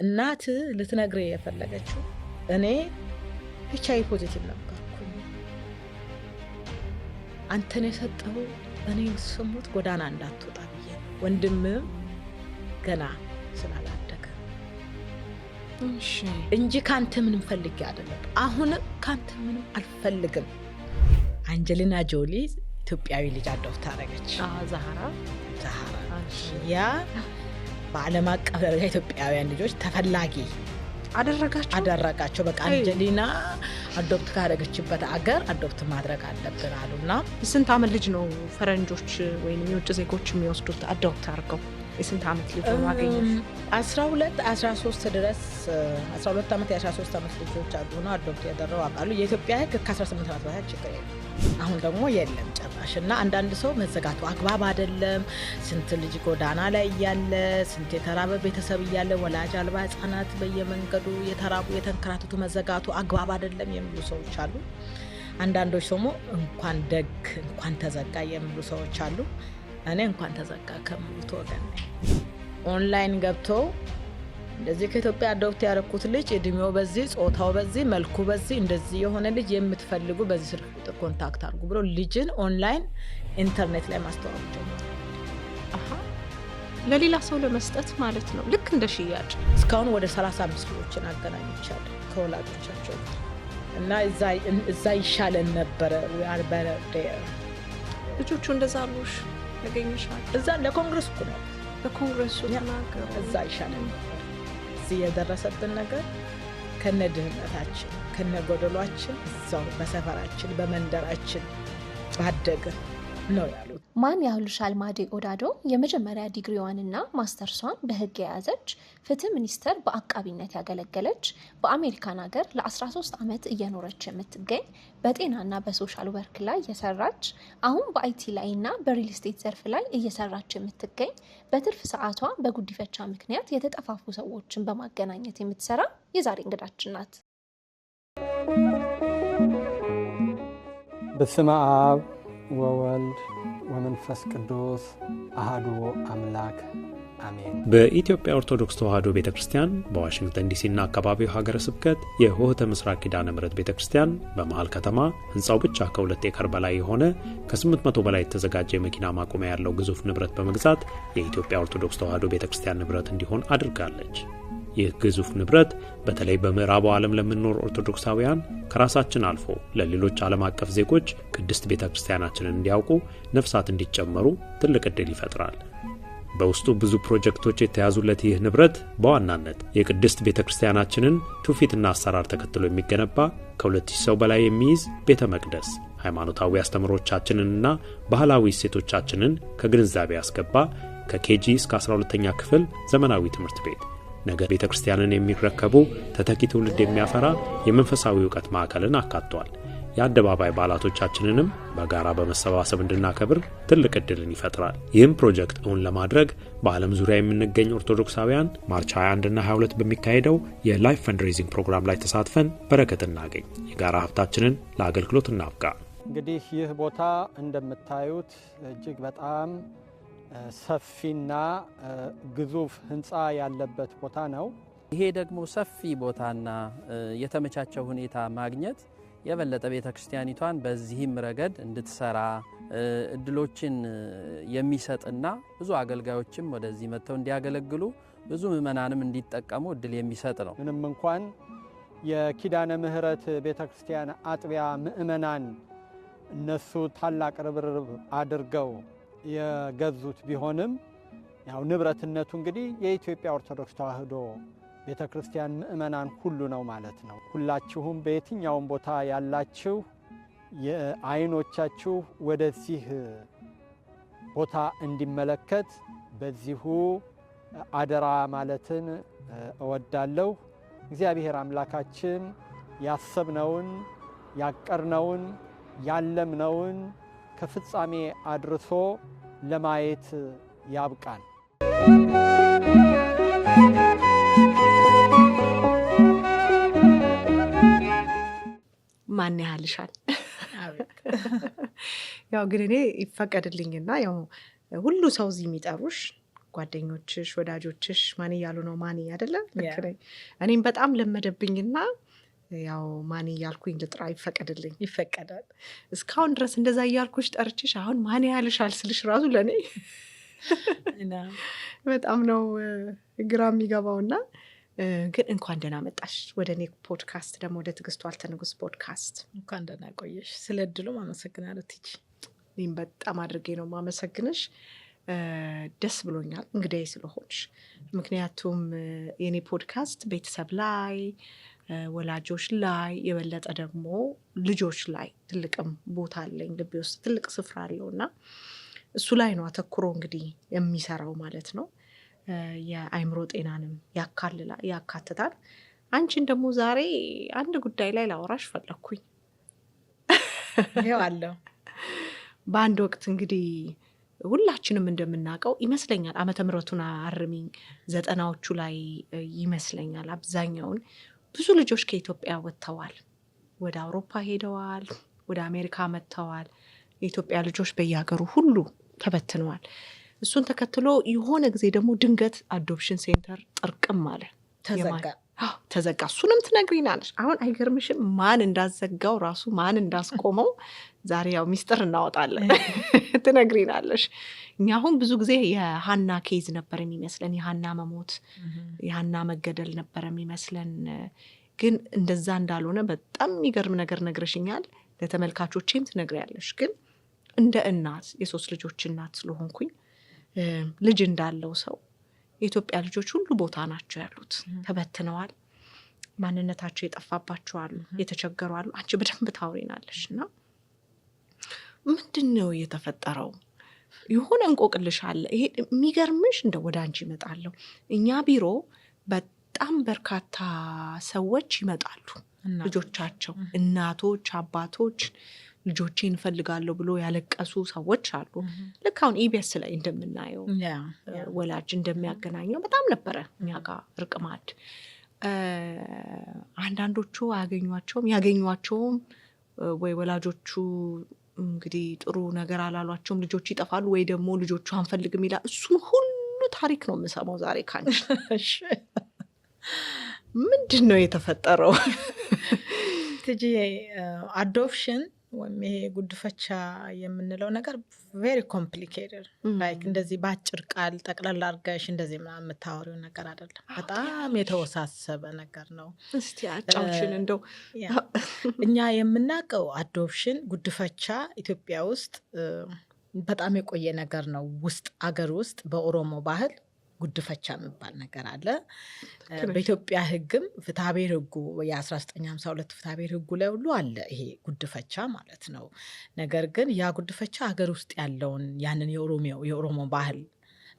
እናት ልትነግሬ የፈለገችው እኔ ኤችአይቪ ፖዚቲቭ ነበርኩኝ አንተን የሰጠው እኔ ስሙት ጎዳና እንዳትወጣ ብዬ ወንድምም ገና ስላላደገ እንጂ ካንተ ምንም ፈልጌ አይደለም አሁን ካንተ ምንም አልፈልግም አንጀሊና ጆሊ ኢትዮጵያዊ ልጅ አዶፕት አደረገች ዛህራ ያ በዓለም አቀፍ ደረጃ ኢትዮጵያውያን ልጆች ተፈላጊ አደረጋቸው በቃ አንጀሊና አዶፕት ካደረገችበት አገር አዶፕት ማድረግ አለብን አሉና ስንት አመት ልጅ ነው ፈረንጆች ወይንም የውጭ ዜጎች የሚወስዱት አዶፕት አድርገው የስንት አመት ልጅ ነው ያገኙት 12 13 ድረስ 12 አመት የ13 አመት ልጆች አሉና አዶፕት ያደረው አቃሉ የኢትዮጵያ ህግ ከ18 አመት በታች ችግር የለም አሁን ደግሞ የለም ጨራሽና አንዳንድ ሰው መዘጋቱ አግባብ አይደለም ስንት ልጅ ጎዳና ላይ ያለ ስንት የተራበ ቤተሰብ ያለ ወላጅ አልባ ህፃናት በየመንገዱ የተራቡ የተንከራተቱ መዘጋቱ አግባብ አይደለም የሚሉ ሰዎች አሉ አንዳንዶች ደግሞ እንኳን ተዘጋ የሚሉ ሰዎች አሉ እኔ እንኳን ተዘጋ ከሚሉት ወገን ኦንላይን ገብቶ እንደዚህ ከኢትዮጵያ አዶፕት ያረኩት ልጅ እድሜው በዚህ ጾታው በዚህ መልኩ በዚህ እንደዚህ የሆነ ልጅ የምትፈልጉ በዚህ ስልክ ቁጥር ኮንታክት አድርጉ ብሎ ልጅን ኦንላይን ኢንተርኔት ላይ ማስተዋወቅ ጀመሩ ለሌላ ሰው ለመስጠት ማለት ነው ልክ እንደ ሽያጭ እስካሁን ወደ 35 ልጆችን አገናኝቻለሁ ከወላጆቻቸው እና እዛ ይሻለን ነበር ልጆቹ እንደዛ አሉሽ ያገኙሻል እዛ ለኮንግረስ እኮ ነው በኮንግረሱ ተናገሩ እዛ ይሻለን እዚህ የደረሰብን ነገር ከነድህነታችን ከነጎደሏችን እዛው በሰፈራችን በመንደራችን ባደገ ነው ያሉት ማን ያህሉሻል ማዴ ኦዳዶ የመጀመሪያ ዲግሪዋንና ማስተርሷን በህግ የያዘች ፍትህ ሚኒስተር በአቃቢነት ያገለገለች በአሜሪካን ሀገር ለ13 ዓመት እየኖረች የምትገኝ በጤናና በሶሻል ወርክ ላይ የሰራች አሁን በአይቲ ላይና በሪል ስቴት ዘርፍ ላይ እየሰራች የምትገኝ በትርፍ ሰዓቷ በጉዲፈቻ ምክንያት የተጠፋፉ ሰዎችን በማገናኘት የምትሰራ የዛሬ እንግዳችን ናት በስመ አብ ወወልድ ወመንፈስ ቅዱስ አሐዱ አምላክ አሜን በኢትዮጵያ ኦርቶዶክስ ተዋሕዶ ቤተክርስቲያን በዋሽንግተን ዲሲና አካባቢው ሀገረ ስብከት የሆህተ ምስራቅ ኪዳነ ምሕረት ቤተክርስቲያን በመሃል ከተማ ህንጻው ብቻ ከ2 ኤከር በላይ የሆነ ከ800 በላይ የተዘጋጀ የመኪና ማቆሚያ ያለው ግዙፍ ንብረት በመግዛት የኢትዮጵያ ኦርቶዶክስ ተዋሕዶ ቤተክርስቲያን ንብረት እንዲሆን አድርጋለች ይህ ግዙፍ ንብረት በተለይ በምዕራቡ ዓለም ለምንኖር ኦርቶዶክሳውያን ከራሳችን አልፎ ለሌሎች ዓለም አቀፍ ዜጎች ቅድስት ቤተክርስቲያናችንን እንዲያውቁ ነፍሳት እንዲጨመሩ ትልቅ ዕድል ይፈጥራል በውስጡ ብዙ ፕሮጀክቶች የተያዙለት ይህ ንብረት በዋናነት የቅድስት ቤተክርስቲያናችንን ትውፊትና አሰራር ተከትሎ የሚገነባ ከ2000 ሰው በላይ የሚይዝ ቤተ መቅደስ ሃይማኖታዊ አስተምሮቻችንንና ባህላዊ እሴቶቻችንን ከግንዛቤ ያስገባ ከኬጂ እስከ 12ኛ ክፍል ዘመናዊ ትምህርት ቤት ነገ ቤተክርስቲያንን የሚረከቡ ተተኪ ትውልድ የሚያፈራ የመንፈሳዊ ዕውቀት ማዕከልን አካቷል የአደባባይ በዓላቶቻችንንም በጋራ በመሰባሰብ እንድናከብር ትልቅ ዕድልን ይፈጥራል ይህም ፕሮጀክት እውን ለማድረግ በዓለም ዙሪያ የምንገኝ ኦርቶዶክሳውያን ማርች 21 እና 22 በሚካሄደው የላይፍ ፈንድሬዚንግ ፕሮግራም ላይ ተሳትፈን በረከት እናገኝ የጋራ ሀብታችንን ለአገልግሎት እናብቃ እንግዲህ ይህ ቦታ እንደምታዩት እጅግ በጣም ሰፊና ግዙፍ ህንጻ ያለበት ቦታ ነው ይሄ ደግሞ ሰፊ ቦታና የተመቻቸው ሁኔታ ማግኘት የበለጠ ቤተክርስቲያኒቷን በዚህም ረገድ እንድትሰራ እድሎችን የሚሰጥና ብዙ አገልጋዮችም ወደዚህ መጥተው እንዲያገለግሉ ብዙ ምእመናንም እንዲጠቀሙ እድል የሚሰጥ ነው ምንም እንኳን የኪዳነ ምህረት ቤተክርስቲያን አጥቢያ ምእመናን እነሱ ታላቅ ርብርብ አድርገው የገዙት ቢሆንም ያው ንብረትነቱ እንግዲህ የኢትዮጵያ ኦርቶዶክስ ተዋሕዶ ቤተክርስቲያን ምእመናን ሁሉ ነው ማለት ነው ሁላችሁም በየትኛውም ቦታ ያላችሁ የአይኖቻችሁ ወደዚህ ቦታ እንዲመለከት በዚሁ አደራ ማለትን እወዳለሁ እግዚአብሔር አምላካችን ያሰብነውን ያቀርነውን ያለምነውን ከፍጻሜ አድርሶ ለማየት ያብቃን ማን ያህልሻል ያው ግን እኔ ይፈቀድልኝና ያው ሁሉ ሰው እዚህ የሚጠሩሽ ጓደኞችሽ ወዳጆችሽ ማን እያሉ ነው? ማን አይደለ? ልክ ነኝ። እኔም በጣም ለመደብኝና ያው ማን እያልኩኝ ልጥራ ይፈቀድልኝ? ይፈቀዳል። እስካሁን ድረስ እንደዛ እያልኩሽ ጠርችሽ አሁን ማን ያልሻል ስልሽ ራሱ ለእኔ በጣም ነው ግራ የሚገባውና ግን እንኳን ደህና መጣሽ ወደ እኔ ፖድካስት፣ ደግሞ ወደ ትዕግስቱ ዋልተ ንጉስ ፖድካስት። እንኳን ደህና ቆየሽ። ስለ እድሉም አመሰግናለሁ ቲጂ። እኔም በጣም አድርጌ ነው ማመሰግንሽ። ደስ ብሎኛል እንግዲህ ስለሆንሽ። ምክንያቱም የኔ ፖድካስት ቤተሰብ ላይ፣ ወላጆች ላይ፣ የበለጠ ደግሞ ልጆች ላይ ትልቅም ቦታ አለኝ፣ ልቤ ውስጥ ትልቅ ስፍራ አለው እና እሱ ላይ ነው አተኩሮ እንግዲህ የሚሰራው ማለት ነው። የአእምሮ ጤናንም ያካትታል። አንቺን ደግሞ ዛሬ አንድ ጉዳይ ላይ ላወራሽ ፈለግኩኝ። ይኸው አለው። በአንድ ወቅት እንግዲህ ሁላችንም እንደምናውቀው ይመስለኛል፣ ዓመተ ምሕረቱን አርሚኝ 90ዎቹ ላይ ይመስለኛል፣ አብዛኛውን ብዙ ልጆች ከኢትዮጵያ ወጥተዋል፣ ወደ አውሮፓ ሄደዋል፣ ወደ አሜሪካ መጥተዋል። የኢትዮጵያ ልጆች በየሀገሩ ሁሉ ተበትነዋል። እሱን ተከትሎ የሆነ ጊዜ ደግሞ ድንገት አዶፕሽን ሴንተር ጥርቅም አለ፣ ተዘጋ። እሱንም ትነግሪናለሽ። አሁን አይገርምሽም? ማን እንዳዘጋው ራሱ ማን እንዳስቆመው ዛሬ ያው ሚስጥር እናወጣለን፣ ትነግሪናለሽ። እኛ አሁን ብዙ ጊዜ የሀና ኬዝ ነበር የሚመስለን፣ የሀና መሞት፣ የሀና መገደል ነበር የሚመስለን። ግን እንደዛ እንዳልሆነ በጣም የሚገርም ነገር ነግረሽኛል። ለተመልካቾቼም ትነግሪያለሽ። ግን እንደ እናት የ3 ልጆች እናት ስለሆንኩኝ ልጅ እንዳለው ሰው የኢትዮጵያ ልጆች ሁሉ ቦታ ናቸው ያሉት፣ ተበትነዋል። ማንነታቸው የጠፋባቸው አሉ፣ የተቸገሩ አሉ። አንቺ በደንብ ታውሪናለሽ እና ምንድን ነው የተፈጠረው? የሆነ እንቆቅልሽ አለ። ይሄ የሚገርምሽ እንደ ወደ አንቺ ይመጣለሁ። እኛ ቢሮ በጣም በርካታ ሰዎች ይመጣሉ፣ ልጆቻቸው፣ እናቶች፣ አባቶች ልጆቼን እፈልጋለሁ ብሎ ያለቀሱ ሰዎች አሉ። ልክ አሁን ኢቢኤስ ላይ እንደምናየው ወላጅ እንደሚያገናኘው በጣም ነበረ እኛ ጋር እርቅማድ። አንዳንዶቹ አያገኟቸውም፣ ያገኟቸውም ወይ ወላጆቹ እንግዲህ ጥሩ ነገር አላሏቸውም፣ ልጆቹ ይጠፋሉ፣ ወይ ደግሞ ልጆቹ አንፈልግም ይላል። እሱን ሁሉ ታሪክ ነው የምሰማው ዛሬ ካንቺ። ምንድን ነው የተፈጠረው? ትጂ አዶፕሽን ወይም ይሄ ጉድፈቻ የምንለው ነገር ቬሪ ኮምፕሊኬትድ፣ ላይክ እንደዚህ በአጭር ቃል ጠቅላላ አድርገሽ እንደዚህ ምናምን የምታወሪው ነገር አይደለም። በጣም የተወሳሰበ ነገር ነው። እስቲ አጫውሽን። እንደው እኛ የምናውቀው አዶፕሽን፣ ጉድፈቻ ኢትዮጵያ ውስጥ በጣም የቆየ ነገር ነው። ውስጥ አገር ውስጥ በኦሮሞ ባህል ጉድፈቻ የሚባል ነገር አለ። በኢትዮጵያ ሕግም ፍትሐብሔር ሕጉ የ1952 ፍትሐብሔር ሕጉ ላይ ሁሉ አለ ይሄ ጉድፈቻ ማለት ነው። ነገር ግን ያ ጉድፈቻ ሀገር ውስጥ ያለውን ያንን የኦሮሞ ባህል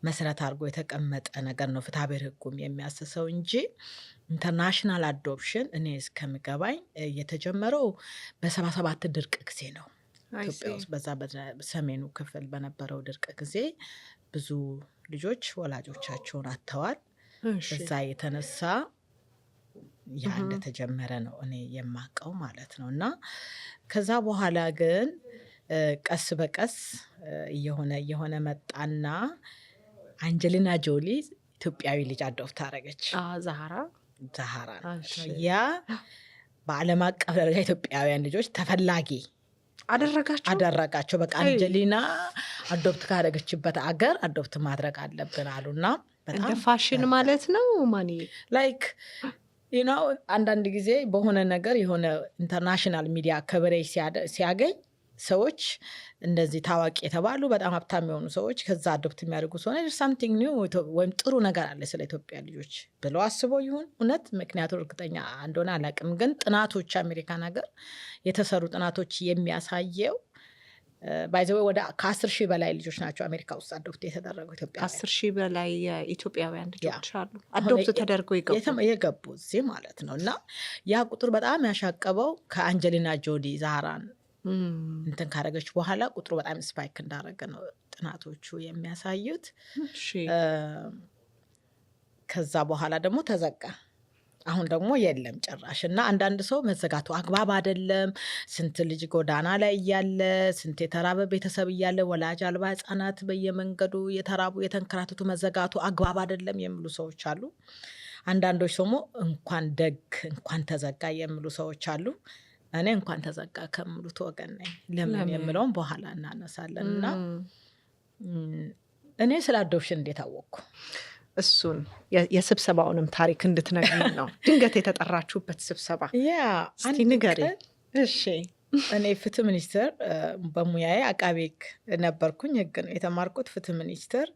መሰረት አድርጎ የተቀመጠ ነገር ነው ፍትሐብሔር ሕጉም የሚያስሰው እንጂ ኢንተርናሽናል አዶፕሽን እኔ እስከሚገባኝ የተጀመረው በ77 ድርቅ ጊዜ ነው። ኢትዮጵያ ውስጥ በዛ በሰሜኑ ክፍል በነበረው ድርቅ ጊዜ ብዙ ልጆች ወላጆቻቸውን አጥተዋል። እዛ የተነሳ ያ እንደተጀመረ ነው እኔ የማውቀው ማለት ነው። እና ከዛ በኋላ ግን ቀስ በቀስ እየሆነ መጣና አንጀሊና ጆሊ ኢትዮጵያዊ ልጅ አዶፕት አደረገች። ዛሃራ ያ በዓለም አቀፍ ደረጃ ኢትዮጵያውያን ልጆች ተፈላጊ አደረጋቸው። በቃ አንጀሊና አዶፕት ካደረገችበት አገር አዶፕት ማድረግ አለብን አሉና እንደ ፋሽን ማለት ነው። ማን ላይክ አንዳንድ ጊዜ በሆነ ነገር የሆነ ኢንተርናሽናል ሚዲያ ከበሬጅ ሲያገኝ ሰዎች እንደዚህ ታዋቂ የተባሉ በጣም ሀብታም የሆኑ ሰዎች ከዛ አዶፕት የሚያደርጉ ሲሆነ ሳምቲንግ ኒው ወይም ጥሩ ነገር አለ ስለ ኢትዮጵያ ልጆች ብለው አስበው ይሁን እውነት ምክንያቱ እርግጠኛ እንደሆነ አላውቅም። ግን ጥናቶች አሜሪካን ሀገር የተሰሩ ጥናቶች የሚያሳየው ባይዘዌ ወደ ከ10,000 በላይ ልጆች ናቸው አሜሪካ ውስጥ አዶፕት የተደረጉ ኢትዮጵያ 10,000 በላይ የኢትዮጵያውያን ልጆች አሉ አዶፕት ተደርገው የገቡ እዚህ ማለት ነው። እና ያ ቁጥር በጣም ያሻቀበው ከአንጀሊና ጆሊ ዛህራን እንትን ካረገች በኋላ ቁጥሩ በጣም ስፓይክ እንዳረገ ነው ጥናቶቹ የሚያሳዩት። ከዛ በኋላ ደግሞ ተዘጋ። አሁን ደግሞ የለም ጭራሽ። እና አንዳንድ ሰው መዘጋቱ አግባብ አይደለም፣ ስንት ልጅ ጎዳና ላይ እያለ ስንት የተራበ ቤተሰብ እያለ ወላጅ አልባ ህጻናት በየመንገዱ የተራቡ የተንከራተቱ መዘጋቱ አግባብ አይደለም የሚሉ ሰዎች አሉ። አንዳንዶች ደግሞ እንኳን ተዘጋ የሚሉ ሰዎች አሉ። እኔ እንኳን ተዘጋ ከሚሉት ወገን ነኝ። ለምን የሚለውን በኋላ እናነሳለን። እና እኔ ስለ አዶፕሽን እንዴት አወቅኩ? እሱን የስብሰባውንም ታሪክ እንድትነግሪኝ ነው። ድንገት የተጠራችሁበት ስብሰባ እስቲ ንገሪኝ። እሺ፣ እኔ ፍትህ ሚኒስቴር በሙያዬ አቃቤ ህግ ነበርኩኝ። ህግ ነው የተማርኩት። ፍትህ ሚኒስቴር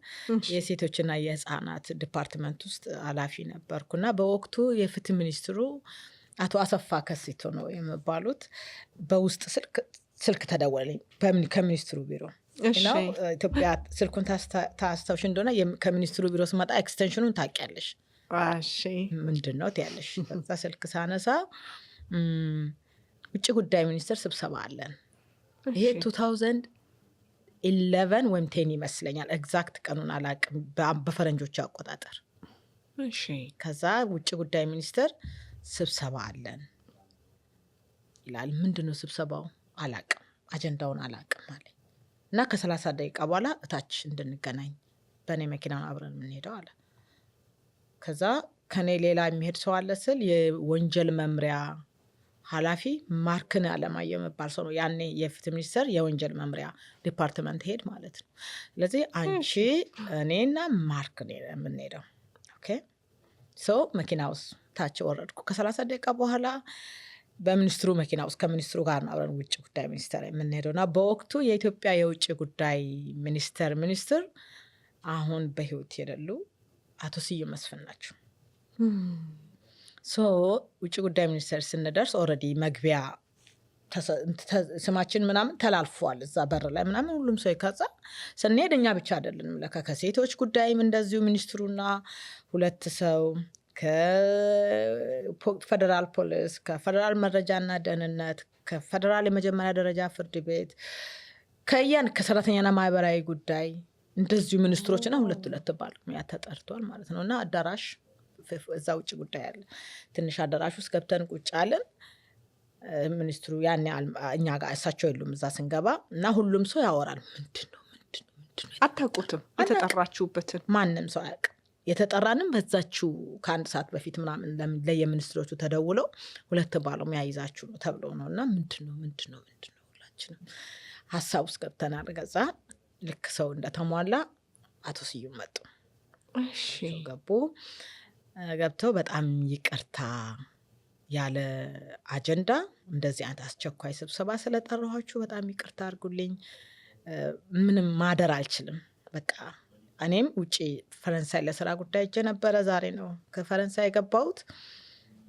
የሴቶችና የህፃናት ዲፓርትመንት ውስጥ ኃላፊ ነበርኩና በወቅቱ የፍትህ ሚኒስትሩ አቶ አሰፋ ከሲቶ ነው የሚባሉት። በውስጥ ስልክ ተደወለኝ ከሚኒስትሩ ቢሮ። ኢትዮጵያ ስልኩን ታስታውሽ እንደሆነ ከሚኒስትሩ ቢሮ ስመጣ ኤክስቴንሽኑን ታውቂያለሽ? ምንድን ነው ትያለሽ? ከዛ ስልክ ሳነሳ ውጭ ጉዳይ ሚኒስቴር ስብሰባ አለን። ይሄ 2011 ወይም 10 ይመስለኛል። ኤግዛክት ቀኑን አላውቅም በፈረንጆቹ አቆጣጠር። ከዛ ውጭ ጉዳይ ሚኒስቴር ስብሰባ አለን ይላል። ምንድነው ስብሰባው? አላውቅም፣ አጀንዳውን አላውቅም አለኝ እና ከ30 ደቂቃ በኋላ እታች እንድንገናኝ በእኔ መኪና አብረን የምንሄደው አለ። ከዛ ከኔ ሌላ የሚሄድ ሰው አለ ስል የወንጀል መምሪያ ኃላፊ ማርክን አለማየሁ የሚባል ሰው ነው። ያኔ የፍትህ ሚኒስቴር የወንጀል መምሪያ ዲፓርትመንት ሄድ ማለት ነው። ስለዚህ አንቺ እኔና ማርክ የምንሄደው ኦኬ። ሰው መኪና ውስጥ ታች ወረድኩ። ከ30 ደቂቃ በኋላ በሚኒስትሩ መኪና ውስጥ ከሚኒስትሩ ጋር ነው አብረን ውጭ ጉዳይ ሚኒስቴር የምንሄደው እና በወቅቱ የኢትዮጵያ የውጭ ጉዳይ ሚኒስትር አሁን በህይወት የሌሉ አቶ ስዩም መስፍን ናቸው። ውጭ ጉዳይ ሚኒስቴር ስንደርስ ኦልሬዲ መግቢያ ስማችን ምናምን ተላልፏል እዛ በር ላይ ምናምን ሁሉም ሰው ይከዛ ስንሄድ እኛ ብቻ አይደለንም ለካ ከሴቶች ጉዳይም እንደዚሁ ሚኒስትሩና 2 ሰው ከፌደራል ፖሊስ፣ ከፌደራል መረጃና ደህንነት፣ ከፌደራል የመጀመሪያ ደረጃ ፍርድ ቤት ከሰራተኛና ማህበራዊ ጉዳይ እንደዚሁ ሚኒስትሮችና 2 ባለሙያ ተጠርቷል ማለት ነው። እና አዳራሽ እዛ ውጭ ጉዳይ አለ። ትንሽ አዳራሽ ውስጥ ገብተን ቁጭ አለን። ሚኒስትሩ ያኔ እኛ ጋር እሳቸው የሉም እዛ ስንገባ እና ሁሉም ሰው ያወራል። ምንድነው አታውቁትም? የተጠራችሁበትን ማንም ሰው አያውቅም። የተጠራንም በዛችው ከ1 ሰዓት በፊት ምናምን ለየሚኒስትሮቹ ተደውለው 2 ባለሙያ ይዛችሁ ነው ተብሎ ነው። እና ምንድነው ሁላችንም ሀሳብ ውስጥ ገብተናል። ገዛ ልክ ሰው እንደተሟላ አቶ ስዩም መጡ። ገብተው በጣም ይቅርታ ያለ አጀንዳ እንደዚህ አይነት አስቸኳይ ስብሰባ ስለጠራኋችሁ በጣም ይቅርታ አድርጉልኝ፣ ምንም ማደር አልችልም። በቃ እኔም ውጪ ፈረንሳይ ለስራ ጉዳይ ሄጄ ነበረ። ዛሬ ነው ከፈረንሳይ የገባሁት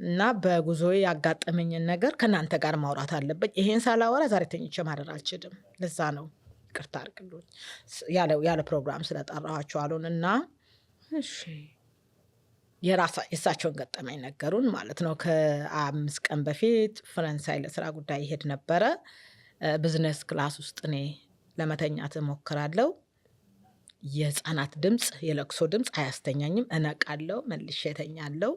እና በጉዞዬ ያጋጠመኝን ነገር ከእናንተ ጋር ማውራት አለብኝ። ይሄን ሳላወራ ዛሬ ተኝቼ ማደር አልችልም። ለዛ ነው ይቅርታ አድርጉልኝ ያለ ፕሮግራም ስለጠራኋችሁ አሉን እና የእሳቸውን ገጠመኝ ነገሩን ማለት ነው። ከ5 ቀን በፊት ፈረንሳይ ለስራ ጉዳይ ይሄድ ነበረ። ቢዝነስ ክላስ ውስጥ እኔ ለመተኛት እሞክራለሁ። የህፃናት ድምፅ፣ የለቅሶ ድምፅ አያስተኛኝም። እነቃለሁ፣ መልሼ እተኛለሁ።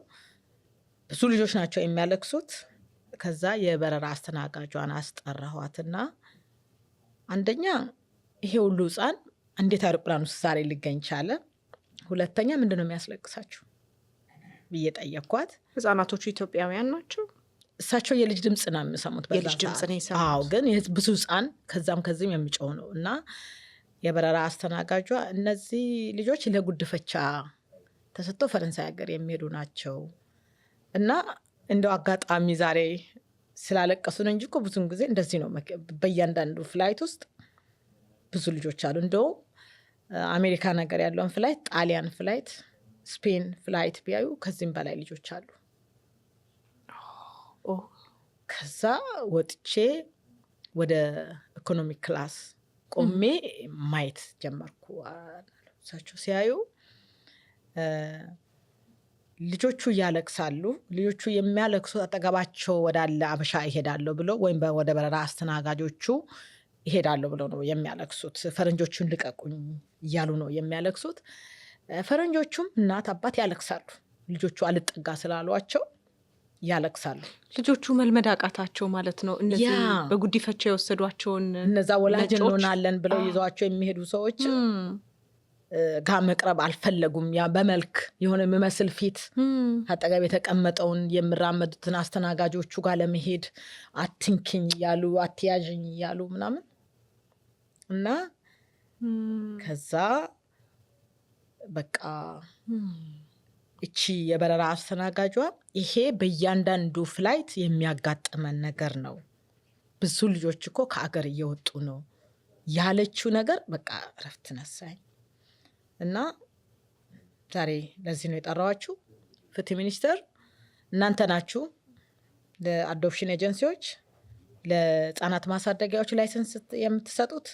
ብዙ ልጆች ናቸው የሚያለቅሱት። ከዛ የበረራ አስተናጋጇን አስጠራኋትና አንደኛ ይሄ ሁሉ ህፃን እንዴት አውሮፕላን ውስጥ ዛሬ ሊገኝ ቻለ? ሁለተኛ ምንድነው የሚያስለቅሳችሁ ብዬ ጠየኳት። ህጻናቶቹ ኢትዮጵያውያን ናቸው። እሳቸው የልጅ ድምፅ ነው የሚሰሙት። የልጅ ድምፅ ነው የሰሙት። አዎ፣ ግን ብዙ ህፃን ከዚህም የሚጮህ ነው እና የበረራ አስተናጋጇ እነዚህ ልጆች ለጉድፈቻ ተሰጥተው ፈረንሳይ ሀገር የሚሄዱ ናቸው እና እንደው አጋጣሚ ዛሬ ስላለቀሱ ነው እንጂ እኮ ብዙን ጊዜ እንደዚህ ነው። በእያንዳንዱ ፍላይት ውስጥ ብዙ ልጆች አሉ። እንደው አሜሪካ ነገር ያለውን ፍላይት፣ ጣሊያን ፍላይት፣ ስፔን ፍላይት ቢያዩ ከዚህም በላይ ልጆች አሉ። ከዛ ወጥቼ ወደ ኢኮኖሚክ ክላስ ቆሜ ማየት ጀመርኩ። እሳቸው ሲያዩ ልጆቹ እያለቅሳሉ። ልጆቹ የሚያለቅሱ አጠገባቸው ወዳለ አበሻ ይሄዳለሁ ብሎ ወይም ወደ በረራ አስተናጋጆቹ ይሄዳለሁ ብሎ ነው የሚያለቅሱት። ፈረንጆቹን ልቀቁኝ እያሉ ነው የሚያለቅሱት። ፈረንጆቹም እናት አባት ያለቅሳሉ ልጆቹ አልጠጋ ስላሏቸው። ያለቅሳሉ። ልጆቹ መልመድ አቃታቸው ማለት ነው። እነዚህ በጉዲፈቻ የወሰዷቸውን እነዛ ወላጅ እንሆናለን ብለው ይዟቸው የሚሄዱ ሰዎች ጋር መቅረብ አልፈለጉም። ያ በመልክ የሆነ የሚመስል ፊት አጠገብ የተቀመጠውን የሚራመዱትን አስተናጋጆቹ ጋር ለመሄድ አትንኪኝ ያሉ አትያዥኝ ያሉ ምናምን እና ከዛ በቃ እቺ የበረራ አስተናጋጇ ይሄ በእያንዳንዱ ፍላይት የሚያጋጥመን ነገር ነው፣ ብዙ ልጆች እኮ ከአገር እየወጡ ነው ያለችው ነገር በቃ እረፍት ነሳኝ። እና ዛሬ ለዚህ ነው የጠራዋችሁ። ፍትህ ሚኒስቴር እናንተ ናችሁ ለአዶፕሽን ኤጀንሲዎች ለህፃናት ማሳደጊያዎች ላይሰንስ የምትሰጡት።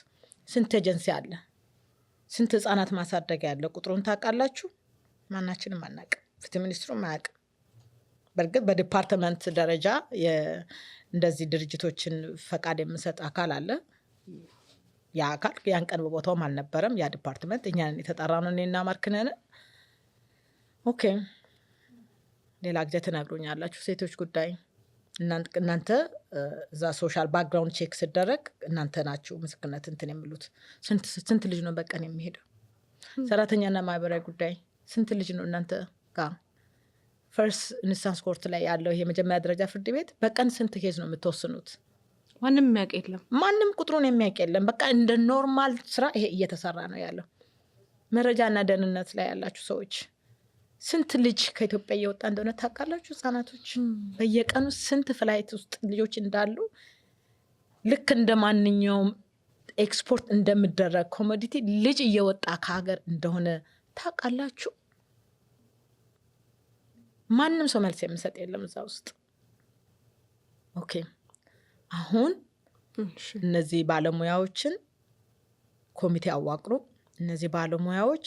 ስንት ኤጀንሲ አለ? ስንት ህፃናት ማሳደጊያ አለ? ቁጥሩን ታውቃላችሁ? ማናችንም አናውቅም። ፍትህ ሚኒስትሩም አያውቅም። በእርግጥ በዲፓርትመንት ደረጃ እንደዚህ ድርጅቶችን ፈቃድ የምሰጥ አካል አለ። ያ አካል ያን ቀን በቦታውም አልነበረም። ያ ዲፓርትመንት እኛን የተጠራ ነው፣ እኔና ማርክነን። ኦኬ ሌላ ጊዜ ትነግሩኛላችሁ። ሴቶች ጉዳይ እናንተ እዛ ሶሻል ባክግራውንድ ቼክ ሲደረግ እናንተ ናችሁ ምስክርነት እንትን የሚሉት። ስንት ልጅ ነው በቀን የሚሄደው? ሰራተኛና ማህበራዊ ጉዳይ ስንት ልጅ ነው እናንተ ጋር? ፈርስት ኢንስታንስ ኮርት ላይ ያለው ይሄ የመጀመሪያ ደረጃ ፍርድ ቤት በቀን ስንት ኬዝ ነው የምትወስኑት? ማንም የሚያውቅ የለም። ማንም ቁጥሩን የሚያውቅ የለም። በቃ እንደ ኖርማል ስራ ይሄ እየተሰራ ነው ያለው። መረጃና ደህንነት ላይ ያላችሁ ሰዎች ስንት ልጅ ከኢትዮጵያ እየወጣ እንደሆነ ታውቃላችሁ? ህጻናቶች በየቀኑ ስንት ፍላይት ውስጥ ልጆች እንዳሉ ልክ እንደ ማንኛውም ኤክስፖርት እንደሚደረግ ኮሞዲቲ ልጅ እየወጣ ከሀገር እንደሆነ ታውቃላችሁ? ማንም ሰው መልስ የሚሰጥ የለም እዛ ውስጥ። ኦኬ አሁን እነዚህ ባለሙያዎችን ኮሚቴ አዋቅሩ። እነዚህ ባለሙያዎች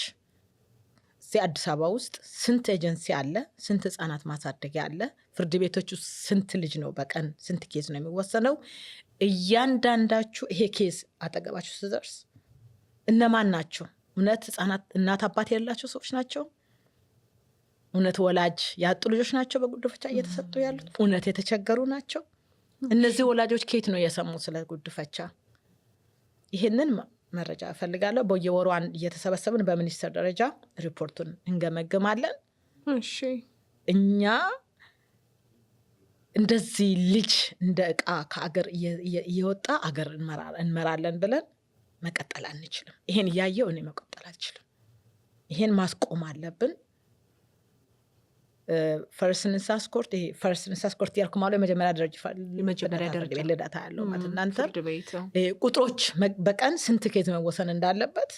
እዚህ አዲስ አበባ ውስጥ ስንት ኤጀንሲ አለ? ስንት ህፃናት ማሳደጊያ አለ? ፍርድ ቤቶች ውስጥ ስንት ልጅ ነው በቀን ስንት ኬዝ ነው የሚወሰነው? እያንዳንዳችሁ ይሄ ኬዝ አጠገባችሁ ሲደርስ እነማን ናቸው? እውነት ህፃናት እናት አባት የሌላቸው ሰዎች ናቸው? እውነት ወላጅ ያጡ ልጆች ናቸው በጉድፈቻ እየተሰጡ ያሉት? እውነት የተቸገሩ ናቸው? እነዚህ ወላጆች ከየት ነው የሰሙ ስለ ጉድፈቻ? ይህንን መረጃ እፈልጋለሁ። በየወሩ እየተሰበሰብን በሚኒስቴር ደረጃ ሪፖርቱን እንገመግማለን። እሺ እኛ እንደዚህ ልጅ እንደ እቃ ከአገር እየወጣ አገር እንመራለን ብለን መቀጠል አንችልም። ይሄን እያየው እኔ መቀጠል አልችልም። ይሄን ማስቆም አለብን። ፈርስት ኢንስታንስ ኮርት ያልኩ ማለት የመጀመሪያ ደረጃ ልደታ ያለው ማለት እናንተ ቁጥሮች በቀን ስንት ኬዝ መወሰን እንዳለበት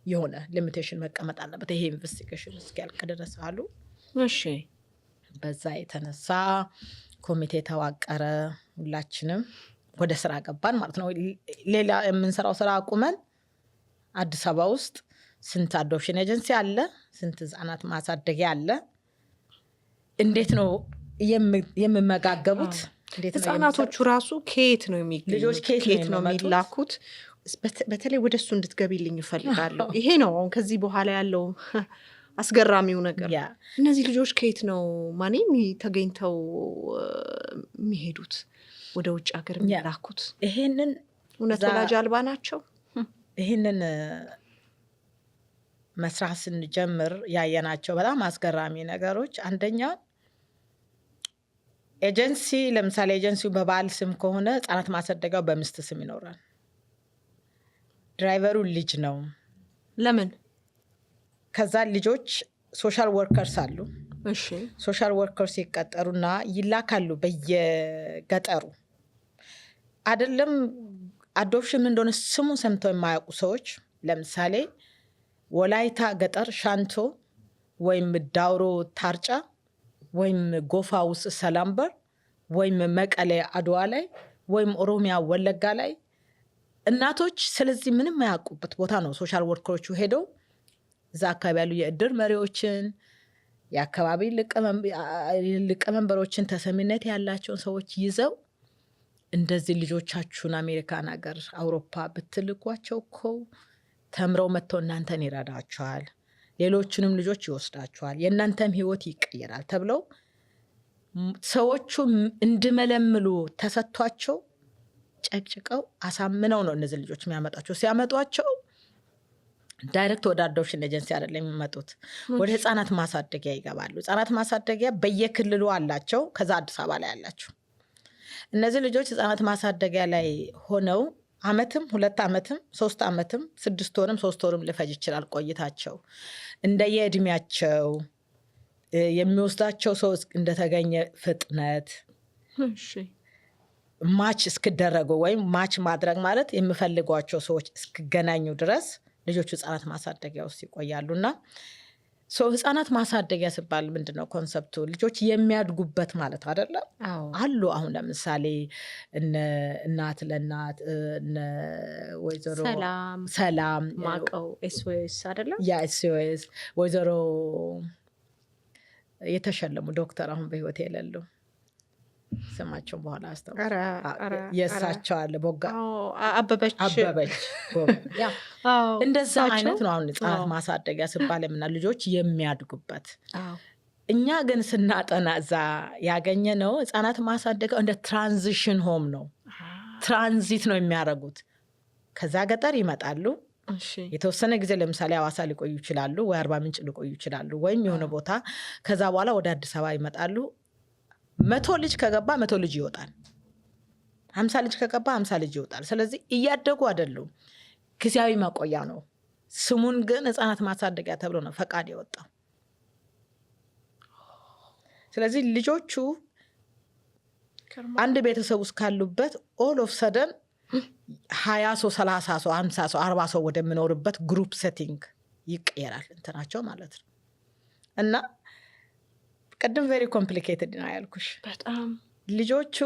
የሆነ ሊሚቴሽን መቀመጥ አለበት። ይሄ ኢንቨስቲጌሽን እስኪያልቅ ድረስ አሉ። እሺ በዛ የተነሳ ኮሚቴ ተዋቀረ። ሁላችንም ወደ ስራ ገባን ማለት ነው። ሌላ የምንሰራው ስራ አቁመን አዲስ አበባ ውስጥ ስንት አዶፕሽን ኤጀንሲ አለ? ስንት ህጻናት ማሳደጊያ አለ? እንዴት ነው የምመጋገቡት? ህጻናቶቹ ራሱ ከየት ነው የሚገኙት? ልጆች ከየት ነው የሚላኩት? በተለይ ወደ እሱ እንድትገቢልኝ እፈልጋለሁ። ይሄ ነው አሁን ከዚህ በኋላ ያለው አስገራሚው ነገር። እነዚህ ልጆች ከየት ነው ተገኝተው የሚሄዱት ወደ ውጭ ሀገር የሚላኩት? ይሄንን እውነት ወላጅ አልባ ናቸው? ይሄንን መስራት ስንጀምር ያየናቸው በጣም አስገራሚ ነገሮች፣ አንደኛ ኤጀንሲ ለምሳሌ ኤጀንሲው በባል ስም ከሆነ ህጻናት ማሳደጊያው በሚስት ስም ይኖራል። ድራይቨሩ ልጅ ነው። ለምን? ከዛ ልጆች ሶሻል ወርከርስ አሉ። እሺ ሶሻል ወርከርስ ይቀጠሩና ይላካሉ በየገጠሩ። አይደለም አዶፕሽን ምን እንደሆነ ስሙ ሰምተው የማያውቁ ሰዎች ለምሳሌ ወላይታ ገጠር ሻንቶ ወይም ዳውሮ ታርጫ ወይም ጎፋ ውስጥ ሰላምበር ወይም መቀሌ አድዋ ላይ ወይም ኦሮሚያ ወለጋ ላይ እናቶች ስለዚህ ምንም የማያውቁበት ቦታ ነው ሶሻል ወርከሮቹ ሄደው እዛ አካባቢ ያሉ የእድር መሪዎችን የአካባቢ ሊቀመንበሮችን ተሰሚነት ያላቸውን ሰዎች ይዘው እንደዚህ ልጆቻችሁን አሜሪካን ሀገር አውሮፓ ብትልኳቸው እኮ ተምረው መጥተው እናንተን ይረዳቸዋል፣ ሌሎችንም ልጆች ይወስዳቸዋል፣ የእናንተም ህይወት ይቀየራል ተብለው ሰዎቹ እንድመለምሉ ተሰጥቷቸው ጨቅጭቀው አሳምነው ነው እነዚህ ልጆች የሚያመጣቸው። ሲያመጧቸው ዳይሬክት ወደ አዶፕሽን ኤጀንሲ አይደለም የሚመጡት፣ ወደ ህፃናት ማሳደጊያ ይገባሉ። ህፃናት ማሳደጊያ በየክልሉ አላቸው። ከዛ አዲስ አበባ ላይ አላቸው። እነዚህ ልጆች ህፃናት ማሳደጊያ ላይ ሆነው አመትም 2 ዓመትም 3 ዓመትም 6 ወርም 3 ወርም ሊፈጅ ይችላል ቆይታቸው። እንደየእድሜያቸው የሚወስዳቸው ሰው እንደተገኘ ፍጥነት ማች እስክደረጉ ወይም ማች ማድረግ ማለት የሚፈልጓቸው ሰዎች እስክገናኙ ድረስ ልጆቹ ህፃናት ማሳደጊያ ውስጥ ይቆያሉና ህፃናት ማሳደጊያ ሲባል ምንድነው ኮንሰፕቱ? ልጆች የሚያድጉበት ማለት አይደለም አሉ። አሁን ለምሳሌ እናት ለእናት ወይዘሮ ሰላም ማቀው ኤስኦኤስ አይደለም ያ ኤስኦኤስ ወይዘሮ የተሸለሙ ዶክተር አሁን በህይወት የሌሉ ስማቸውን በኋላ የእሳቸው አለ ቦጋ አበበች እንደዛ አይነት ነው። አሁን ህፃናት ማሳደጊያ ሲባል የምና ልጆች የሚያድጉበት። እኛ ግን ስናጠና እዛ ያገኘ ነው ህፃናት ማሳደጊያ እንደ ትራንዚሽን ሆም ነው። ትራንዚት ነው የሚያደርጉት። ከዛ ገጠር ይመጣሉ የተወሰነ ጊዜ ለምሳሌ ሐዋሳ ሊቆዩ ይችላሉ፣ ወይ አርባ ምንጭ ሊቆዩ ይችላሉ፣ ወይም የሆነ ቦታ። ከዛ በኋላ ወደ አዲስ አበባ ይመጣሉ። 100 ልጅ ከገባ 100 ልጅ ይወጣል። 50 ልጅ ከገባ 50 ልጅ ይወጣል። ስለዚህ እያደጉ አይደሉም፣ ጊዜያዊ መቆያ ነው። ስሙን ግን ህፃናት ማሳደጊያ ተብሎ ነው ፈቃድ የወጣው። ስለዚህ ልጆቹ አንድ ቤተሰብ ውስጥ ካሉበት ኦል ኦፍ ሰደን 20 ሰው 30 ሰው 50 ሰው 40 ሰው ወደሚኖርበት ግሩፕ ሴቲንግ ይቀየራል እንትናቸው ማለት ነው። እና ቅድም ቬሪ ኮምፕሊኬትድ ነው ያልኩሽ። በጣም ልጆቹ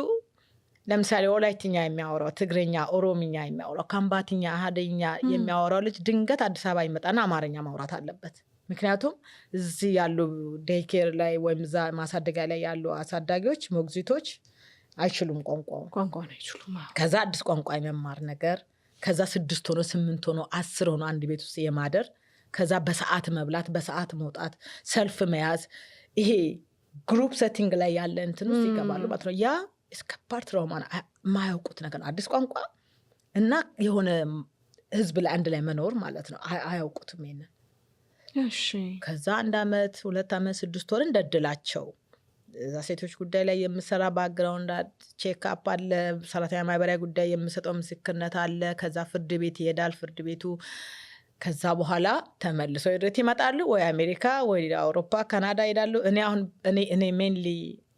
ለምሳሌ ወላይትኛ የሚያወራው፣ ትግርኛ፣ ኦሮምኛ የሚያወራው፣ ካምባትኛ፣ አሃደኛ የሚያወራው ልጅ ድንገት አዲስ አበባ ይመጣና አማርኛ ማውራት አለበት። ምክንያቱም እዚህ ያሉ ዴይኬር ላይ ወይም እዛ ማሳደጊያ ላይ ያሉ አሳዳጊዎች ሞግዚቶች አይችሉም ቋንቋውን አይችሉም። ከዛ አዲስ ቋንቋ የመማር ነገር፣ ከዛ 6 ሆኖ 8 ሆኖ 10 ሆኖ አንድ ቤት ውስጥ የማደር፣ ከዛ በሰዓት መብላት፣ በሰዓት መውጣት፣ ሰልፍ መያዝ፣ ይሄ ግሩፕ ሴቲንግ ላይ ያለ እንትን ውስጥ ይገባሉ ማለት ነው። ያ እስከፓርት ትራውማ የማያውቁት ነገር ነው። አዲስ ቋንቋ እና የሆነ ህዝብ ላይ አንድ ላይ መኖር ማለት ነው። አያውቁትም ይሄንን። ከዛ 1 ዓመት 2 ዓመት 6 ወር እንደድላቸው እዛ ሴቶች ጉዳይ ላይ የምሰራ ባክግራውንድ ቼክአፕ አለ፣ ሰራተኛ ማህበራዊ ጉዳይ የምሰጠው ምስክርነት አለ። ከዛ ፍርድ ቤት ይሄዳል። ፍርድ ቤቱ ከዛ በኋላ ተመልሰው ወደት ይመጣሉ፣ ወይ አሜሪካ ወይ አውሮፓ ካናዳ ይሄዳሉ። እኔ ሜንሊ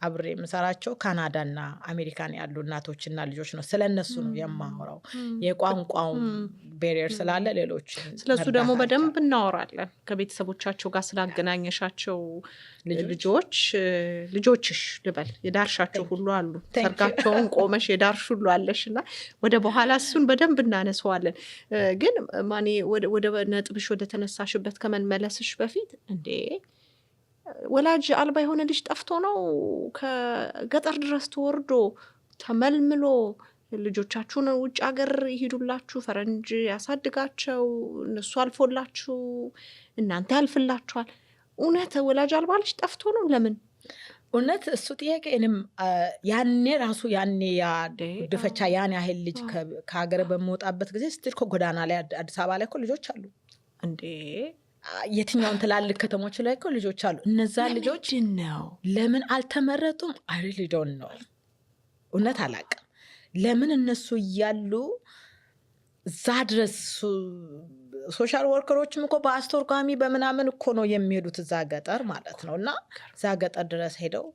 አብሬ የምሰራቸው ካናዳና አሜሪካን ያሉ እናቶችና ልጆች ነው። ስለነሱ ነው የማወራው። የቋንቋው ቤሪየር ስላለ ሌሎች ስለሱ ደግሞ በደንብ እናወራለን። ከቤተሰቦቻቸው ጋር ስላገናኘሻቸው ልጆችሽ ልበል የዳርሻቸው ሁሉ አሉ። ሰርጋቸውን ቆመሽ የዳርሽ ሁሉ አለሽ እና ወደ በኋላ እሱን በደንብ እናነሰዋለን። ግን ማኔ ወደ ነጥብሽ ወደ ተነሳሽበት ከመመለስሽ በፊት እንዴ ወላጅ አልባ የሆነ ልጅ ጠፍቶ ነው ከገጠር ድረስ ተወርዶ ተመልምሎ ልጆቻችሁን ውጭ ሀገር ይሄዱላችሁ፣ ፈረንጅ ያሳድጋቸው፣ እነሱ አልፎላችሁ እናንተ ያልፍላችኋል። እውነት ወላጅ አልባ ልጅ ጠፍቶ ነው? ለምን? እውነት እሱ ጥያቄ እኔም ያኔ ራሱ ድፈቻ ያን ያህል ልጅ ከሀገር በመውጣበት ጊዜ ስትል ጎዳና ላይ አዲስ አበባ ላይ እኮ ልጆች አሉ እንዴ! የትኛውን ትላልቅ ከተሞች ላይ እኮ ልጆች አሉ። እነዛ ልጆች ለምን አልተመረጡም? አይ ሪሊ ዶንት ኖ። እውነት አላውቅም። ለምን እነሱ እያሉ እዛ ድረስ ሶሻል ወርከሮችም እኮ በአስተርጓሚ በምናምን እኮ ነው የሚሄዱት እዛ ገጠር ማለት ነው። እና እዛ ገጠር ድረስ ሄደው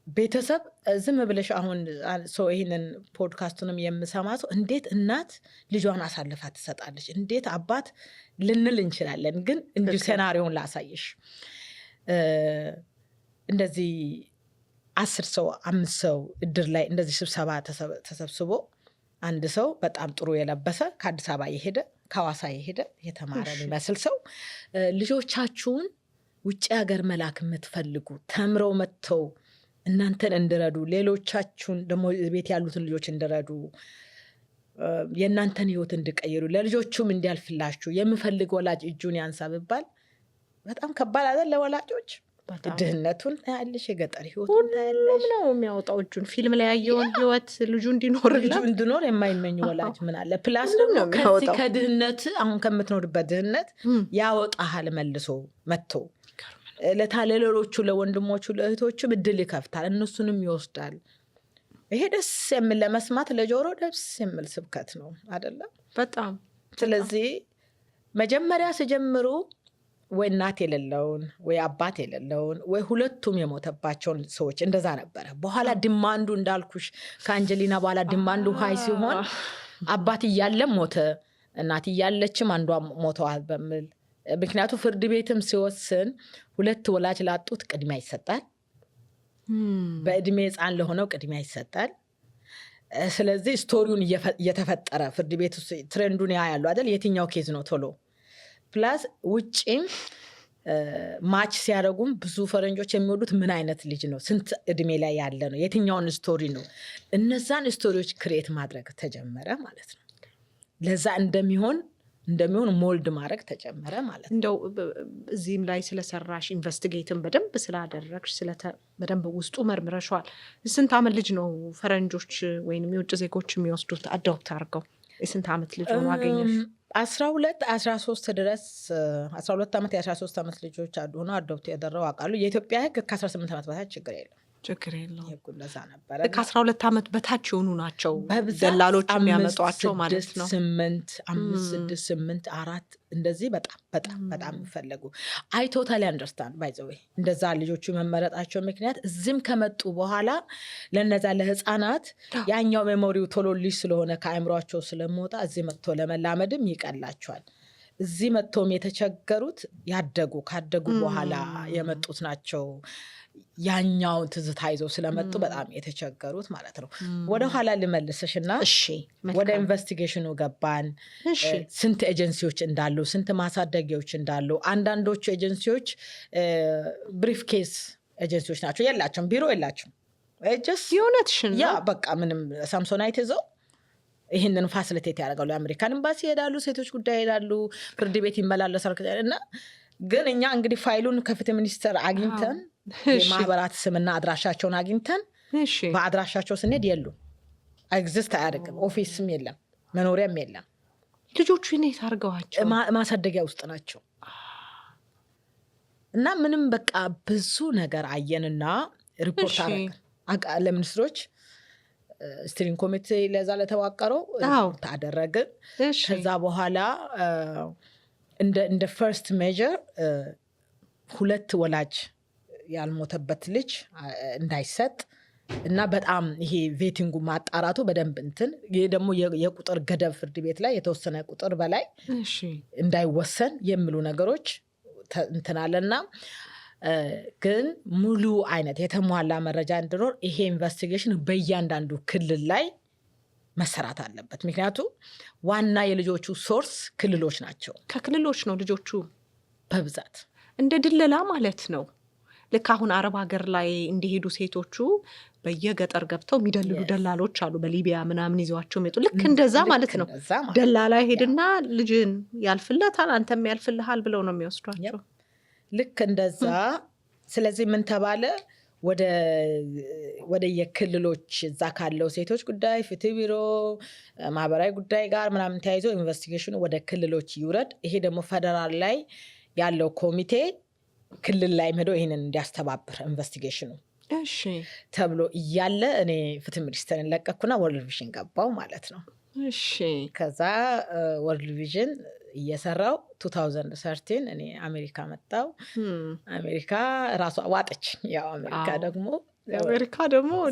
ቤተሰብ ዝም ብለሽ አሁን ይህንን ፖድካስቱንም የምሰማ ሰው እንዴት እናት ልጇን አሳልፋ ትሰጣለች፣ እንዴት አባት ልንል እንችላለን። ግን እንዲሁ ሴናሪዮን ላሳይሽ። እንደዚህ 10 ሰው 5 ሰው እድር ላይ እንደዚህ ስብሰባ ተሰብስቦ አንድ ሰው በጣም ጥሩ የለበሰ ከአዲስ አበባ የሄደ ከሐዋሳ የሄደ የተማረ የሚመስል ሰው ልጆቻችሁን ውጭ ሀገር መላክ የምትፈልጉ ተምረው መጥተው እናንተን እንድረዱ፣ ሌሎቻችሁን ደግሞ ቤት ያሉትን ልጆች እንድረዱ፣ የእናንተን ህይወት እንድቀይሩ፣ ለልጆቹም እንዲያልፍላችሁ የምፈልግ ወላጅ እጁን ያንሳ ብባል በጣም ከባድ አይደል? ለወላጆች ድህነቱን ታያለሽ፣ የገጠር ህይወቱን ታያለሽ። ነው የሚያወጣው እጁን ፊልም ላይ ያየውን ህይወት ልጁ እንዲኖር የማይመኝ ወላጅ ምን አለ? ፕላስ ደግሞ ከድህነት አሁን ከምትኖርበት ድህነት ያወጣሃል መልሶ መጥቶ ለሌሎቹ ለወንድሞቹ ለእህቶቹም እድል ይከፍታል፣ እነሱንም ይወስዳል። ይሄ ደስ የሚል ለመስማት ለጆሮ ደስ የሚል ስብከት ነው አይደለም? በጣም። ስለዚህ መጀመሪያ ሲጀምሩ ወይ እናት የሌለውን ወይ አባት የሌለውን ወይ ሁለቱም የሞተባቸውን ሰዎች እንደዛ ነበረ። በኋላ ዲማንዱ እንዳልኩሽ ከአንጀሊና በኋላ ዲማንዱ ሀይ ሲሆን አባት እያለም ሞተ፣ እናት እያለችም አንዷ ሞተዋል በሚል ምክንያቱ ፍርድ ቤትም ሲወስን ሁለት ወላጅ ላጡት ቅድሚያ ይሰጣል፣ በእድሜ ህፃን ለሆነው ቅድሚያ ይሰጣል። ስለዚህ ስቶሪውን እየተፈጠረ ፍርድ ቤት ትሬንዱን ያያሉ አይደል? የትኛው ኬዝ ነው ቶሎ ፕላስ ውጪም ማች ሲያደርጉም ብዙ ፈረንጆች የሚወዱት ምን አይነት ልጅ ነው፣ ስንት እድሜ ላይ ያለ ነው፣ የትኛውን ስቶሪ ነው፣ እነዛን ስቶሪዎች ክሬት ማድረግ ተጀመረ ማለት ነው። ለዛ እንደሚሆን ሞልድ ማድረግ ተጀመረ ማለት ነው። እንደው እዚህም ላይ ስለሰራሽ ኢንቨስቲጌትን በደንብ ስላደረግሽ በደንብ ውስጡ መርምረሻል። ስንት ዓመት ልጅ ነው ፈረንጆች ወይም የውጭ ዜጎች የሚወስዱት አዶፕት አድርገው? የስንት ዓመት ልጅ ነው አገኘሽ? 12 13 ድረስ 12 ዓመት የ13 ዓመት ልጆች ሆኖ አዶፕት ያደረው አውቃሉ። የኢትዮጵያ ህግ ከ18 ዓመት በታች ችግር የለም ህጉ እንደዛ ነበረ። ከ12 ዓመት በታች የሆኑ ናቸው ደላሎች የሚያመጧቸው ማለት ነው። 8 5 6 8 4 እንደዚህ በጣም የሚፈለጉ አይ ቶታሊ አንደርስታንድ ባይ ዘ ዌይ እንደዛ ልጆቹ መመረጣቸው ምክንያት እዚህም ከመጡ በኋላ ለነዛ ለህፃናት ያኛው ሜሞሪው ቶሎ ልጅ ስለሆነ ከአእምሯቸው ስለሚወጣ እዚህ መጥቶ ለመላመድም ይቀላቸዋል። እዚህ መጥቶም የተቸገሩት ካደጉ በኋላ የመጡት ናቸው። ያኛው ትዝታ ይዘው ስለመጡ በጣም የተቸገሩት ማለት ነው። ወደ ኋላ ልመልስሽና ወደ ኢንቨስቲጌሽኑ ገባን። ስንት ኤጀንሲዎች እንዳሉ፣ ስንት ማሳደጊያዎች እንዳሉ፣ አንዳንዶቹ ኤጀንሲዎች ብሪፍ ኬስ ኤጀንሲዎች ናቸው፣ የላቸውም ቢሮ የላቸውም። የእውነትሽን ያ በቃ ምንም ሳምሶናይት ይዘው ይህንን ፋሲሊቴት ያደርጋሉ። የአሜሪካን ኤምባሲ ይሄዳሉ፣ ሴቶች ጉዳይ ይሄዳሉ፣ ፍርድ ቤት ይመላለሳሉ። እና ግን እኛ እንግዲህ ፋይሉን ከፍትህ ሚኒስቴር አግኝተን የማህበራት ስምና አድራሻቸውን አግኝተን በአድራሻቸው ስንሄድ የሉ ኤግዚስት አያደርግም። ኦፊስም የለም፣ መኖሪያም የለም። ልጆቹ ይኔት አድርገዋቸው ማሳደጊያ ውስጥ ናቸው። እና ምንም በቃ ብዙ ነገር አየንና ሪፖርት አደረግን ለሚኒስትሮች ስቲሪንግ ኮሚቴ ለዛ ለተዋቀረው ታደረግን። ከዛ በኋላ እንደ ፈርስት ሜጀር 2 ወላጅ ያልሞተበት ልጅ እንዳይሰጥ እና በጣም ይሄ ቬቲንጉ ማጣራቱ በደንብ ይሄ ደግሞ የቁጥር ገደብ ፍርድ ቤት ላይ የተወሰነ ቁጥር በላይ እንዳይወሰን የሚሉ ነገሮች እንትናለና ግን ሙሉ አይነት የተሟላ መረጃ እንዲኖር ይሄ ኢንቨስቲጌሽን በእያንዳንዱ ክልል ላይ መሰራት አለበት። ምክንያቱም ዋና የልጆቹ ሶርስ ክልሎች ናቸው። ከክልሎች ነው ልጆቹ በብዛት እንደ ድለላ ማለት ነው። ልክ አሁን አረብ ሀገር ላይ እንዲሄዱ ሴቶቹ በየገጠር ገብተው የሚደልሉ ደላሎች አሉ፣ በሊቢያ ምናምን ይዘዋቸው የሚመጡ ልክ እንደዛ ማለት ነው። ደላላ ሄድና ልጅን ያልፍለታል አንተም ያልፍልሃል ብለው ነው የሚወስዷቸው። ልክ እንደዛ። ስለዚህ ምን ተባለ? ወደ የክልሎች እዛ ካለው ሴቶች ጉዳይ ፍትህ ቢሮ ማህበራዊ ጉዳይ ጋር ምናምን ተያይዞ ኢንቨስቲጌሽኑ ወደ ክልሎች ይውረድ። ይሄ ደግሞ ፌደራል ላይ ያለው ኮሚቴ ክልል ላይ ሄዶ ይሄንን እንዲያስተባብር ኢንቨስቲጌሽኑ ተብሎ እያለ እኔ ፍትህ ሚኒስቴርን ለቀኩና ወርልድ ቪዥን ገባው ማለት ነው። ከዛ ወርልድ ቪዥን እየሰራው 2013 እኔ አሜሪካ መጣው። አሜሪካ ራሷ ዋጠች። ያው አሜሪካ ደግሞ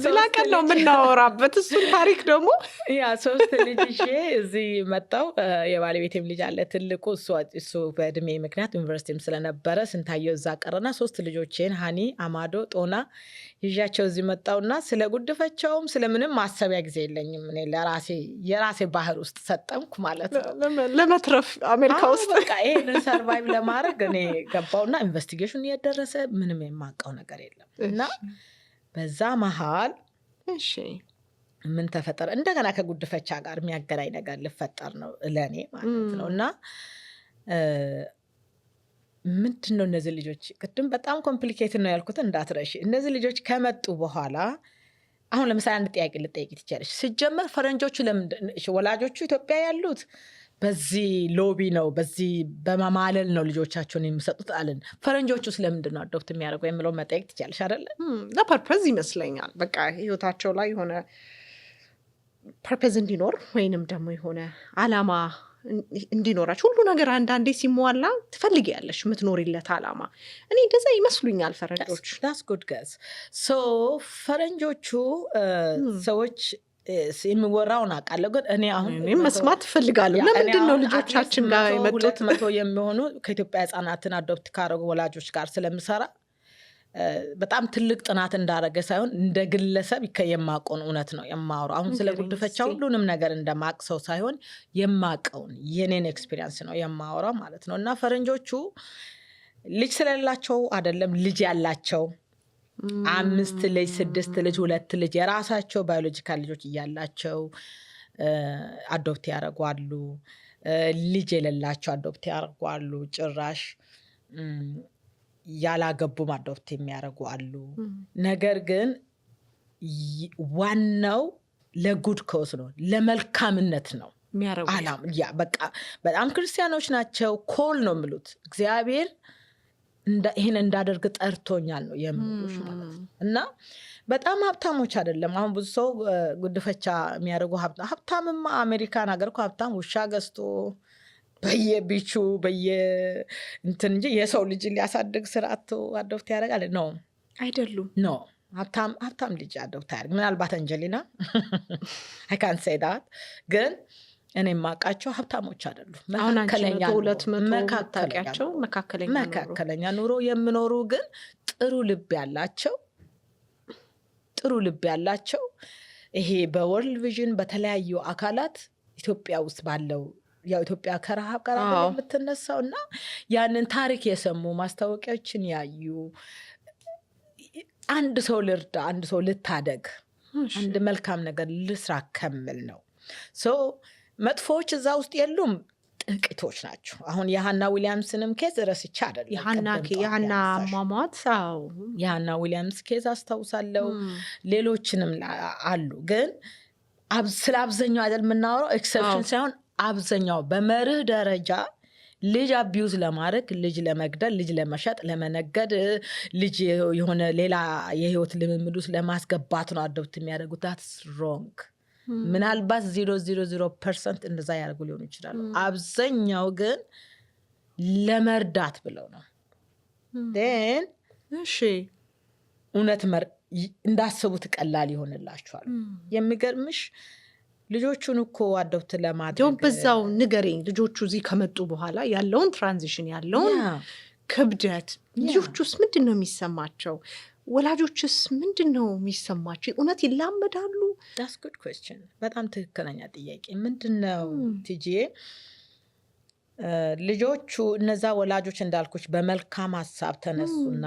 ሌላ ቀን ነው የምናወራበት እሱን ታሪክ ደግሞ። ያ 3 ልጅ እዚህ መጣው። የባለቤቴም ልጅ አለ ትልቁ፣ እሱ በእድሜ ምክንያት ዩኒቨርሲቲም ስለነበረ ስንታየው እዛ ቀረና 3 ልጆቼን ሀኒ፣ አማዶ፣ ጦና ይዣቸው እዚህ መጣውና ስለ ጉድፈቻውም ስለምንም ማሰቢያ ጊዜ የለኝም። እኔ የራሴ ባህር ውስጥ ሰጠምኩ ማለት ነው ለመትረፍ አሜሪካ ውስጥ በቃ ይሄንን ሰርቫይቭ ለማድረግ እኔ ገባውና ኢንቨስቲጌሽኑ እየደረሰ ምንም የማውቀው ነገር የለም እና በዛ መሃል ምን ተፈጠረ? እንደገና ከጉድፈቻ ጋር የሚያገናኝ ነገር ልፈጠር ነው ለእኔ ማለት ነው። እና ምንድነው እነዚህ ልጆች ቅድም በጣም ኮምፕሊኬትድ ነው ያልኩት እንዳትረሺ። እነዚህ ልጆች ከመጡ በኋላ አሁን ለምሳሌ አንድ ጥያቄ ልጠይቅ ትችላለሽ። ሲጀመር ፈረንጆቹ ወላጆቹ ኢትዮጵያ ያሉት በዚህ ሎቢ ነው በዚህ በማማለል ነው ልጆቻቸውን የሚሰጡት አለን። ፈረንጆቹ ስለምንድን ነው አዶፕት የሚያደርገው የሚለው መጠየቅ ትችላለሽ አይደለ? ለፐርፐዝ ይመስለኛል። በቃ ህይወታቸው ላይ የሆነ ፐርፐዝ እንዲኖር ወይንም ደግሞ የሆነ አላማ እንዲኖራቸው ሁሉ ነገር አንዳንዴ ሲሟላ ትፈልጊያለሽ የምትኖሪለት አላማ። እኔ እንደዛ ይመስሉኛል ፈረንጆች። ዳስ ጉድ ገዝ ፈረንጆቹ ሰዎች የሚወራውን አውቃለሁ፣ ግን እኔ አሁን መስማት ትፈልጋለሁ። ለምንድን ነው ልጆቻችን ጋር የመጡት 200 የሚሆኑ ከኢትዮጵያ ህጻናትን አዶፕት ካደረጉ ወላጆች ጋር ስለምሰራ በጣም ትልቅ ጥናት እንዳረገ ሳይሆን እንደ ግለሰብ የማውቀውን እውነት ነው የማወራው። አሁን ስለ ጉድፈቻ ሁሉንም ነገር እንደማቅ ሰው ሳይሆን የማውቀውን የኔን ኤክስፒሪየንስ ነው የማወራው ማለት ነው። እና ፈረንጆቹ ልጅ ስለሌላቸው አይደለም ልጅ ያላቸው 5 ልጅ 6 ልጅ 2 ልጅ የራሳቸው ባዮሎጂካል ልጆች እያላቸው አዶፕት ያደርጓሉ። ልጅ የሌላቸው አዶፕት ያደርጓሉ። ጭራሽ ያላገቡም አዶፕት የሚያደርጉ አሉ። ነገር ግን ዋናው ለጉድ ኮዝ ነው፣ ለመልካምነት ነው አላም። ያ በቃ በጣም ክርስቲያኖች ናቸው። ኮል ነው የሚሉት እግዚአብሔር ይህን እንዳደርግ ጠርቶኛል ነው የሚሉሽ ማለት ነው። እና በጣም ሀብታሞች አይደለም። አሁን ብዙ ሰው ጉድፈቻ የሚያደርጉ ሀብታምማ አሜሪካን ሀገር እኮ ሀብታም ውሻ ገዝቶ በየቢቹ እንትን እንጂ የሰው ልጅ ሊያሳድግ ስርዓቱ አዶፕት ያደርጋል ነው አይደሉም። ኖ ሀብታም ልጅ አዶፕት ያደርግ ምናልባት አንጀሊና አይ ካንት ሴይ ዳት፣ ግን እኔ የማውቃቸው ሀብታሞች አይደሉም። መካከለኛ ኑሮ የሚኖሩ ግን ጥሩ ልብ ያላቸው ይሄ በወርልድ ቪዥን በተለያዩ አካላት ኢትዮጵያ ውስጥ ባለው ያው ኢትዮጵያ ከረሃብ ጋር የምትነሳው እና ያንን ታሪክ የሰሙ ማስታወቂያዎችን ያዩ አንድ ሰው ልርዳ፣ አንድ ሰው ልታደግ፣ አንድ መልካም ነገር ልስራ ከምል ነው። መጥፎዎች እዛ ውስጥ የሉም፣ ጥቂቶች ናቸው። አሁን የሃና ዊሊያምስንም ኬዝ ረስቻ አይደለም። የሃና ማሟት የሃና ዊሊያምስ ኬዝ አስታውሳለሁ። ሌሎችንም አሉ። ግን ስለ አብዛኛው አይደል የምናወራው፣ ኤክሰፕሽን ሳይሆን አብዛኛው በመርህ ደረጃ ልጅ አቢዩዝ ለማድረግ፣ ልጅ ለመግደል፣ ልጅ ለመሸጥ፣ ለመነገድ፣ ልጅ የሆነ ሌላ የህይወት ልምምድ ውስጥ ለማስገባት ነው አዶፕት የሚያደርጉት። ታትስ ሮንግ። ምናልባት 0.00% እንደዛ ያደርጉ ሊሆኑ ይችላሉ። አብዛኛው ግን ለመርዳት ብለው ነው። እሺ እውነት እንዳሰቡት ቀላል ይሆንላቸዋል። የሚገርምሽ ልጆቹን እኮ አዶፕት ለማድረግ በዛው ንገረኝ። ልጆቹ እዚህ ከመጡ በኋላ ያለውን ትራንዚሽን ያለውን ክብደት ልጆቹስ ምንድን ነው የሚሰማቸው? ወላጆችስ ምንድን ነው የሚሰማቸው? እውነት ይላመዳሉ? ዳስ ጉድ ኩዌስችን። በጣም ትክክለኛ ጥያቄ። ምንድን ነው ቲጂ ልጆቹ እነዛ ወላጆች እንዳልኩች በመልካም ሀሳብ ተነሱና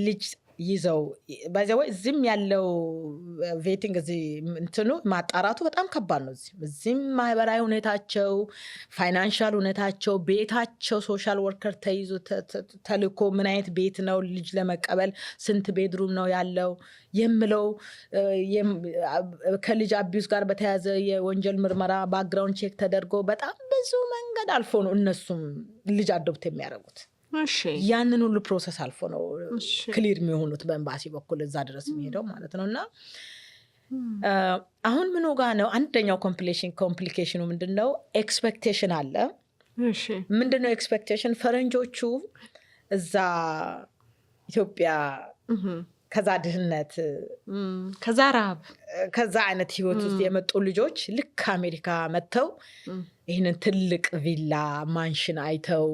ልጅ ይዘው ባይዘወይ እዚህም ያለው ቬቲንግ እዚህ እንትኑ ማጣራቱ በጣም ከባድ ነው። እዚህም ማህበራዊ ሁኔታቸው፣ ፋይናንሻል ሁኔታቸው፣ ቤታቸው ሶሻል ወርከር ተይዞ ተልኮ ምን አይነት ቤት ነው ልጅ ለመቀበል ስንት ቤድሩም ነው ያለው የምለው፣ ከልጅ አቢዩዝ ጋር በተያያዘ የወንጀል ምርመራ ባክግራውንድ ቼክ ተደርጎ በጣም ብዙ መንገድ አልፎ ነው እነሱም ልጅ አዶፕት የሚያደርጉት። ያንን ሁሉ ፕሮሰስ አልፎ ነው ክሊር የሚሆኑት በኤምባሲ በኩል እዛ ድረስ የሚሄደው ማለት ነው። እና አሁን ምኑ ጋር ነው አንደኛው ኮምፕሊኬሽኑ ምንድን ነው? ኤክስፔክቴሽን አለ። ምንድነው ኤክስፔክቴሽን? ፈረንጆቹ እዛ ኢትዮጵያ ከዛ ድህነት ከዛ ረሃብ ከዛ አይነት ህይወት ውስጥ የመጡ ልጆች ልክ አሜሪካ መጥተው ይህንን ትልቅ ቪላ ማንሽን አይተው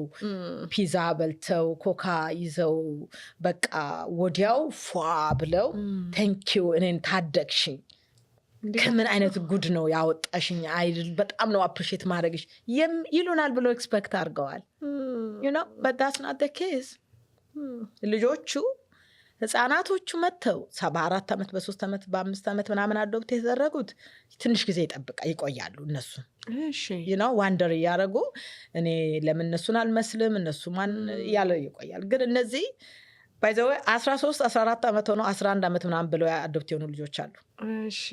ፒዛ በልተው ኮካ ይዘው በቃ ወዲያው ፏ ብለው ቴንኪው እኔን ታደግሽኝ፣ ከምን አይነት ጉድ ነው ያወጣሽኝ፣ አይደል በጣም ነው አፕሪሼት ማድረግሽ ይሉናል ብሎ ኤክስፔክት አድርገዋል። but that's not the case። ልጆቹ ህፃናቶቹ መጥተው 74 ዓመት በ3 ዓመት በ5 ዓመት ምናምን አዶፕት የተደረጉት ትንሽ ጊዜ ይቆያሉ። እነሱ ዋንደር እያደረጉ እኔ ለምን እነሱን አልመስልም እነሱ ማን እያለ ይቆያል። ግን እነዚህ ባይዘው 13 14 ዓመት ሆነው 11 ዓመት ምናምን ብለው አዶፕት የሆኑ ልጆች አሉ።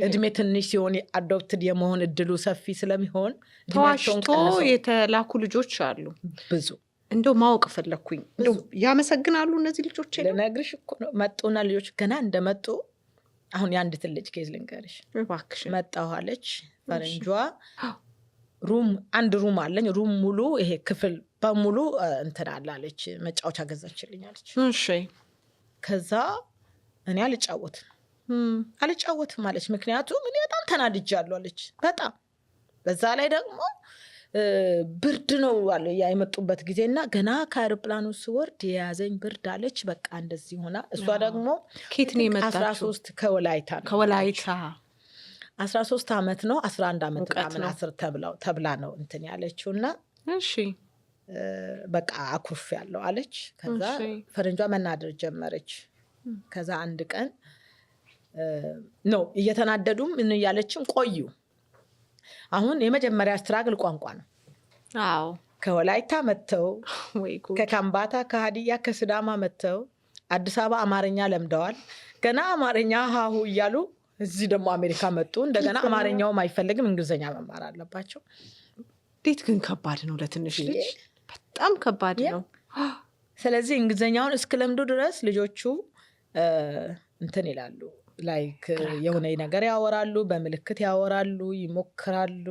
እድሜ ትንሽ ሲሆን አዶፕትድ የመሆን እድሉ ሰፊ ስለሚሆን ተዋሽቶ የተላኩ ልጆች አሉ ብዙ። እንደው ማወቅ ፈለኩኝ። እንደው ያመሰግናሉ እነዚህ ልጆች ለነግርሽ እኮ ነው መጡና ልጆች ገና እንደመጡ አሁን የአንዲት ልጅ ኬዝ ልንገርሽ። እባክሽ መጣሁ አለች ፈረንጇ። አንድ ሩም አለኝ ሩም ሙሉ ይሄ ክፍል በሙሉ እንትን አላለች መጫወቻ ገዛችልኝ አለች። እሺ ከዛ እኔ አልጫወትም አለች። ምክንያቱም እኔ በጣም ተናድጃለሁ አለች። በጣም በዛ ላይ ደግሞ ብርድ ነው አለ የመጡበት ጊዜና ገና ከአውሮፕላኑ ስወርድ የያዘኝ ብርድ አለች። በቃ እንደዚህ ሆና እሷ ደግሞ ኬት ነው የመጣችው? 13 ከወላይታ ነው። ከወላይታ 13 ዓመት ነው 11 ዓመት ምናምን 10 ተብላ ነው እንትን ያለችውና እሺ በቃ አኩርፍ ያለው አለች። ከዛ ፈረንጇ መናደር ጀመረች። ከዛ አንድ ቀን ነው እየተናደዱም ያለችም ቆዩ። አሁን የመጀመሪያ ስትራግል ቋንቋ ነው። አዎ ከወላይታ መጥተው ከካምባታ ከሀዲያ ከስዳማ መጥተው አዲስ አበባ አማርኛ ለምደዋል። ገና አማርኛ ሀሁ እያሉ እዚህ ደግሞ አሜሪካ መጡ። እንደገና አማርኛውም አይፈልግም እንግሊዝኛ መማር አለባቸው። እንዴት ግን ከባድ ነው ለትንሽ ልጅ በጣም ከባድ ነው። ስለዚህ እንግሊዝኛውን እስክለምዱ ድረስ ልጆቹ እንትን ይላሉ። ላይክ የሆነ ነገር ያወራሉ፣ በምልክት ያወራሉ፣ ይሞክራሉ።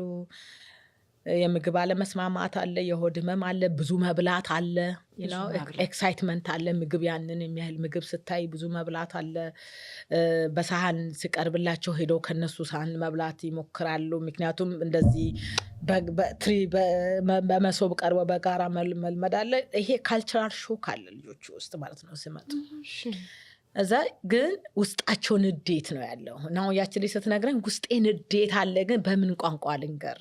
የምግብ አለመስማማት አለ፣ የሆድ ህመም አለ፣ ብዙ መብላት አለ፣ ኤክሳይትመንት አለ። ምግብ ያንን የሚያህል ምግብ ስታይ ብዙ መብላት አለ። በሳህን ሲቀርብላቸው ሄደው ከነሱ ሳህን መብላት ይሞክራሉ። ምክንያቱም እንደዚህ በትሪ በመሶብ ቀርበው በጋራ መልመድ አለ። ይሄ ካልቸራል ሾክ አለ ልጆቹ ውስጥ ማለት ነው ሲመጡ። እዛ ግን ውስጣቸው ንዴት ነው ያለው። እና ያችን ልጅ ስትነግረኝ ውስጤ ንዴት አለ፣ ግን በምን ቋንቋ ልንገር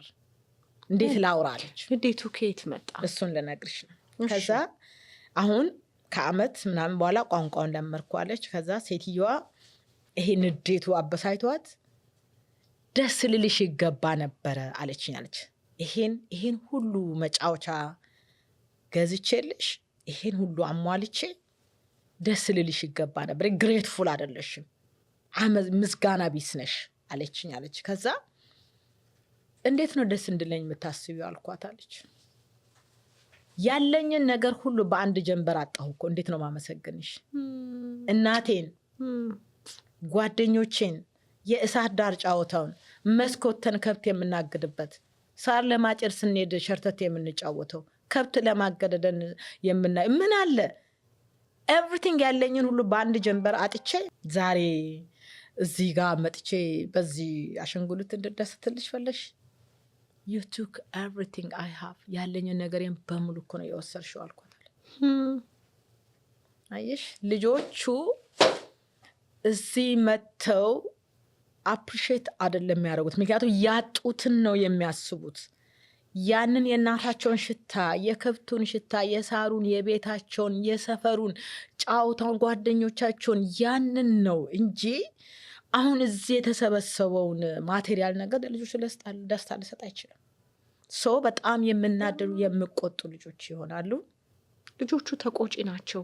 እንዴት ላውራለች? ንዴቱ ከየት መጣ? እሱን ልነግርሽ ነው። ከዛ አሁን ከአመት ምናምን በኋላ ቋንቋውን ለመርኳለች። ከዛ ሴትዮዋ ይሄ ንዴቱ አበሳይቷት ደስ ልልሽ ይገባ ነበረ አለችኝ አለች። ይሄን ሁሉ መጫወቻ ገዝቼልሽ ይሄን ሁሉ አሟልቼ ደስ ልልሽ ይገባ ነበር። ግሬትፉል አይደለሽም፣ ምስጋና ቢስ ነሽ አለችኝ አለች። ከዛ እንዴት ነው ደስ እንድለኝ የምታስቢው አልኳት አለች። ያለኝን ነገር ሁሉ በአንድ ጀንበር አጣሁ እኮ እንዴት ነው ማመሰግንሽ? እናቴን፣ ጓደኞቼን፣ የእሳት ዳር ጫወታውን፣ መስኮተን ከብት የምናግድበት፣ ሳር ለማጨድ ስንሄድ ሸርተት የምንጫወተው፣ ከብት ለማገደደን የምናይ ምን አለ ኤቭሪቲንግ ያለኝን ሁሉ በአንድ ጀንበር አጥቼ ዛሬ እዚህ ጋር መጥቼ በዚህ አሸንጉልት እንድደስትልሽ ፈለሽ? You took everything I have ያለኝን ነገሬን በሙሉ እኮ ነው የወሰድሽው አልኳታል። አየሽ ልጆቹ እዚህ መጥተው አፕሪሼት አይደለም የሚያደርጉት፣ ምክንያቱም ያጡትን ነው የሚያስቡት። ያንን የእናታቸውን ሽታ፣ የከብቱን ሽታ፣ የሳሩን፣ የቤታቸውን፣ የሰፈሩን ጫውታውን፣ ጓደኞቻቸውን ያንን ነው እንጂ አሁን እዚህ የተሰበሰበውን ማቴሪያል ነገር ልጆች ደስታ ሊሰጥ አይችልም። ሰው በጣም የምናደሩ የሚቆጡ ልጆች ይሆናሉ። ልጆቹ ተቆጪ ናቸው።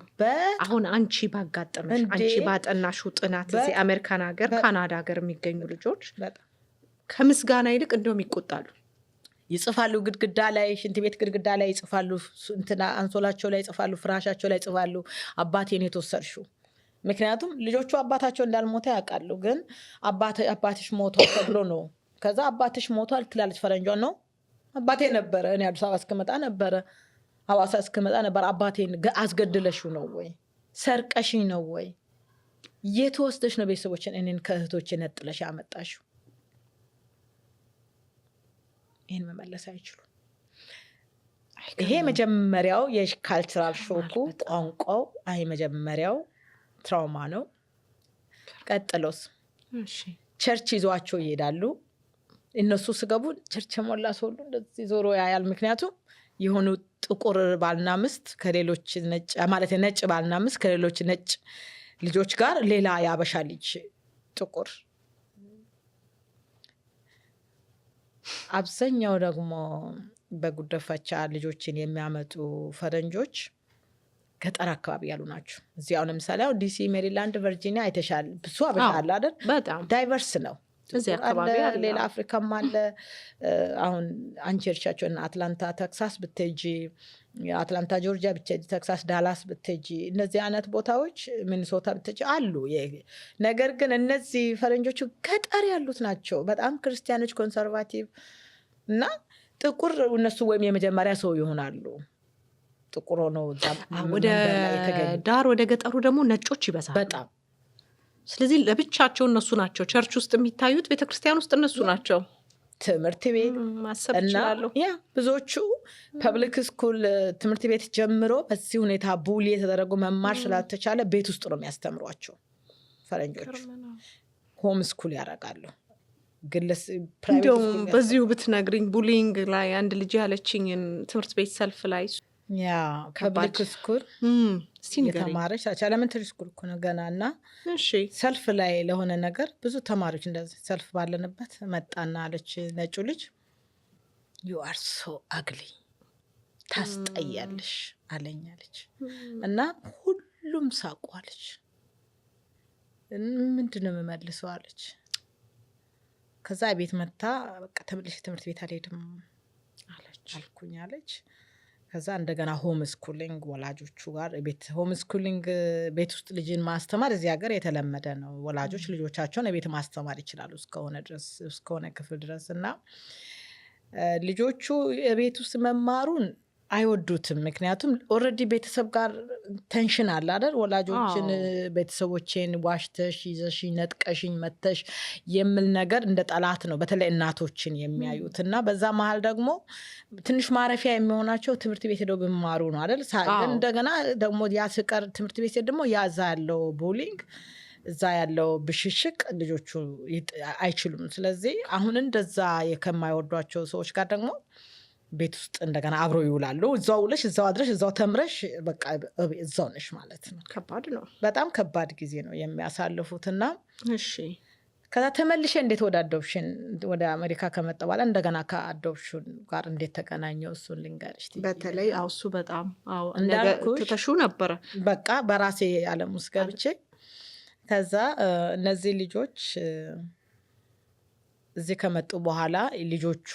አሁን አንቺ ባጋጠመሽ አንቺ ባጠናሽው ጥናት እዚህ አሜሪካን ሀገር ካናዳ ሀገር የሚገኙ ልጆች ከምስጋና ይልቅ እንደውም ይቆጣሉ። ይጽፋሉ፣ ግድግዳ ላይ ሽንት ቤት ግድግዳ ላይ ይጽፋሉ፣ እንትና አንሶላቸው ላይ ይጽፋሉ፣ ፍራሻቸው ላይ ይጽፋሉ አባቴን የተወሰድሽው። ምክንያቱም ልጆቹ አባታቸው እንዳልሞተ ያውቃሉ። ግን አባትሽ ሞቷል ተብሎ ነው። ከዛ አባትሽ ሞቷል ትላለች ፈረንጇ። ነው አባቴ ነበረ፣ እኔ አዲስ አበባ እስክመጣ ነበረ፣ ሐዋሳ እስክመጣ ነበር። አባቴን አስገድለሽው ነው ወይ ሰርቀሽኝ ነው ወይ የት ወስደሽ ነው ቤተሰቦችን እኔን ከእህቶቼ ነጥለሽ ያመጣሽው? ይህን መመለስ አይችሉም። ይሄ መጀመሪያው የካልቸራል ሾኩ ቋንቋው አይ መጀመሪያው ትራውማ ነው። ቀጥሎስ ቸርች ይዟቸው ይሄዳሉ። እነሱ ስገቡ ቸርች የሞላ ሰው ሁሉ እንደዚህ ዞሮ ያያል። ምክንያቱም የሆኑ ጥቁር ባልና ምስት ከሌሎች ነጭ ማለት ነጭ ባልና ምስት ከሌሎች ነጭ ልጆች ጋር ሌላ ያበሻ ልጅ ጥቁር። አብዛኛው ደግሞ በጉዲፈቻ ልጆችን የሚያመጡ ፈረንጆች ገጠር አካባቢ ያሉ ናቸው። እዚህ አሁን ለምሳሌ ዲሲ፣ ሜሪላንድ፣ ቨርጂኒያ አይተሻል። ብዙ አበሻ አለ አይደል? በጣም ዳይቨርስ ነው። እዚህ አካባቢ አለ፣ ሌላ አፍሪካም አለ። አሁን አንቺ እርሻቸው እና አትላንታ ተክሳስ ብትሄጂ፣ አትላንታ ጆርጂያ ብትሄጂ፣ ተክሳስ ዳላስ ብትሄጂ፣ እነዚህ አይነት ቦታዎች ሚኒሶታ ብትሄጂ አሉ። ነገር ግን እነዚህ ፈረንጆቹ ገጠር ያሉት ናቸው። በጣም ክርስቲያኖች፣ ኮንሰርቫቲቭ እና ጥቁር እነሱ ወይም የመጀመሪያ ሰው ይሆናሉ። ጥቁር ሆነው ወደ ዳር ወደ ገጠሩ ደግሞ ነጮች ይበዛሉ በጣም። ስለዚህ ለብቻቸው እነሱ ናቸው ቸርች ውስጥ የሚታዩት፣ ቤተክርስቲያን ውስጥ እነሱ ናቸው። ትምህርት ቤት ማሰብ ይችላሉ። ብዙዎቹ ፐብሊክ ስኩል ትምህርት ቤት ጀምሮ በዚህ ሁኔታ ቡሊ የተደረጉ መማር ስላልተቻለ ቤት ውስጥ ነው የሚያስተምሯቸው። ፈረንጆቹ ሆም ስኩል ያደርጋሉ። እንዲሁም በዚሁ ብትነግሪኝ ቡሊንግ ላይ አንድ ልጅ ያለችኝን ትምህርት ቤት ሰልፍ ላይ ፐብሊክ ስኩል የተማረች ኤሌመንተሪ ስኩል እኮ ነው ገና እና ሰልፍ ላይ ለሆነ ነገር ብዙ ተማሪዎች እንደዚህ ሰልፍ ባለንበት መጣና አለች ነጩ ልጅ ዩ አር ሶ አግሊ ታስጠያለሽ አለኛለች እና ሁሉም ሳቁ አለች። ምንድነው የምመልሰው አለች። ከዛ ቤት መታ በቃ ተመልሼ ትምህርት ቤት አልሄድም አልኩኝ አለች። ከዛ እንደገና ሆም ስኩሊንግ ወላጆቹ ጋር ሆም ስኩሊንግ ቤት ውስጥ ልጅን ማስተማር እዚህ ሀገር የተለመደ ነው። ወላጆች ልጆቻቸውን ቤት ማስተማር ይችላሉ እስከሆነ ክፍል ድረስ እና ልጆቹ ቤት ውስጥ መማሩን አይወዱትም። ምክንያቱም ኦልሬዲ ቤተሰብ ጋር ቴንሽን አለ አይደል? ወላጆችን ቤተሰቦቼን ዋሽተሽ ይዘሽኝ ነጥቀሽኝ መተሽ የሚል ነገር እንደ ጠላት ነው በተለይ እናቶችን የሚያዩት እና በዛ መሀል ደግሞ ትንሽ ማረፊያ የሚሆናቸው ትምህርት ቤት ሄደው ቢማሩ ነው አይደል? ግን እንደገና ደግሞ ያ ስቀር ትምህርት ቤት ደግሞ ያዛ ያለው ቡሊንግ እዛ ያለው ብሽሽቅ ልጆቹ አይችሉም። ስለዚህ አሁን እንደዛ ከማይወዷቸው ሰዎች ጋር ደግሞ ቤት ውስጥ እንደገና አብረው ይውላሉ። እዛው ውለሽ እዛው አድረሽ እዛው ተምረሽ በቃ እዛው ነሽ ማለት ነው። ከባድ ነው። በጣም ከባድ ጊዜ ነው የሚያሳልፉትና እሺ ከዛ ተመልሼ እንዴት ወደ አዶፕሽን ወደ አሜሪካ ከመጣ በኋላ እንደገና ከአዶፕሽን ጋር እንዴት ተገናኘው እሱን ልንገርሽ። በተለይ እሱ በጣም እንዳልኩሽ ተተሹ ነበረ በቃ በራሴ ዓለም ውስጥ ገብቼ ከዛ እነዚህ ልጆች እዚህ ከመጡ በኋላ ልጆቹ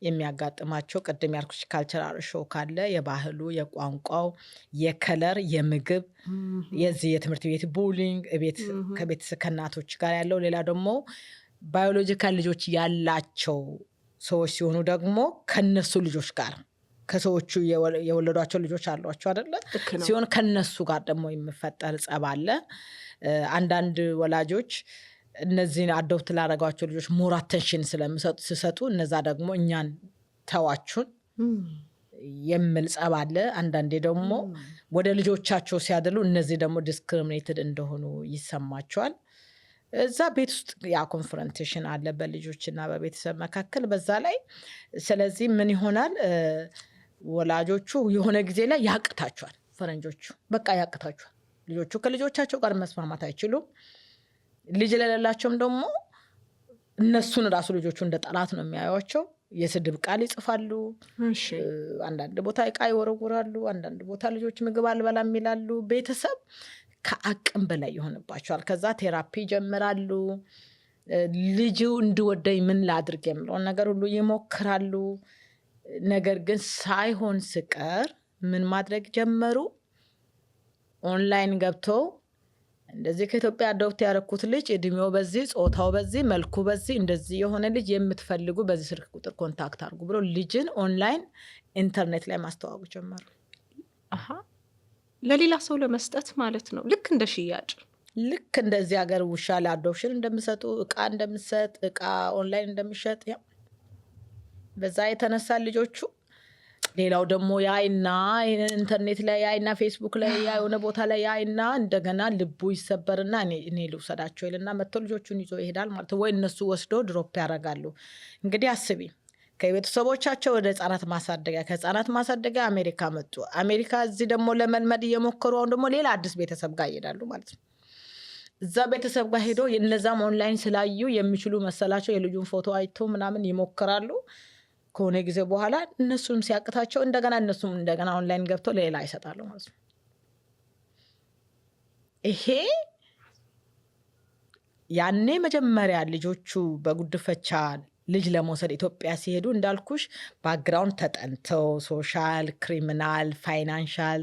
የሚያጋጥማቸው ቅድም ያልኩሽ ካልቸራል ሾክ አለ። የባህሉ፣ የቋንቋው፣ የከለር፣ የምግብ፣ የዚህ የትምህርት ቤት ቡሊንግ ከቤተሰብ ከእናቶች ጋር ያለው፣ ሌላ ደግሞ ባዮሎጂካል ልጆች ያላቸው ሰዎች ሲሆኑ ደግሞ ከነሱ ልጆች ጋር ከሰዎቹ የወለዷቸው ልጆች አሏቸው አይደለ? ሲሆን ከነሱ ጋር ደግሞ የሚፈጠር ጸብ አለ። አንዳንድ ወላጆች እነዚህን አዶፕት ላደረጓቸው ልጆች ሞር አቴንሽን ስለሚሰጡ እነዛ ደግሞ እኛን ተዋችሁን የሚል ጸብ አለ። አንዳንዴ ደግሞ ወደ ልጆቻቸው ሲያደሉ እነዚህ ደግሞ ዲስክሪሚኔትድ እንደሆኑ ይሰማቸዋል። እዛ ቤት ውስጥ ያ ኮንፍሮንቴሽን አለ በልጆችና በቤተሰብ መካከል በዛ ላይ። ስለዚህ ምን ይሆናል ወላጆቹ የሆነ ጊዜ ላይ ያቅታቸዋል። ፈረንጆቹ በቃ ያቅታቸዋል። ልጆቹ ከልጆቻቸው ጋር መስማማት አይችሉም። ልጅ ለሌላቸውም ደግሞ እነሱን ራሱ ልጆቹ እንደ ጠላት ነው የሚያዩቸው። የስድብ ቃል ይጽፋሉ። አንዳንድ ቦታ እቃ ይወረውራሉ። አንዳንድ ቦታ ልጆች ምግብ አልበላም ይላሉ። ቤተሰብ ከአቅም በላይ ይሆንባቸዋል። ከዛ ቴራፒ ጀምራሉ። ልጁ እንዲወደኝ ምን ላድርግ የሚለውን ነገር ሁሉ ይሞክራሉ። ነገር ግን ሳይሆን ስቀር ምን ማድረግ ጀመሩ? ኦንላይን ገብተው እንደዚህ ከኢትዮጵያ አዶፕት ያደረኩት ልጅ እድሜው በዚህ ጾታው በዚህ መልኩ በዚህ እንደዚህ የሆነ ልጅ የምትፈልጉ በዚህ ስልክ ቁጥር ኮንታክት አድርጉ ብሎ ልጅን ኦንላይን ኢንተርኔት ላይ ማስተዋወቅ ጀመሩ። ለሌላ ሰው ለመስጠት ማለት ነው። ልክ እንደ ሽያጭ፣ ልክ እንደዚህ ሀገር ውሻ ለአዶፕሽን እንደሚሰጡ እቃ እንደሚሰጥ እቃ ኦንላይን እንደሚሸጥ በዛ የተነሳ ልጆቹ ሌላው ደግሞ ያይና ኢንተርኔት ላይ ያይና ፌስቡክ ላይ የሆነ ቦታ ላይ ያይና እንደገና ልቡ ይሰበርና እኔ ልውሰዳቸው ይልና መጥቶ ልጆቹን ይዞ ይሄዳል ማለት ወይ እነሱ ወስዶ ድሮፕ ያደርጋሉ። እንግዲህ አስቢ ከቤተሰቦቻቸው ወደ ህጻናት ማሳደጊያ፣ ከህጻናት ማሳደጊያ አሜሪካ መጡ። አሜሪካ እዚህ ደግሞ ለመልመድ እየሞከሩ አሁን ደግሞ ሌላ አዲስ ቤተሰብ ጋር ይሄዳሉ ማለት ነው። እዛ ቤተሰብ ጋር ሄዶ እነዛም ኦንላይን ስላዩ የሚችሉ መሰላቸው የልጁን ፎቶ አይቶ ምናምን ይሞክራሉ። ከሆነ ጊዜ በኋላ እነሱም ሲያቅታቸው እንደገና ኦንላይን ገብተው ሌላ ይሰጣሉ ማለት ነው። ይሄ ያኔ መጀመሪያ ልጆቹ በጉድፈቻ ልጅ ለመውሰድ ኢትዮጵያ ሲሄዱ እንዳልኩሽ ባክግራውንድ ተጠንተው ሶሻል፣ ክሪሚናል፣ ፋይናንሻል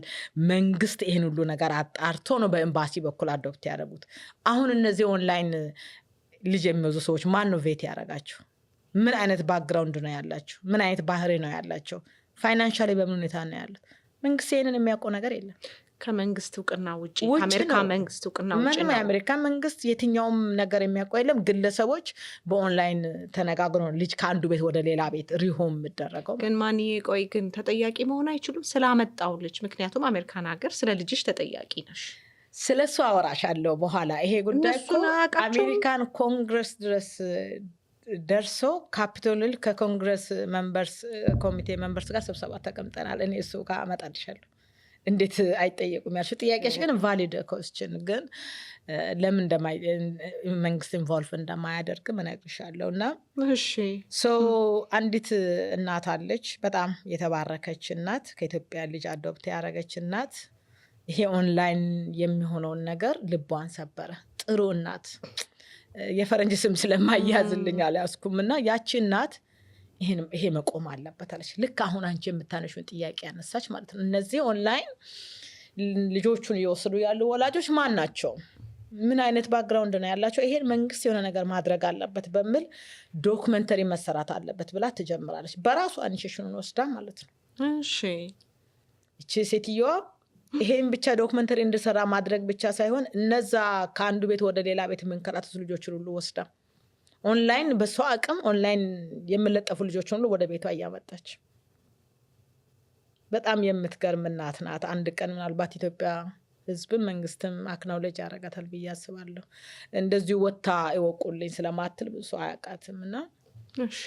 መንግስት ይህን ሁሉ ነገር አጣርቶ ነው በኤምባሲ በኩል አዶፕት ያደረጉት። አሁን እነዚህ ኦንላይን ልጅ የሚወዙ ሰዎች ማን ነው ቬት ያደረጋቸው? ምን አይነት ባክግራውንድ ነው ያላቸው? ምን አይነት ባህሪ ነው ያላቸው? ፋይናንሻሊ በምን ሁኔታ ነው ያሉት? መንግስት ይህንን የሚያውቀው ነገር የለም። ከመንግስት እውቅና ውጪ አሜሪካ መንግስት እውቅና ውጪ ነው። የአሜሪካ መንግስት የትኛውም ነገር የሚያውቀው የለም። ግለሰቦች በኦንላይን ተነጋግረው ልጅ ከአንዱ ቤት ወደ ሌላ ቤት ሪሆም የሚደረገው ግን ማን ቆይ ግን ተጠያቂ መሆን አይችሉም ስላመጣው ልጅ? ምክንያቱም አሜሪካን ሀገር ስለ ልጅሽ ተጠያቂ ነሽ። ስለሱ አወራሻለሁ በኋላ። ይሄ ጉዳይ እኮ አሜሪካን ኮንግረስ ድረስ ደርሶ ካፒቶል ሂል ከኮንግረስ ኮሚቴ መንበርስ ጋር ስብሰባ ተቀምጠናል። እኔ እሱ ጋር አመጣልሻለሁ። እንዴት አይጠየቁም ያልሽው ጥያቄሽ ግን ቫሊድ ኮስችን ግን ለምን መንግስት ኢንቮልቭ እንደማያደርግ እነግርሻለሁ። እና አንዲት እናት አለች፣ በጣም የተባረከች እናት፣ ከኢትዮጵያ ልጅ አዶፕት ያደረገች እናት። ይሄ ኦንላይን የሚሆነውን ነገር ልቧን ሰበረ። ጥሩ እናት፣ የፈረንጅ ስም ስለማያዝልኝ አልያዝኩም። እና ያቺ እናት ይሄ መቆም አለበት አለች። ልክ አሁን አንቺ የምታነሺውን ጥያቄ ያነሳች ማለት ነው። እነዚህ ኦንላይን ልጆቹን እየወሰዱ ያሉ ወላጆች ማን ናቸው? ምን አይነት ባክግራውንድ ነው ያላቸው? ይሄን መንግስት የሆነ ነገር ማድረግ አለበት በሚል ዶክመንተሪ መሰራት አለበት ብላ ትጀምራለች። በራሱ ኢኒሺዬሽኑን ወስዳ ማለት ነው። እሺ እቺ ሴትዮዋ ይሄን ብቻ ዶክመንተሪ እንድሰራ ማድረግ ብቻ ሳይሆን እነዛ ከአንዱ ቤት ወደ ሌላ ቤት የምንከራተቱ ልጆችን ሁሉ ወስዳ ኦንላይን በሷ አቅም ኦንላይን የምለጠፉ ልጆች ሁሉ ወደ ቤቷ እያመጣች በጣም የምትገርም እናት ናት። አንድ ቀን ምናልባት ኢትዮጵያ ህዝብም መንግስትም አክናውሌጅ ያደርጋታል ብዬ አስባለሁ። እንደዚሁ ወታ ይወቁልኝ ስለማትል ብዙ አያውቃትም። እና እሺ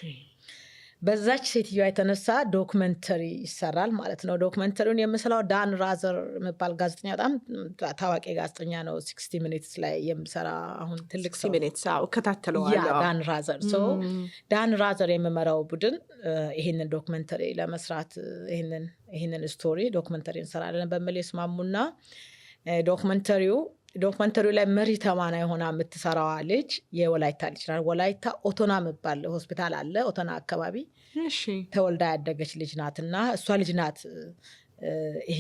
በዛች ሴትዮዋ የተነሳ ዶክመንተሪ ይሰራል ማለት ነው። ዶክመንተሪውን የምስላው ዳን ራዘር የሚባል ጋዜጠኛ፣ በጣም ታዋቂ ጋዜጠኛ ነው። 60 ሚኒትስ ላይ የምሰራ አሁን ትልቅ ሰው እከታተለዋለሁ። ዳን ራዘር ዳን ራዘር የሚመራው ቡድን ይህንን ዶክመንተሪ ለመስራት ይህንን ስቶሪ ዶክመንተሪ እንሰራለን በሚል የስማሙና ዶክመንተሪው ላይ መሪ ተዋናይ ሆና የምትሰራዋ ልጅ የወላይታ ልጅ ናት። ወላይታ ኦቶና የሚባል ሆስፒታል አለ ኦቶና አካባቢ ተወልዳ ያደገች ልጅ ናት። እና እሷ ልጅ ናት ይሄ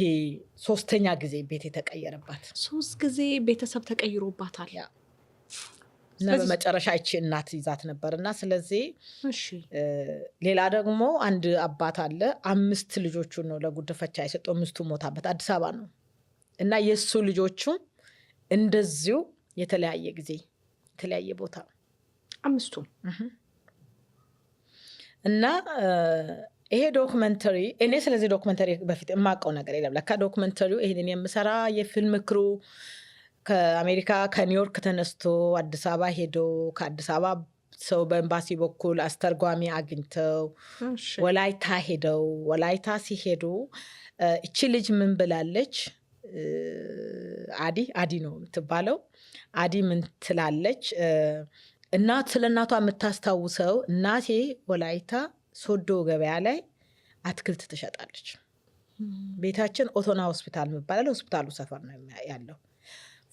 3ኛ ጊዜ ቤት የተቀየረባት። 3 ጊዜ ቤተሰብ ተቀይሮባታል። እና በመጨረሻ ይቺ እናት ይዛት ነበር። እና ስለዚህ ሌላ ደግሞ አንድ አባት አለ 5 ልጆቹን ነው ለጉድፈቻ የሰጠው። ሚስቱ ሞታበት አዲስ አበባ ነው። እና የእሱ ልጆቹ እንደዚሁ የተለያየ ጊዜ የተለያየ ቦታ 5ቱ። እና ይሄ ዶክመንተሪ እኔ ስለዚህ ዶክመንተሪ በፊት የማውቀው ነገር የለም። ለካ ዶክመንተሪው ይሄንን የምሰራ የፊልም ክሩ ከአሜሪካ ከኒውዮርክ ተነስቶ አዲስ አበባ ሄዶ ከአዲስ አበባ ሰው በኤምባሲ በኩል አስተርጓሚ አግኝተው ወላይታ ሄደው ወላይታ ሲሄዱ እቺ ልጅ ምን ብላለች? አዲ ነው የምትባለው። አዲ ምን ትላለች? እናት ስለ እናቷ የምታስታውሰው እናቴ ወላይታ ሶዶ ገበያ ላይ አትክልት ትሸጣለች። ቤታችን ኦቶና ሆስፒታል የሚባላል ሆስፒታሉ ሰፈር ነው ያለው።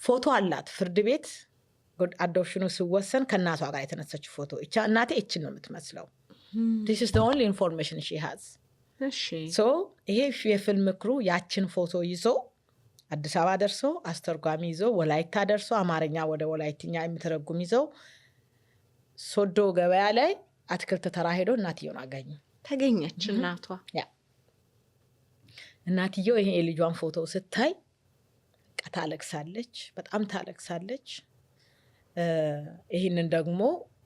ፎቶ አላት። ፍርድ ቤት አዶፕሽኑ ሲወሰን ከእናቷ ጋር የተነሳች ፎቶ። እናቴ እችን ነው የምትመስለው። this is the only information she has። so ይሄ የፊልም ክሩ ያችን ፎቶ ይዞ አዲስ አበባ ደርሶ አስተርጓሚ ይዞ ወላይታ ደርሶ አማርኛ ወደ ወላይትኛ የሚተረጉም ይዞ ሶዶ ገበያ ላይ አትክልት ተራ ሄዶ እናትየውን አገኙ። ተገኘች እናቷ። እናትየው ይሄ የልጇን ፎቶ ስታይ ታለቅሳለች፣ በጣም ታለቅሳለች። ይህንን ደግሞ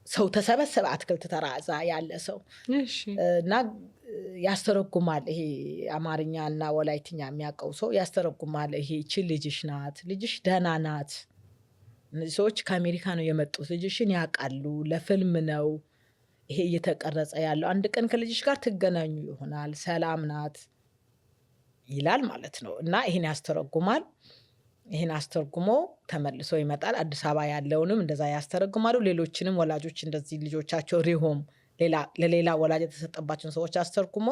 ሰው ተሰበሰበ። አትክልት ተራ እዛ ያለ ሰው እና ያስተረጉማል። ይሄ አማርኛ እና ወላይትኛ የሚያውቀው ሰው ያስተረጉማል። ይሄ እቺ ልጅሽ ናት፣ ልጅሽ ደህና ናት፣ እነዚህ ሰዎች ከአሜሪካ ነው የመጡት፣ ልጅሽን ያውቃሉ፣ ለፊልም ነው ይሄ እየተቀረጸ ያለው አንድ ቀን ከልጅሽ ጋር ትገናኙ ይሆናል፣ ሰላም ናት ይላል ማለት ነው። እና ይሄን ያስተረጉማል። ይሄን አስተርጉሞ ተመልሶ ይመጣል። አዲስ አበባ ያለውንም እንደዛ ያስተረጉማሉ። ሌሎችንም ወላጆች እንደዚህ ልጆቻቸው ሪሆም ለሌላ ወላጅ የተሰጠባቸውን ሰዎች አስተርጉሞ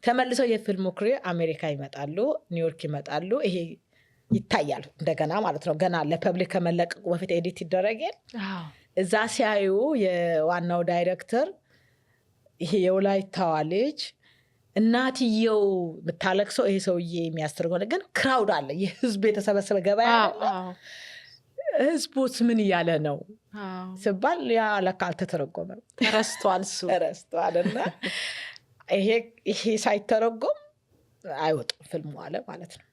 ተመልሰው የፊልሙ ክሬ አሜሪካ ይመጣሉ፣ ኒውዮርክ ይመጣሉ። ይሄ ይታያል እንደገና ማለት ነው። ገና ለፐብሊክ ከመለቀቁ በፊት ኤዲት ይደረጋል። እዛ ሲያዩ የዋናው ዳይሬክተር ይሄ የወላይታዋ ልጅ እናትየው ብታለቅሰው ይሄ ሰውዬ የሚያስተርገው ግን ክራውድ አለ፣ የህዝብ የተሰበሰበ ገበያ አለ። ህዝቡስ ምን እያለ ነው ሲባል ያ ለካ አልተተረጎመም፣ ተረስቷል፣ እሱ ተረስቷል። እና ይሄ ሳይተረጎም አይወጣም ፊልሙ አለ ማለት ነው።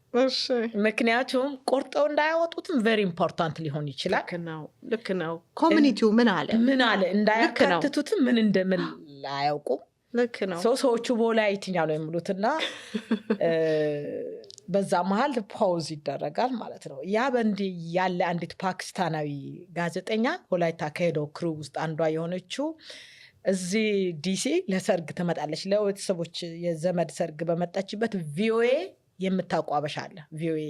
ምክንያቱም ቆርጠው እንዳያወጡትም ቨሪ ኢምፖርታንት ሊሆን ይችላል። ልክ ነው። ኮሚኒቲው ምን አለ እንዳያካትቱትም ምን እንደምን አያውቁም። ልክ ነው። ሰዎቹ በወላይትኛ ነው የሚሉትና በዛ መሀል ፓውዝ ይደረጋል ማለት ነው። ያ በእንዲህ ያለ አንዲት ፓኪስታናዊ ጋዜጠኛ ወላይታ ከሄደው ክሩ ውስጥ አንዷ የሆነችው እዚህ ዲሲ ለሰርግ ትመጣለች። ለቤተሰቦች የዘመድ ሰርግ በመጣችበት ቪኦኤ የምታውቁ አበሻ አለ። ቪኦኤ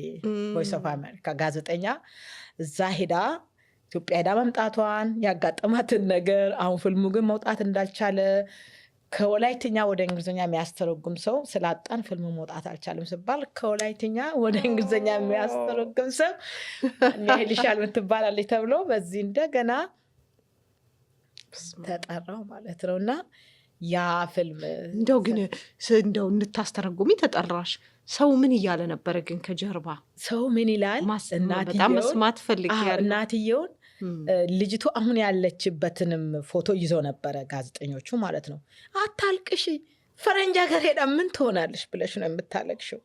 ቮይስ ኦፍ አሜሪካ ጋዜጠኛ እዛ ሄዳ ኢትዮጵያ ሄዳ መምጣቷን ያጋጠማትን ነገር፣ አሁን ፊልሙ ግን መውጣት እንዳልቻለ ከወላይትኛ ወደ እንግሊዝኛ የሚያስተረጉም ሰው ስላጣን ፊልሙ መውጣት አልቻለም ሲባል ከወላይትኛ ወደ እንግሊዝኛ የሚያስተረጉም ሰው ሄልሻል ምትባላለች ተብሎ በዚህ እንደገና ተጠራው ማለት ነው። እና ያ ፊልም እንደው ግን እንደው እንድታስተረጉሚ ተጠራሽ። ሰው ምን እያለ ነበረ ግን ከጀርባ ሰው ምን ይላል? በጣም መስማት ፈልጊያለሁ። እናትየውን ልጅቱ አሁን ያለችበትንም ፎቶ ይዘው ነበረ ጋዜጠኞቹ ማለት ነው። አታልቅሽ፣ ፈረንጅ ሀገር ሄዳ ምን ትሆናለሽ ብለሽ ነው የምታለቅሽው?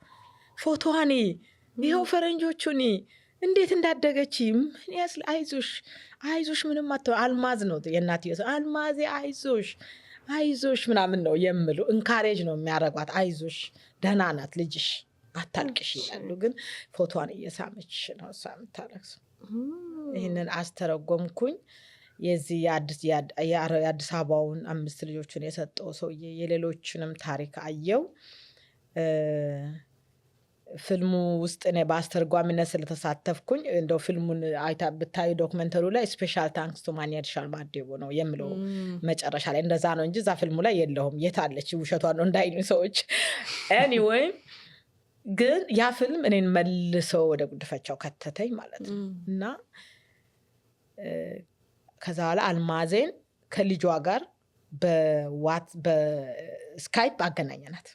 ፎቶዋኒ ይኸው ፈረንጆቹኒ እንዴት እንዳደገች ምን ያስል፣ አይዞሽ ምንም አትሆን። አልማዝ ነው የእናትየው ሰው፣ አልማዜ አይዞሽ ምናምን ነው የምሉ። እንካሬጅ ነው የሚያረጓት። አይዞሽ ደህና ናት ልጅሽ አታልቅሽ ይላሉ። ግን ፎቶዋን እየሳመች ነው እሷ የምታለቅሰው። ይህንን አስተረጎምኩኝ። የዚህ የአዲስ አበባውን 5 ልጆችን የሰጠው ሰውዬ የሌሎችንም ታሪክ አየው። ፊልሙ ውስጥ እኔ በአስተርጓሚነት ስለተሳተፍኩኝ እንደው ፊልሙን አይታ ብታዩ ዶክመንተሩ ላይ ስፔሻል ታንክስ ቱ ማንያድሻል ማዴቦ ነው የምለው መጨረሻ ላይ። እንደዛ ነው እንጂ እዛ ፊልሙ ላይ የለሁም። የታለች ውሸቷን ነው እንዳይኙ ሰዎች። ኤኒዌይ ግን ያ ፊልም እኔን መልሰው ወደ ጉድፈቻው ከተተኝ ማለት ነው። እና ከዛ በኋላ አልማዜን ከልጇ ጋር በስካይፕ አገናኘናት፣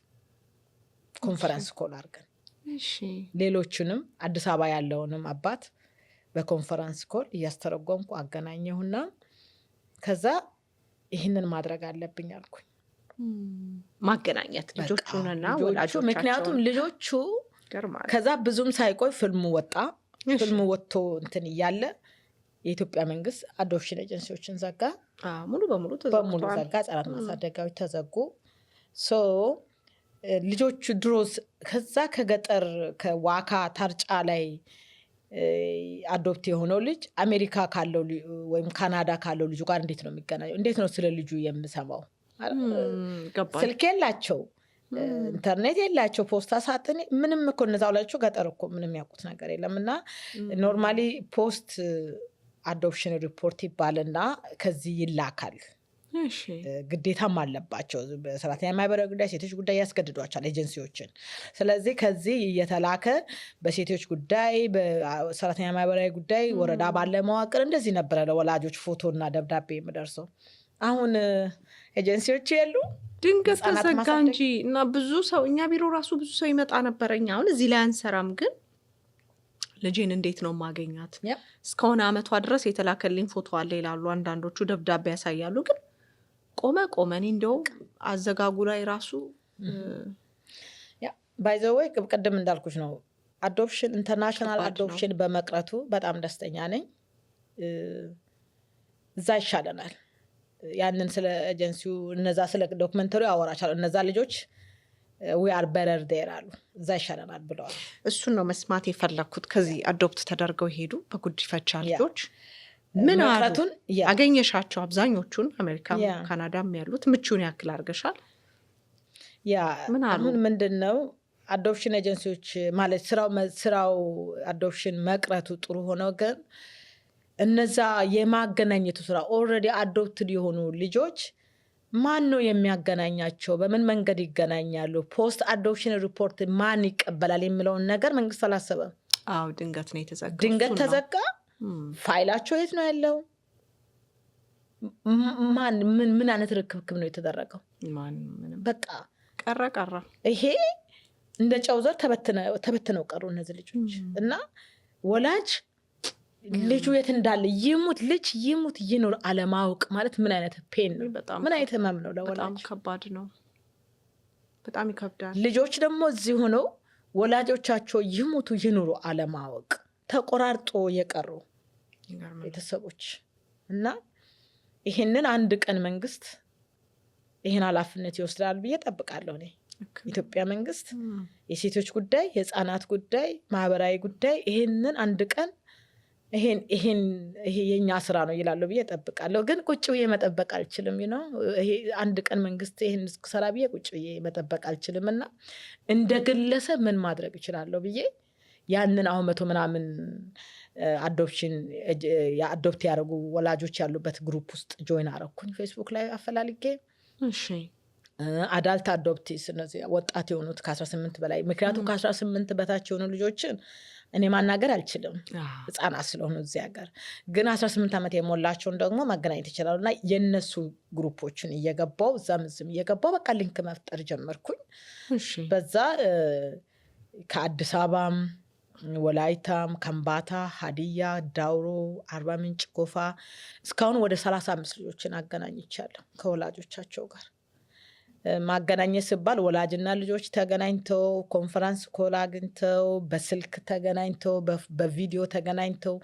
ኮንፈረንስ ኮል አድርገን። ሌሎቹንም አዲስ አበባ ያለውንም አባት በኮንፈረንስ ኮል እያስተረጎምኩ አገናኘሁና ከዛ ይህንን ማድረግ አለብኝ አልኩኝ። ማገናኘት ልጆቹንና ወላጆቻቸውን። ምክንያቱም ልጆቹ ከዛ ብዙም ሳይቆይ ፊልሙ ወጣ። ፊልሙ ወጥቶ እንትን እያለ የኢትዮጵያ መንግስት አዶፕሽን ኤጀንሲዎችን ዘጋ፣ ሙሉ በሙሉ ዘጋ። ህጻናት ማሳደጊያዎች ተዘጉ። ልጆቹ ድሮስ ከዛ ከገጠር ከዋካ ታርጫ ላይ አዶፕት የሆነው ልጅ አሜሪካ ካለው ወይም ካናዳ ካለው ልጁ ጋር እንዴት ነው የሚገናኘው? እንዴት ነው ስለ ልጁ የምሰማው? ስልክ የላቸው፣ ኢንተርኔት የላቸው፣ ፖስታ ሳጥን ምንም እኮ እነዛው ላቸው ገጠር እኮ ምንም ያውቁት ነገር የለም። እና ኖርማሊ ፖስት አዶፕሽን ሪፖርት ይባልና ከዚህ ይላካል። ግዴታም አለባቸው። በሰራተኛ ማህበራዊ ጉዳይ፣ ሴቶች ጉዳይ ያስገድዷቸዋል ኤጀንሲዎችን። ስለዚህ ከዚህ እየተላከ በሴቶች ጉዳይ፣ በሰራተኛ ማህበራዊ ጉዳይ ወረዳ ባለ መዋቅር እንደዚህ ነበረ ለወላጆች ፎቶና ደብዳቤ የምደርሰው። አሁን ኤጀንሲዎች የሉ፣ ድንገት ተዘጋ እንጂ እና ብዙ ሰው እኛ ቢሮ ራሱ ብዙ ሰው ይመጣ ነበረ። እኛ አሁን እዚህ ላይ አንሰራም፣ ግን ልጄን እንዴት ነው ማገኛት? እስከሆነ አመቷ ድረስ የተላከልኝ ፎቶ አለ ይላሉ አንዳንዶቹ፣ ደብዳቤ ያሳያሉ። ግን ቆመ እኔ እንደው አዘጋጉ ላይ ራሱ ባይዘወይ ቅድም እንዳልኩሽ ነው አዶፕሽን ኢንተርናሽናል አዶፕሽን በመቅረቱ በጣም ደስተኛ ነኝ። እዛ ይሻለናል። ያንን ስለ ኤጀንሲው እነዛ ስለ ዶክመንተሪ ያወራቻል። እነዛ ልጆች we are better there አሉ፣ እዛ ይሻለናል ብለዋል። እሱን ነው መስማት የፈለግኩት። ከዚህ አዶፕት ተደርገው ሄዱ በጉዲፈቻ ልጆች ምን መቅረቱን አገኘሻቸው? አብዛኞቹን አሜሪካ ካናዳም ያሉት ምቹን ያክል አድርገሻል? አሁን ምንድነው አዶፕሽን ኤጀንሲዎች ማለት ስራው አዶፕሽን መቅረቱ ጥሩ ሆኖ ግን እነዛ የማገናኘቱ ስራ ኦልሬዲ አዶፕትድ የሆኑ ልጆች ማን ነው የሚያገናኛቸው? በምን መንገድ ይገናኛሉ? ፖስት አዶፕሽን ሪፖርት ማን ይቀበላል የሚለውን ነገር መንግስት አላሰበም። ድንገት ነው የተዘጋ። ድንገት ተዘጋ። ፋይላቸው የት ነው ያለው? ምን አይነት ርክብክብ ነው የተደረገው? በቃ ቀረ። ይሄ እንደ ጨው ዘር ተበትነው ቀሩ እነዚህ ልጆች እና ወላጅ ልጁ የት እንዳለ ልጅ ይሙት ይኑር አለማወቅ ማለት ምን አይነት ፔን ነው? ምን አይነት ህመም ነው ለወላጅ? በጣም ከባድ ነው። በጣም ይከብዳል። ልጆች ደግሞ እዚህ ሆነው ወላጆቻቸው ይሙቱ ይኑሩ አለማወቅ ተቆራርጦ የቀሩ ቤተሰቦች እና ይሄንን አንድ ቀን መንግስት ይሄን ኃላፊነት ይወስዳል ብዬ ጠብቃለሁ። እኔ ኢትዮጵያ መንግስት የሴቶች ጉዳይ፣ የህፃናት ጉዳይ፣ ማህበራዊ ጉዳይ ይሄንን አንድ ቀን ይሄ የኛ ስራ ነው ይላሉ ብዬ ጠብቃለሁ። ግን ቁጭ ብዬ መጠበቅ አልችልም። ይሄ አንድ ቀን መንግስት ይሄን እስክሰራ ብዬ ቁጭ ብዬ መጠበቅ አልችልም እና እንደ ግለሰብ ምን ማድረግ እችላለሁ ብዬ ያንን አሁን 100 ምናምን አዶፕሽን አዶፕት ያደረጉ ወላጆች ያሉበት ግሩፕ ውስጥ ጆይን አረኩኝ ፌስቡክ ላይ አፈላልጌ። አዳልት አዶፕቲስ እነዚህ ወጣት የሆኑት ከ18 በላይ ምክንያቱም ከ18 በታች የሆኑ ልጆችን እኔ ማናገር አልችልም ህፃናት ስለሆኑ እዚህ ሀገር ግን 18 ዓመት የሞላቸውን ደግሞ ማገናኘት ይችላሉ እና የነሱ ግሩፖችን እየገባው እዛም እዝም እየገባው በቃ ሊንክ መፍጠር ጀመርኩኝ። በዛ ከአዲስ አበባም ወላይታም ከምባታ ሀዲያ ዳውሮ አርባ ምንጭ ጎፋ እስካሁን ወደ 35 ልጆችን አገናኝቻለሁ ከወላጆቻቸው ጋር። ማገናኘት ሲባል ወላጅና ልጆች ተገናኝተው ኮንፈረንስ ኮል አግኝተው በስልክ ተገናኝተው በቪዲዮ ተገናኝተው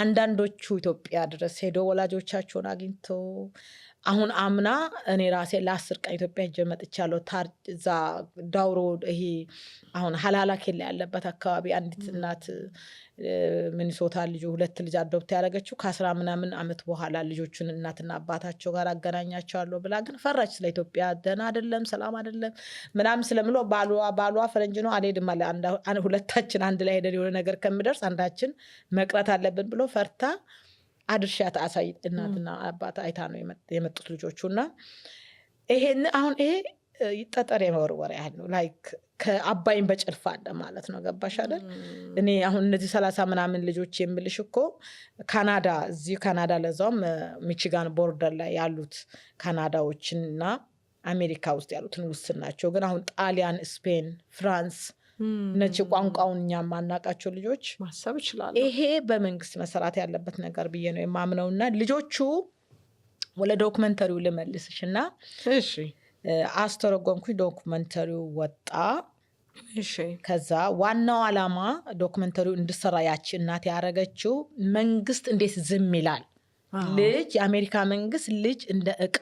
አንዳንዶቹ ኢትዮጵያ ድረስ ሄደው ወላጆቻቸውን አግኝተው አሁን አምና እኔ ራሴ ለ10 ቀን ኢትዮጵያ ሄጄ መጥቻለሁ። እዛ ዳውሮ ይሄ አሁን ሀላላ ኬላ ያለበት አካባቢ አንዲት እናት ሚኒሶታ ልጅ 2 ልጅ አዶፕት ያደረገችው ከ10 ምናምን ዓመት በኋላ ልጆቹን እናትና አባታቸው ጋር አገናኛቸዋለሁ ብላ ግን ፈራች። ስለ ኢትዮጵያ ደህና አይደለም ሰላም አይደለም ምናምን ስለምሎ ባሏ ፈረንጅ ነው አልሄድም አለ። ሁለታችን አንድ ላይ ሄደን የሆነ ነገር ከምደርስ አንዳችን መቅረት አለብን ብሎ ፈርታ አድርሻት አሳይ እናትና አባት አይታ ነው የመጡት ልጆቹና ይሄን አሁን ይሄ ጠጠር የመወርወር ያህል ነው። ላይክ ከአባይን በጭልፋ ማለት ነው። ገባሽ አይደል? እኔ አሁን እነዚህ 30 ምናምን ልጆች የምልሽ እኮ ካናዳ እዚህ ካናዳ ለዛውም ሚቺጋን ቦርደር ላይ ያሉት ካናዳዎችና አሜሪካ ውስጥ ያሉትን ውስን ናቸው። ግን አሁን ጣሊያን፣ ስፔን፣ ፍራንስ ነጭ ቋንቋውን እኛ ማናቃቸው ልጆች ማሰብ ይችላል። ይሄ በመንግስት መሰራት ያለበት ነገር ብዬ ነው የማምነውና ልጆቹ ወለ ዶክመንተሪው ልመልስሽ እና አስተረጎምኩኝ። ዶክመንተሪው ወጣ። ከዛ ዋናው ዓላማ ዶክመንተሪው እንድሰራ ያቺ እናት ያደረገችው መንግስት እንዴት ዝም ይላል? ልጅ የአሜሪካ መንግስት ልጅ እንደ እቃ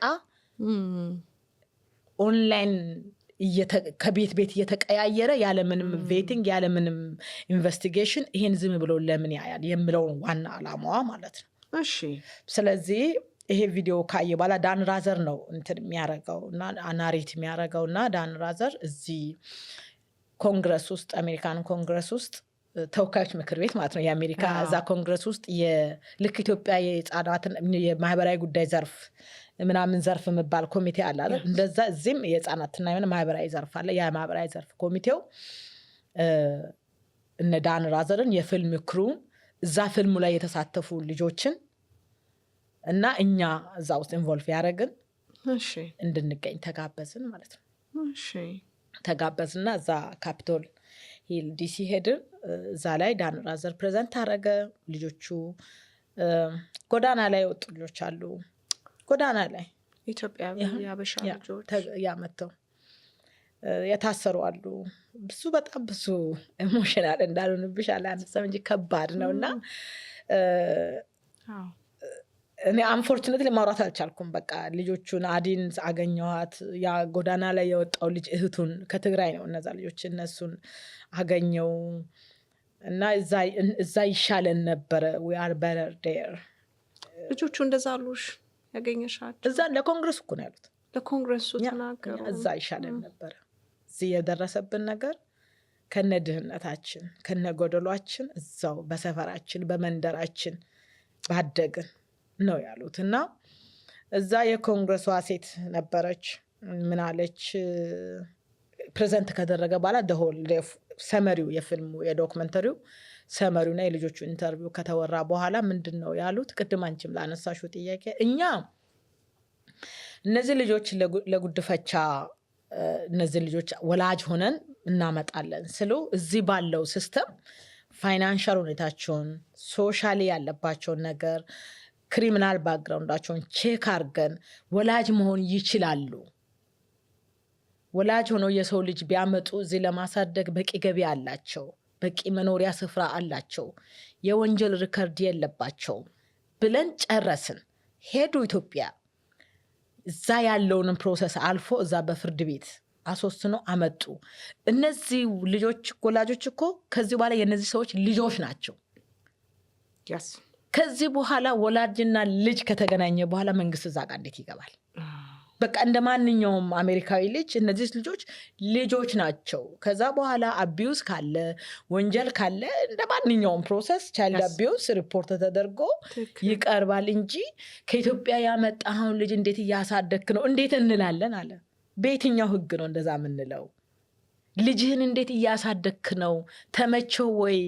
ኦንላይን ከቤት ቤት እየተቀያየረ ያለምንም ቬቲንግ ያለምንም ኢንቨስቲጌሽን ይሄን ዝም ብሎ ለምን ያያል የሚለውን ዋና ዓላማዋ ማለት ነው። ስለዚህ ይሄ ቪዲዮ ካየ በኋላ ዳን ራዘር ነው እንትን የሚያረገው እና ናሬት የሚያረገው እና ዳን ራዘር እዚህ ኮንግረስ ውስጥ አሜሪካን ኮንግረስ ውስጥ ተወካዮች ምክር ቤት ማለት ነው የአሜሪካ እዛ ኮንግረስ ውስጥ ልክ ኢትዮጵያ የህፃናትን የማህበራዊ ጉዳይ ዘርፍ ምናምን ዘርፍ የሚባል ኮሚቴ አለ አይደል? እንደዛ እዚህም የህፃናትና የሆነ ማህበራዊ ዘርፍ አለ። ያ ማህበራዊ ዘርፍ ኮሚቴው እነ ዳን ራዘርን የፊልም ክሩን እዛ ፊልሙ ላይ የተሳተፉ ልጆችን እና እኛ እዛ ውስጥ ኢንቮልቭ ያደረግን እንድንገኝ ተጋበዝን ማለት ነው። ተጋበዝና እዛ ካፒቶል ሂል ዲሲ ሄድን። እዛ ላይ ዳን ራዘር ፕሬዘንት አረገ። ልጆቹ ጎዳና ላይ ወጡ ልጆች አሉ። ጎዳና ላይ ኢትዮጵያ ያበሻ ልጆች ያመተው የታሰሩ አሉ። ብዙ በጣም ብዙ ኢሞሽናል እንዳልሆንብሽ አላነሳም እንጂ ከባድ ነውና እኔ አንፎርቹኔትሊ ማውራት አልቻልኩም። በቃ ልጆቹን አዲን አገኘኋት። ያ ጎዳና ላይ የወጣው ልጅ እህቱን ከትግራይ ነው እነዛ ልጆች እነሱን አገኘው እና እዛ ይሻለን ነበረ we are better there ልጆቹ እንደዛ አሉሽ ያገኘሻቸው? እዛ ለኮንግረስ እኮ ነው ያሉት። ለኮንግረሱ ተናገሩ። እዛ ይሻለን ነበር። እዚህ የደረሰብን ነገር ከነ ድህነታችን ከነ ጎደሏችን እዛው በሰፈራችን በመንደራችን ባደግን ነው ያሉት። እና እዛ የኮንግረሷ ሴት ነበረች። ምን አለች? ፕሬዘንት ከደረገ በኋላ ደሆል ሰመሪው የፊልሙ የዶክመንተሪው ሰመሪውና የልጆቹ ኢንተርቪው ከተወራ በኋላ ምንድን ነው ያሉት? ቅድም አንቺም ላነሳሽው ጥያቄ እኛ እነዚህ ልጆች ለጉድፈቻ እነዚህ ልጆች ወላጅ ሆነን እናመጣለን ስሉ እዚህ ባለው ሲስተም ፋይናንሻል ሁኔታቸውን ሶሻሊ ያለባቸውን ነገር ክሪሚናል ባክግራውንዳቸውን ቼክ አድርገን ወላጅ መሆን ይችላሉ። ወላጅ ሆነው የሰው ልጅ ቢያመጡ እዚህ ለማሳደግ በቂ ገቢ አላቸው፣ በቂ መኖሪያ ስፍራ አላቸው፣ የወንጀል ሪከርድ የለባቸውም ብለን ጨረስን። ሄዱ ኢትዮጵያ። እዛ ያለውንም ፕሮሰስ አልፎ እዛ በፍርድ ቤት አስወስኖ አመጡ። እነዚህ ልጆች ወላጆች እኮ ከዚህ በኋላ የእነዚህ ሰዎች ልጆች ናቸው። ከዚህ በኋላ ወላጅና ልጅ ከተገናኘ በኋላ መንግስት እዛ ጋር እንዴት ይገባል? በቃ እንደ ማንኛውም አሜሪካዊ ልጅ እነዚህ ልጆች ናቸው። ከዛ በኋላ አቢዩዝ ካለ ወንጀል ካለ እንደ ማንኛውም ፕሮሰስ ቻይልድ አቢዩዝ ሪፖርት ተደርጎ ይቀርባል እንጂ ከኢትዮጵያ ያመጣኸውን ልጅ እንዴት እያሳደግክ ነው እንዴት እንላለን አለ። በየትኛው ህግ ነው እንደዛ የምንለው? ልጅህን እንዴት እያሳደግክ ነው ተመቸው ወይ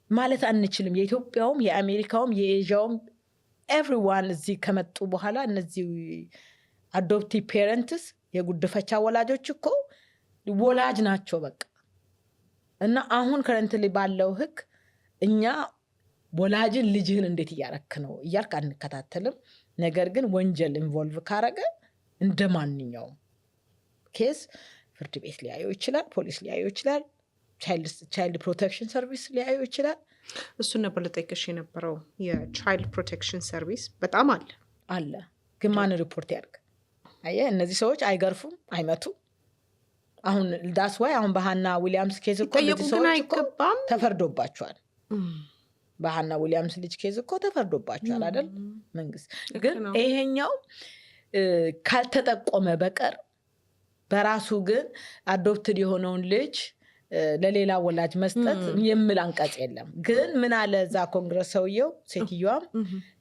ማለት አንችልም። የኢትዮጵያውም የአሜሪካውም የኤዥያውም ኤቭሪዋን እዚህ ከመጡ በኋላ እነዚህ አዶፕቲቭ ፔረንትስ የጉድፈቻ ወላጆች እኮ ወላጅ ናቸው በቃ። እና አሁን ከረንትሊ ባለው ህግ እኛ ወላጅን ልጅህን እንዴት እያረክ ነው እያልክ አንከታተልም። ነገር ግን ወንጀል ኢንቮልቭ ካረገ እንደ ማንኛውም ኬስ ፍርድ ቤት ሊያየው ይችላል፣ ፖሊስ ሊያየው ይችላል፣ ቻይልድ ፕሮቴክሽን ሰርቪስ ሊያየው ይችላል። እሱን ነበር ልጠይቅሽ የነበረው። የቻይልድ ፕሮቴክሽን ሰርቪስ በጣም አለ ግን ማን ሪፖርት ያድርግ? አየህ እነዚህ ሰዎች አይገርፉም፣ አይመቱም። አሁን ዳስ ዋይ አሁን በሃና ዊሊያምስ ኬዝ እኮ እነዚህ ሰዎች እኮ ተፈርዶባቸዋል። በሃና ዊሊያምስ ልጅ ኬዝ እኮ ተፈርዶባቸዋል አይደል? መንግስት ግን ይሄኛው ካልተጠቆመ በቀር በራሱ ግን አዶፕትድ የሆነውን ልጅ ለሌላ ወላጅ መስጠት የሚል አንቀጽ የለም። ግን ምን አለ እዛ ኮንግረስ ሰውየው ሴትዮዋም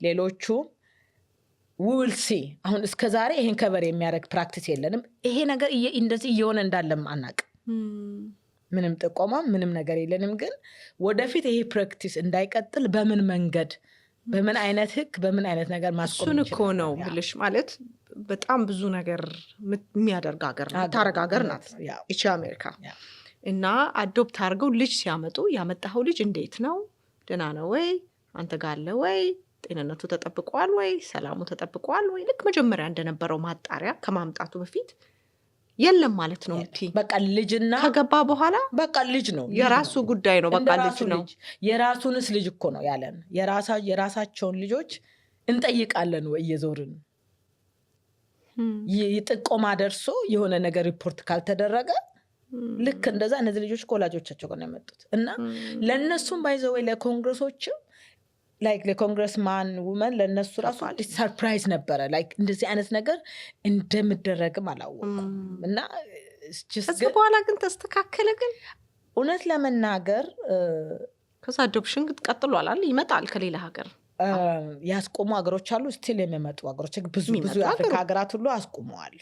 ሌሎቹ ውልሲ አሁን እስከ ዛሬ ይሄን ከበር የሚያደርግ ፕራክቲስ የለንም። ይሄ ነገር እንደዚህ እየሆነ እንዳለም አናቅ። ምንም ጥቆማም ምንም ነገር የለንም። ግን ወደፊት ይሄ ፕራክቲስ እንዳይቀጥል በምን መንገድ በምን አይነት ህግ በምን አይነት ነገር ማስቆም ይችላል? እሱን እኮ ነው ብልሽ ማለት በጣም ብዙ ነገር የሚያደርግ ሀገር ነው፣ ታረጋ ሀገር ናት ይቺ አሜሪካ። እና አዶፕት አድርገው ልጅ ሲያመጡ ያመጣኸው ልጅ እንዴት ነው? ደህና ነው ወይ? አንተ ጋር አለ ወይ? ጤንነቱ ተጠብቋል ወይ? ሰላሙ ተጠብቋል ወይ? ልክ መጀመሪያ እንደነበረው ማጣሪያ ከማምጣቱ በፊት የለም ማለት ነው። በቃ ልጅና ከገባ በኋላ በቃ ልጅ ነው፣ የራሱ ጉዳይ ነው። በቃ ልጅ ነው። የራሱንስ ልጅ እኮ ነው ያለን። የራሳቸውን ልጆች እንጠይቃለን ወይ እየዞርን ጥቆማ ደርሶ የሆነ ነገር ሪፖርት ካልተደረገ ልክ እንደዛ እነዚህ ልጆች ከወላጆቻቸው ጋር ነው የመጡት። እና ለእነሱም ባይዘው ወይ ለኮንግረሶችም ላይክ ለኮንግረስማን ውመን ለእነሱ ራሱ አዲስ ሰርፕራይዝ ነበረ። ላይክ እንደዚህ አይነት ነገር እንደምደረግም አላወቁም። እና ከዚህ በኋላ ግን ተስተካከለ። ግን እውነት ለመናገር ከዛ አዶፕሽን ቀጥሏል አለ ይመጣል ከሌላ ሀገር ያስቆሙ ሀገሮች አሉ። ስቲል የሚመጡ ሀገሮች ብዙ የአፍሪካ ሀገራት ሁሉ አስቆመዋል።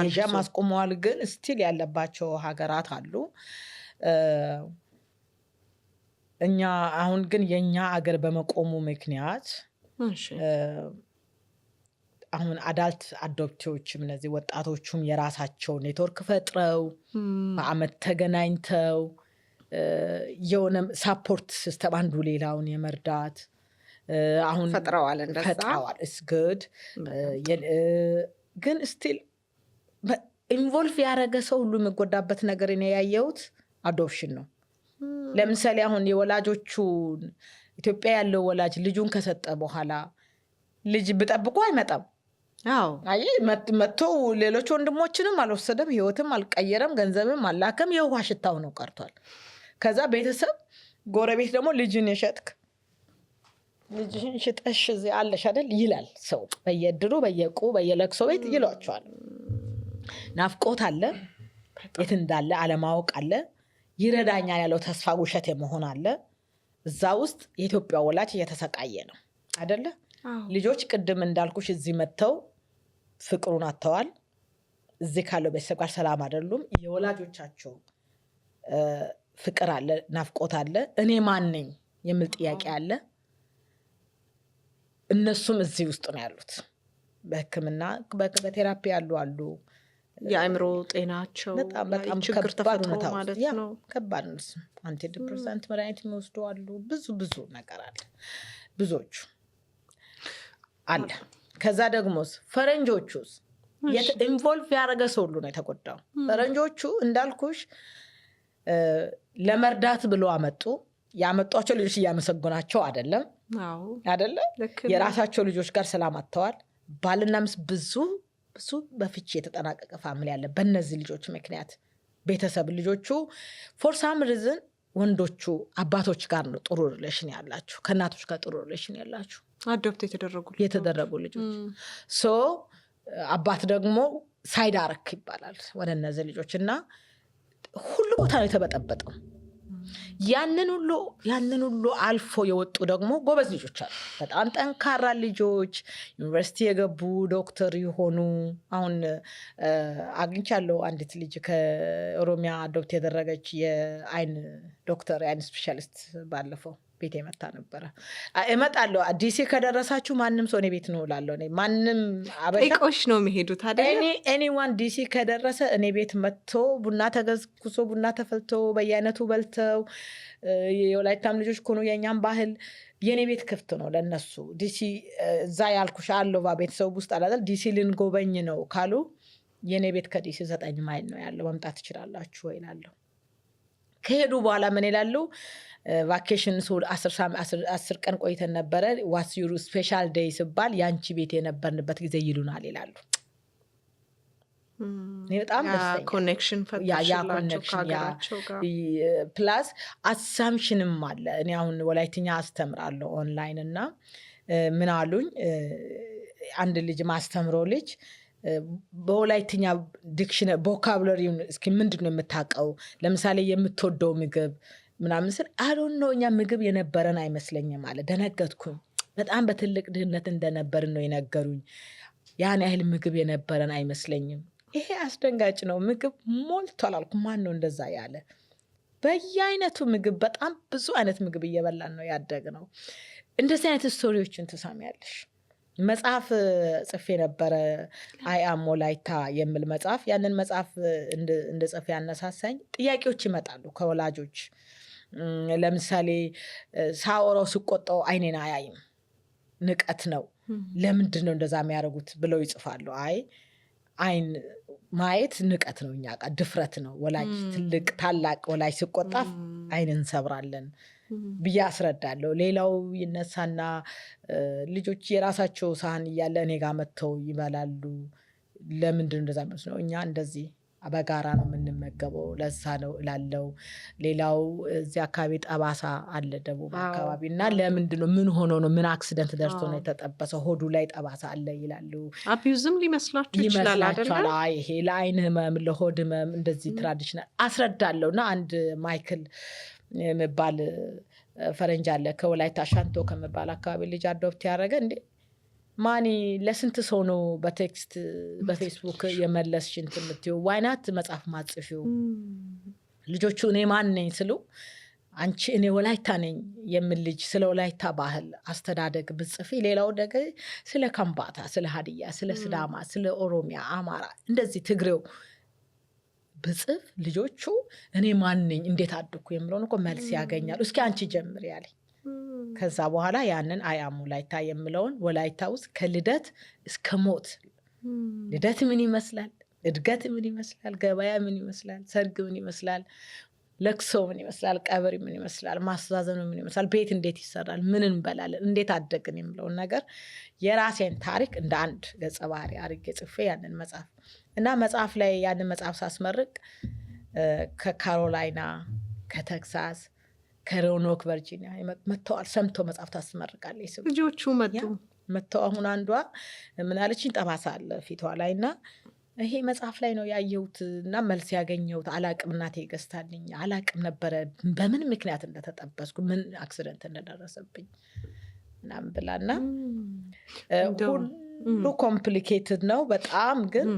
ኤዥያም አስቆመዋል። ግን ስቲል ያለባቸው ሀገራት አሉ። እኛ አሁን ግን የኛ አገር በመቆሙ ምክንያት አሁን አዳልት አዶፕቲዎችም እነዚህ ወጣቶቹም የራሳቸው ኔትወርክ ፈጥረው በአመት ተገናኝተው የሆነ ሳፖርት ሲስተም አንዱ ሌላውን የመርዳት አሁን ፈጥረዋል። it's good ግን ስቲል ኢንቮልቭ ያደረገ ሰው ሁሉ የሚጎዳበት ነገር እኔ ያየሁት አዶፕሽን ነው። ለምሳሌ አሁን የወላጆቹን ኢትዮጵያ ያለው ወላጅ ልጁን ከሰጠ በኋላ ልጅ ብጠብቁ አይመጣም። አይ መጥቶ ሌሎች ወንድሞችንም አልወሰደም፣ ህይወትም አልቀየረም፣ ገንዘብም አላከም፣ የውሃ ሽታው ነው ቀርቷል። ከዛ ቤተሰብ ጎረቤት ደግሞ ልጅን የሸጥክ ልጅሽን ሽጠሽ እዚህ አለሽ አይደል ይላል ሰው በየድሩ በየቁ በየለቅሶ ቤት ይሏቸዋል። ናፍቆት አለ፣ የት እንዳለ አለማወቅ አለ፣ ይረዳኛል ያለው ተስፋ ውሸት የመሆን አለ። እዛ ውስጥ የኢትዮጵያ ወላጅ እየተሰቃየ ነው አይደለ? ልጆች ቅድም እንዳልኩሽ እዚህ መጥተው ፍቅሩን አጥተዋል። እዚህ ካለው ቤተሰብ ጋር ሰላም አይደሉም። የወላጆቻቸው ፍቅር አለ፣ ናፍቆት አለ፣ እኔ ማን ነኝ የሚል ጥያቄ አለ። እነሱም እዚህ ውስጥ ነው ያሉት። በሕክምና በቴራፒ ያሉ አሉ። የአእምሮ ጤናቸው በጣም ችግር ተፈጥሮ ማለት ነው። ከባድ ነው። አንቲ ዲፕሬሰንት መድኃኒት የሚወስዱ አሉ። ብዙ ነገር አለ። ብዙዎቹ አለ። ከዛ ደግሞስ ፈረንጆቹስ ኢንቮልቭ ያደረገ ሰው ሁሉ ነው የተጎዳው። ፈረንጆቹ እንዳልኩሽ ለመርዳት ብሎ ያመጧቸው ልጆች እያመሰጉናቸው አይደለም የራሳቸው ልጆች ጋር ሰላም አጥተዋል። ባልና ሚስት ብዙ በፍቺ የተጠናቀቀ ፋሚሊ አለ። በእነዚህ ልጆች ምክንያት ቤተሰብ ልጆቹ ፎር ሳም ሪዝን ወንዶቹ አባቶች ጋር ነው ጥሩ ሪሌሽን ያላቸው፣ ከእናቶች ጋር ጥሩ ሪሌሽን ያላቸው አዶፕት የተደረጉ ልጆች ሶ አባት ደግሞ ሳይድ አረክ ይባላል ወደ እነዚህ ልጆች እና ሁሉ ቦታ ነው የተበጠበጠው። ያንን ሁሉ አልፎ የወጡ ደግሞ ጎበዝ ልጆች አሉ። በጣም ጠንካራ ልጆች ዩኒቨርሲቲ የገቡ ዶክተር የሆኑ አሁን አግኝቻለሁ። አንዲት ልጅ ከኦሮሚያ አዶፕት ያደረገች የአይን ዶክተር የአይን ስፔሻሊስት ባለፈው ቤት የመጣ ነበረ። እመጣለሁ ዲሲ ከደረሳችሁ ማንም ሰው እኔ ቤት ነው እላለሁ። እኔ ማንም አበሻ ነው የሚሄዱት አይደል? ኤኒዋን ዲሲ ከደረሰ እኔ ቤት መጥቶ ቡና ተገዝኩሶ ቡና ተፈልቶ በየአይነቱ በልተው የወላይታም ልጆች ኮኑ የኛም ባህል የኔ ቤት ክፍት ነው ለነሱ። ዲሲ እዛ ያልኩሽ አሎባ ቤተሰብ ውስጥ አላል ዲሲ ልንጎበኝ ነው ካሉ የኔ ቤት ከዲሲ 9 ማይል ነው ያለው፣ መምጣት ትችላላችሁ ይላሉ። ከሄዱ በኋላ ምን ይላሉ? ቫኬሽን 10 ቀን ቆይተን ነበረ። ዋትስ ዩር ስፔሻል ዴይ ሲባል ያንቺ ቤት የነበርንበት ጊዜ ይሉናል ይላሉ። በጣም ኮኔክሽን ፕላስ አሳምሽንም አለ። እኔ አሁን ወላይትኛ አስተምራለሁ ኦንላይን እና ምን አሉኝ አንድ ልጅ ማስተምረው ልጅ በወላይትኛ ዲክሽነሪ ቮካብለሪውን እስኪ ምንድነው የምታውቀው? ለምሳሌ የምትወደው ምግብ ምናምን ስል አዶን ነው እኛ ምግብ የነበረን አይመስለኝም አለ። ደነገጥኩኝ። በጣም በትልቅ ድህነት እንደነበርን ነው የነገሩኝ። ያን ያህል ምግብ የነበረን አይመስለኝም። ይሄ አስደንጋጭ ነው። ምግብ ሞልቷል አልኩ። ማን ነው እንደዛ ያለ? በየአይነቱ ምግብ፣ በጣም ብዙ አይነት ምግብ እየበላን ነው ያደግነው። እንደዚህ አይነት ስቶሪዎችን ትሰሚያለሽ። መጽሐፍ ጽፌ ነበረ አያም ወላይታ የሚል መጽሐፍ። ያንን መጽሐፍ እንደ ጽፌ ያነሳሳኝ ጥያቄዎች ይመጣሉ ከወላጆች። ለምሳሌ ሳወራው ስቆጣው አይኔን አያይም፣ ንቀት ነው፣ ለምንድን ነው እንደዛ የሚያደርጉት ብለው ይጽፋሉ። አይን ማየት ንቀት ነው፣ እኛ ጋር ድፍረት ነው። ወላጅ ታላቅ ወላጅ ሲቆጣ አይን እንሰብራለን ብዬ አስረዳለሁ። ሌላው ይነሳና ልጆች የራሳቸው ሳህን እያለ እኔ ጋር መጥተው ይበላሉ። ለምንድን እንደዛ ነው? እኛ እንደዚህ በጋራ ነው የምንመገበው፣ ለዛ ነው እላለው። ሌላው እዚህ አካባቢ ጠባሳ አለ ደቡብ አካባቢ እና ለምንድን ነው ምን ሆኖ ነው ምን አክሲደንት ደርሶ ነው የተጠበሰው ሆዱ ላይ ጠባሳ አለ ይላሉ። አቢዩዝም ሊመስላችሁ ይችላል አይደል? ይሄ ለአይን ህመም ለሆድ ህመም እንደዚህ ትራዲሽናል አስረዳለሁ። እና አንድ ማይክል የሚባል ፈረንጅ አለ ከወላይታ ሻንቶ ከሚባል አካባቢ ልጅ አዶፕት ያደረገ። እንዴ ማኒ ለስንት ሰው ነው በቴክስት በፌስቡክ የመለስሽ እንትን የምትይው? ዋይናት መጽሐፍ ማጽፊው? ልጆቹ እኔ ማን ነኝ ስሉ አንቺ እኔ ወላይታ ነኝ የሚል ልጅ ስለ ወላይታ ባህል አስተዳደግ ብጽፊ፣ ሌላው ደገ ስለ ከምባታ፣ ስለ ሀዲያ፣ ስለ ስዳማ፣ ስለ ኦሮሚያ፣ አማራ እንደዚህ ትግሬው ብጽፍ ልጆቹ እኔ ማን ነኝ እንዴት አድኩ የሚለውን እኮ መልስ ያገኛሉ። እስኪ አንቺ ጀምር ያለኝ። ከዛ በኋላ ያንን አያም ወላይታ የሚለውን ወላይታ ውስጥ ከልደት እስከ ሞት ልደት ምን ይመስላል፣ እድገት ምን ይመስላል፣ ገበያ ምን ይመስላል፣ ሰርግ ምን ይመስላል፣ ለቅሶ ምን ይመስላል፣ ቀብር ምን ይመስላል፣ ማስተዛዘኑ ምን ይመስላል፣ ቤት እንዴት ይሰራል፣ ምን እንበላለን፣ እንዴት አደግን የሚለውን ነገር የራሴን ታሪክ እንደ አንድ ገጸ ባህሪ አድርጌ ጽፌ ያንን መጽሐፍ እና መጽሐፍ ላይ ያንን መጽሐፍ ሳስመርቅ ከካሮላይና፣ ከቴክሳስ፣ ከሮኖክ ቨርጂኒያ መጥተዋል። ሰምተው መጽሐፍ ታስመርቃለች ስም ልጆቹ መጥተው አሁን አንዷ ምን አለችኝ፣ ጠባሳ አለ ፊቷ ላይ እና ይሄ መጽሐፍ ላይ ነው ያየሁት እና መልስ ያገኘሁት። አላቅም እናቴ ገዝታልኝ አላቅም ነበረ በምን ምክንያት እንደተጠበስኩ ምን አክሲደንት እንደደረሰብኝ ምናምን ብላና ሁሉ ኮምፕሊኬትድ ነው በጣም። ግን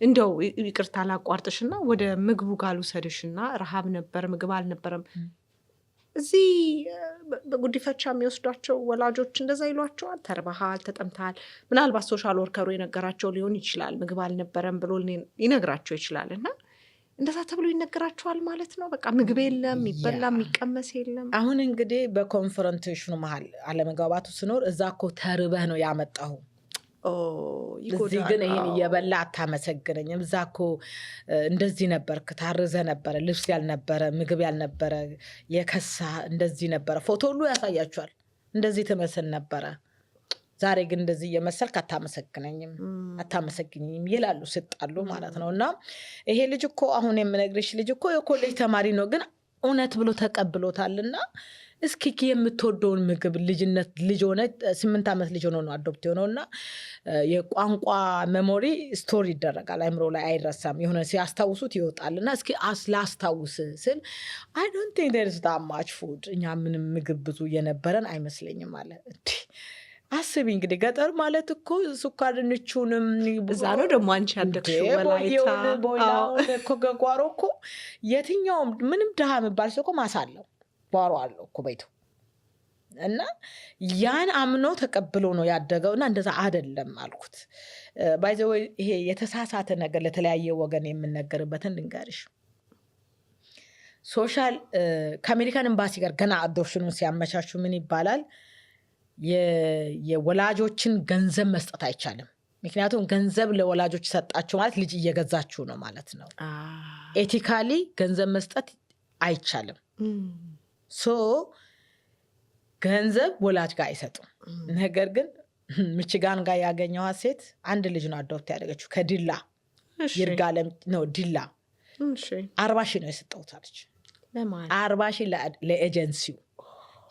እንደው ይቅርታ ላቋርጥሽና ወደ ምግቡ ጋር ልውሰድሽና ረሃብ ነበር ምግብ አልነበረም። እዚህ በጉዲፈቻ የሚወስዷቸው ወላጆች እንደዛ ይሏቸዋል፣ ተርበሃል፣ ተጠምተሃል። ምናልባት ሶሻል ወርከሩ የነገራቸው ሊሆን ይችላል፣ ምግብ አልነበረም ብሎ ይነግራቸው ይችላል። እና እንደዛ ተብሎ ይነገራቸዋል ማለት ነው። በቃ ምግብ የለም፣ የሚበላ የሚቀመስ የለም። አሁን እንግዲህ በኮንፈረንቴሽኑ መሀል አለመግባባቱ ስኖር እዛ እኮ ተርበህ ነው ያመጣሁ፣ እዚህ ግን ይሄን እየበላ አታመሰግነኝም። እዛ እኮ እንደዚህ ነበር፣ ታርዘ ነበረ፣ ልብስ ያልነበረ፣ ምግብ ያልነበረ፣ የከሳ እንደዚህ ነበረ። ፎቶ ሁሉ ያሳያቸዋል። እንደዚህ ትመስል ነበረ፣ ዛሬ ግን እንደዚህ እየመሰልክ አታመሰግኝም ይላሉ፣ ስጣሉ ማለት ነው። እና ይሄ ልጅ እኮ አሁን የምነግርሽ ልጅ እኮ የኮሌጅ ተማሪ ነው፣ ግን እውነት ብሎ ተቀብሎታልና እስኪ የምትወደውን ምግብ ልጅ ሆነ 8 ዓመት ልጅ ሆኖ ነው አዶፕት የሆነው እና የቋንቋ ሜሞሪ ስቶር ይደረጋል አይምሮ ላይ አይረሳም። የሆነ ሲያስታውሱት ይወጣል እና እስኪ ላስታውስ ስል I don't think there is that much food እኛ ምንም ምግብ ብዙ የነበረን አይመስለኝም አለ። አስቢ እንግዲህ ገጠር ማለት እኮ ስኳር ድንቹንም እዛ ነው ደግሞ አንቺ ያደግሽው ወላይታ ከጓሮ እኮ የትኛውም ምንም ድሃ የሚባል ሰው እኮ ማሳ አለው ጓሮ አለው እኮ ቤቱ እና ያን አምኖ ተቀብሎ ነው ያደገው። እና እንደዛ አይደለም አልኩት። ባይ ዘ ወይ ይሄ የተሳሳተ ነገር ለተለያየ ወገን የምነገርበትን ልንገርሽ። ሶሻል ከአሜሪካን ኤምባሲ ጋር ገና አዶፕሽኑን ሲያመቻቹ ምን ይባላል፣ የወላጆችን ገንዘብ መስጠት አይቻልም። ምክንያቱም ገንዘብ ለወላጆች ሰጣቸው ማለት ልጅ እየገዛችሁ ነው ማለት ነው። ኤቲካሊ ገንዘብ መስጠት አይቻልም። ሶ ገንዘብ ወላጅ ጋር አይሰጡም። ነገር ግን ሚችጋን ጋር ያገኘኋት ሴት አንድ ልጅ ነው አዶፕት ያደረገችው ከዲላ ይርጋለም ነው ዲላ 40 ሺህ ነው የሰጠሁት አለች። 40 ሺህ ለኤጀንሲው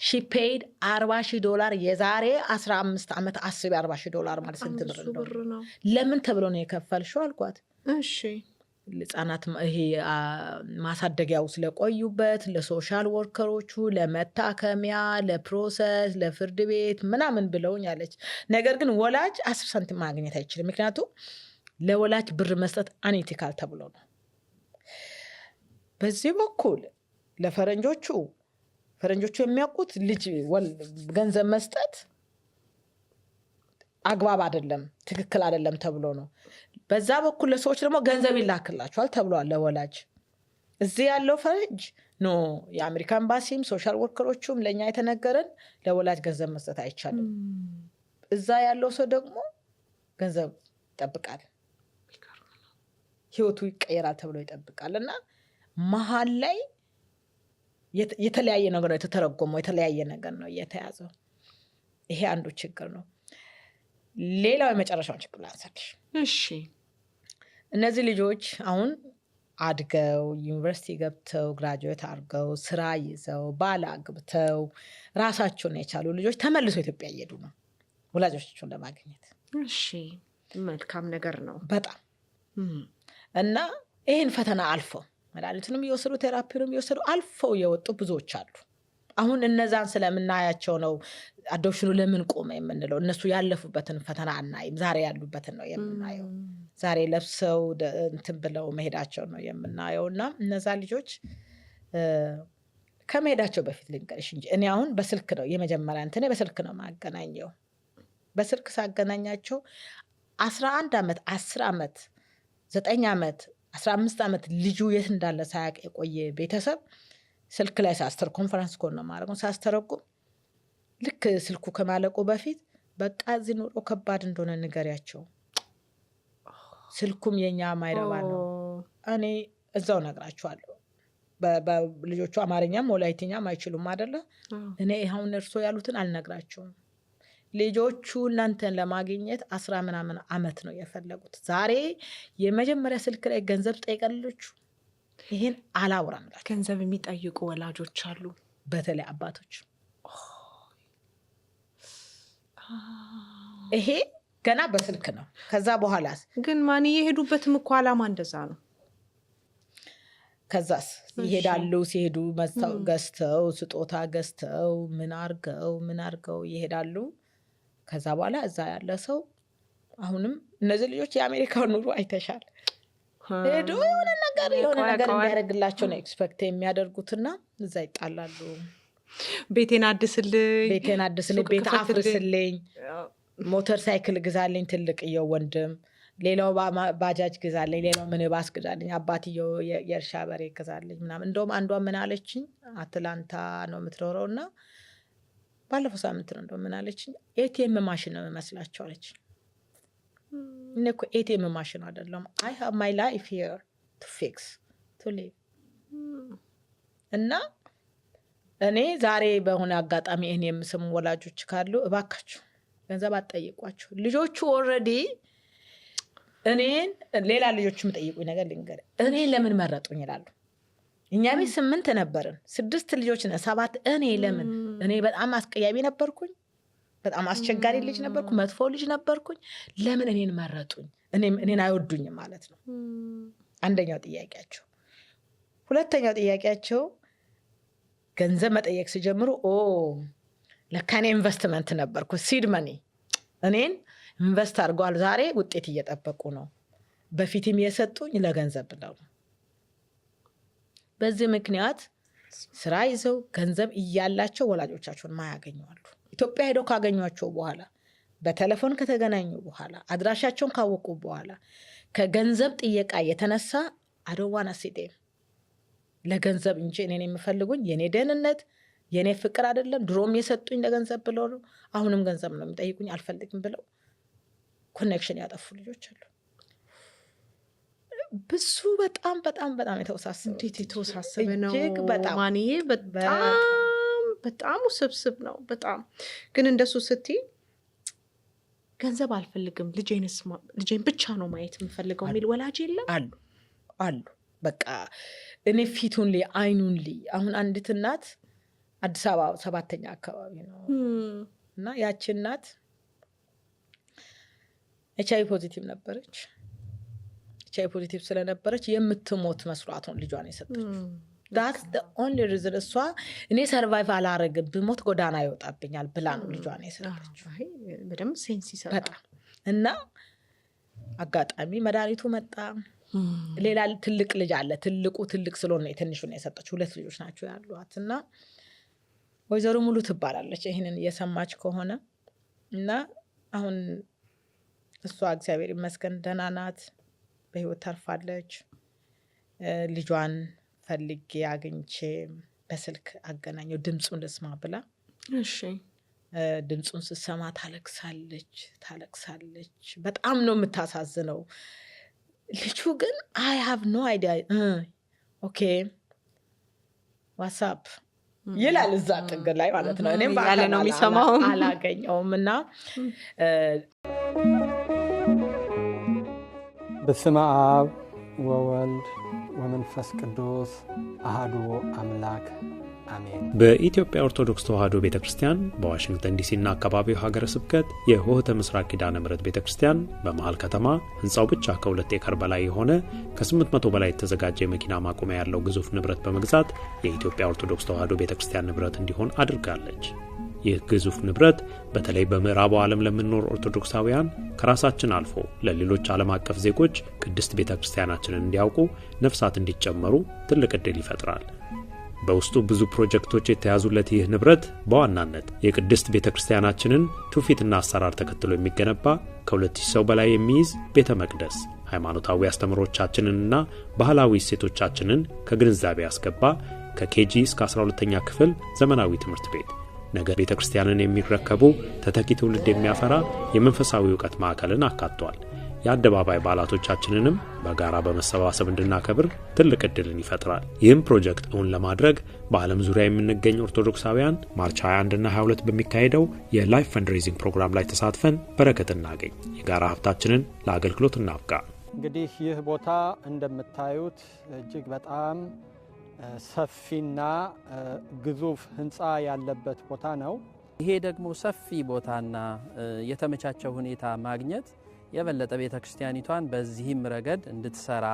ሺ ፔይድ $40,000 የዛሬ 15 ዓመት አስቢ። $40,000 ማለት ስንት ብር ነው? ለምን ተብሎ ነው የከፈልሽው አልኳት። እሺ ህጻናት ይሄ ማሳደጊያው ስለቆዩበት ለሶሻል ወርከሮቹ ለመታከሚያ ለፕሮሰስ ለፍርድ ቤት ምናምን ብለውኝ አለች። ነገር ግን ወላጅ 10 ሳንቲም ማግኘት አይችልም። ምክንያቱም ለወላጅ ብር መስጠት አንኢቲካል ተብሎ ነው። በዚህ በኩል ለፈረንጆቹ የሚያውቁት ልጅ ገንዘብ መስጠት አግባብ አይደለም፣ ትክክል አይደለም ተብሎ ነው። በዛ በኩል ለሰዎች ደግሞ ገንዘብ ይላክላቸዋል ተብሏል ለወላጅ። እዚህ ያለው ፈረንጅ ኖ የአሜሪካ ኤምባሲም ሶሻል ወርከሮቹም ለእኛ የተነገረን ለወላጅ ገንዘብ መስጠት አይቻልም። እዛ ያለው ሰው ደግሞ ገንዘብ ይጠብቃል፣ ህይወቱ ይቀየራል ተብሎ ይጠብቃል። እና መሀል ላይ የተለያየ ነገር ነው የተተረጎመው፣ የተለያየ ነገር ነው እየተያዘው። ይሄ አንዱ ችግር ነው። ሌላው የመጨረሻውን ችግር ላንሳልሽ። እሺ እነዚህ ልጆች አሁን አድገው ዩኒቨርሲቲ ገብተው ግራጁዌት አድርገው ስራ ይዘው ባል አግብተው ራሳቸውን የቻሉ ልጆች ተመልሰው ኢትዮጵያ እየሄዱ ነው ወላጆቻቸውን ለማግኘት። እሺ መልካም ነገር ነው በጣም እና ይህን ፈተና አልፈው መድኃኒቱንም እየወሰዱ ቴራፒውንም እየወሰዱ አልፈው የወጡ ብዙዎች አሉ። አሁን እነዛን ስለምናያቸው ነው አዶፕሽኑ ለምን ቆመ የምንለው። እነሱ ያለፉበትን ፈተና አናይም፣ ዛሬ ያሉበትን ነው የምናየው። ዛሬ ለብሰው እንትን ብለው መሄዳቸው ነው የምናየው። እና እነዛ ልጆች ከመሄዳቸው በፊት ልንገርሽ እንጂ እኔ አሁን በስልክ ነው የመጀመሪያ እንትን በስልክ ነው ማገናኘው። በስልክ ሳገናኛቸው 11 ዓመት 10 ዓመት 9 ዓመት 15 ዓመት ልጁ የት እንዳለ ሳያውቅ የቆየ ቤተሰብ ስልክ ላይ ሳስተር ኮንፈረንስ ኮል ነው ማድረግ ሳስተረጉም ልክ ስልኩ ከማለቁ በፊት በቃ እዚህ ኑሮ ከባድ እንደሆነ ንገሪያቸው፣ ስልኩም የኛ ማይረባ ነው። እኔ እዛው ነግራቸዋለሁ። በልጆቹ አማርኛም ወላይትኛም አይችሉም አይደለ? እኔ አሁን እርሶ ያሉትን አልነግራቸውም። ልጆቹ እናንተን ለማግኘት 10 ምናምን ዓመት ነው የፈለጉት። ዛሬ የመጀመሪያ ስልክ ላይ ገንዘብ ጠይቀልሎቹ ይሄን አላውራም። ገንዘብ የሚጠይቁ ወላጆች አሉ። በተለይ አባቶች ይሄ ገና በስልክ ነው። ከዛ በኋላስ ግን ማን የሄዱበትም እኮ ዓላማ እንደዛ ነው። ከዛስ ይሄዳሉ። ሲሄዱ መስታው ገዝተው ስጦታ ገዝተው ምን አርገው ይሄዳሉ። ከዛ በኋላ እዛ ያለ ሰው አሁንም እነዚህ ልጆች የአሜሪካን ኑሮ አይተሻል። ሄዶ የሆነ ነገር እንዲያደርግላቸው ነው ኤክስፔክት የሚያደርጉትና እዛ ይጣላሉ። ቤቴን አድስልኝ፣ ቤት አፍርስልኝ፣ ሞተር ሳይክል ግዛልኝ ትልቅየው ወንድም፣ ሌላው ባጃጅ ግዛልኝ፣ ሌላው ሚኒባስ ግዛልኝ፣ አባትየው የእርሻ በሬ ግዛልኝ ምናምን። እንደውም አንዷ ምን አለችኝ፣ አትላንታ ነው የምትኖረውና ባለፈው ሳምንት ነው እንደውም ምን አለችኝ፣ ኤቲኤም ማሽን ነው የሚመስላቸው አለችኝ። እኔ እኮ ኤቲኤም ማሽን አይደለም። I have my life here to fix to live እና እኔ ዛሬ በሆነ አጋጣሚ እኔ የምስም ወላጆች ካሉ እባካችሁ ገንዘብ አትጠይቋቸው። ልጆቹ ኦልሬዲ እኔን ሌላ ልጆች የምጠይቁኝ ነገር ልንገር፣ እኔ ለምን መረጡኝ ይላሉ። እኛ ቤት 8 ነበርን፣ 6 ልጆች ነን፣ 7 እኔ ለምን እኔ በጣም አስቀያሚ ነበርኩኝ፣ በጣም አስቸጋሪ ልጅ ነበርኩ፣ መጥፎ ልጅ ነበርኩኝ፣ ለምን እኔን መረጡኝ? እኔን አይወዱኝም ማለት ነው አንደኛው ጥያቄያቸው። ሁለተኛው ጥያቄያቸው ገንዘብ መጠየቅ ሲጀምሩ ለካኔ ኢንቨስትመንት ነበርኩ፣ ሲድ መኒ እኔን ኢንቨስት አድርገዋል፣ ዛሬ ውጤት እየጠበቁ ነው፣ በፊትም የሰጡኝ ለገንዘብ ብለው። በዚህ ምክንያት ስራ ይዘው ገንዘብ እያላቸው ወላጆቻቸውን ማያገኘዋሉ። ኢትዮጵያ ሄደው ካገኟቸው በኋላ በቴሌፎን ከተገናኙ በኋላ አድራሻቸውን ካወቁ በኋላ ከገንዘብ ጥየቃ የተነሳ አደዋና ሲጤም ለገንዘብ እንጂ እኔን የሚፈልጉኝ የኔ ደህንነት የኔ ፍቅር አይደለም። ድሮም የሰጡኝ ለገንዘብ ብለው ነው፣ አሁንም ገንዘብ ነው የሚጠይቁኝ፣ አልፈልግም ብለው ኮኔክሽን ያጠፉ ልጆች አሉ። ብዙ በጣም የተወሳሰበ ነው ማንዬ፣ በጣም ውስብስብ ነው። በጣም ግን እንደሱ ስትይ ገንዘብ አልፈልግም ልጄን ብቻ ነው ማየት የምፈልገው የሚል ወላጅ የለም? አሉ በቃ እኔ ፊቱን ላይ አይኑን ላይ። አሁን አንዲት እናት አዲስ አበባ 7ኛ አካባቢ ነው እና ያቺ እናት ኤችአይቪ ፖዚቲቭ ነበረች። ኤችአይቪ ፖዚቲቭ ስለነበረች የምትሞት መስሏትን ልጇን የሰጠችው። that's the only reason እሷ እኔ ሰርቫይቭ አላረግም ብሞት ጎዳና ይወጣብኛል ብላ ነው ልጇን የሰጠችው። በደምብ ሴንስ ይሰጣል። እና አጋጣሚ መድኃኒቱ መጣ። ሌላ ትልቅ ልጅ አለ። ትልቅ ስለሆነ ትንሹን የሰጠችው። 2 ልጆች ናቸው ያሏት እና ወይዘሮ ሙሉ ትባላለች ይሄንን የሰማች ከሆነ እና አሁን እሷ እግዚአብሔር ይመስገን ደህና ናት፣ በህይወት ተርፋለች። ልጇን ፈልጌ አግኝቼ በስልክ አገናኘው ድምጹን ልስማ ብላ። እሺ ድምጹን ስሰማ ታለቅሳለች። በጣም ነው የምታሳዝነው። ልጁ ግን I have no idea okay WhatsApp ይላል እዛ ጥግ ላይ ማለት ነው። እኔም ያለ ነው የሚሰማው አላገኘውም እና በስመ አብ ወወልድ ወመንፈስ ቅዱስ አሐዱ አምላክ አሜን። በኢትዮጵያ ኦርቶዶክስ ተዋሕዶ ቤተክርስቲያን በዋሽንግተን ዲሲና አካባቢው ሀገረ ስብከት የሆህተ ምስራቅ ኪዳነ ምሕረት ቤተክርስቲያን በመሃል ከተማ ህንጻው ብቻ ከ2 ኤከር በላይ የሆነ ከ800 በላይ የተዘጋጀ የመኪና ማቆሚያ ያለው ግዙፍ ንብረት በመግዛት የኢትዮጵያ ኦርቶዶክስ ተዋሕዶ ቤተክርስቲያን ንብረት እንዲሆን አድርጋለች። ይህ ግዙፍ ንብረት በተለይ በምዕራቡ ዓለም ለምንኖር ኦርቶዶክሳውያን ከራሳችን አልፎ ለሌሎች ዓለም አቀፍ ዜጎች ቅድስት ቤተክርስቲያናችንን እንዲያውቁ ነፍሳት እንዲጨመሩ ትልቅ ዕድል ይፈጥራል። በውስጡ ብዙ ፕሮጀክቶች የተያዙለት ይህ ንብረት በዋናነት የቅድስት ቤተክርስቲያናችንን ትውፊትና አሰራር ተከትሎ የሚገነባ ከ2000 ሰው በላይ የሚይዝ ቤተ መቅደስ፣ ሃይማኖታዊ አስተምሮቻችንንና ባህላዊ እሴቶቻችንን ከግንዛቤ ያስገባ ከኬጂ እስከ 12ኛ ክፍል ዘመናዊ ትምህርት ቤት፣ ነገ ቤተክርስቲያንን የሚረከቡ ተተኪ ትውልድ የሚያፈራ የመንፈሳዊ ዕውቀት ማዕከልን አካቷል። የአደባባይ በዓላቶቻችንንም በጋራ በመሰባሰብ እንድናከብር ትልቅ ዕድልን ይፈጥራል። ይህም ፕሮጀክት እውን ለማድረግ በዓለም ዙሪያ የምንገኝ ኦርቶዶክሳውያን ማርች 21 እና 22 በሚካሄደው የላይፍ ፈንድሬዚንግ ፕሮግራም ላይ ተሳትፈን በረከት እናገኝ፣ የጋራ ሀብታችንን ለአገልግሎት እናብቃ። እንግዲህ ይህ ቦታ እንደምታዩት እጅግ በጣም ሰፊና ግዙፍ ህንፃ ያለበት ቦታ ነው። ይሄ ደግሞ ሰፊ ቦታና የተመቻቸ ሁኔታ ማግኘት የበለጠ ቤተክርስቲያኒቷን በዚህም ረገድ እንድትሰራ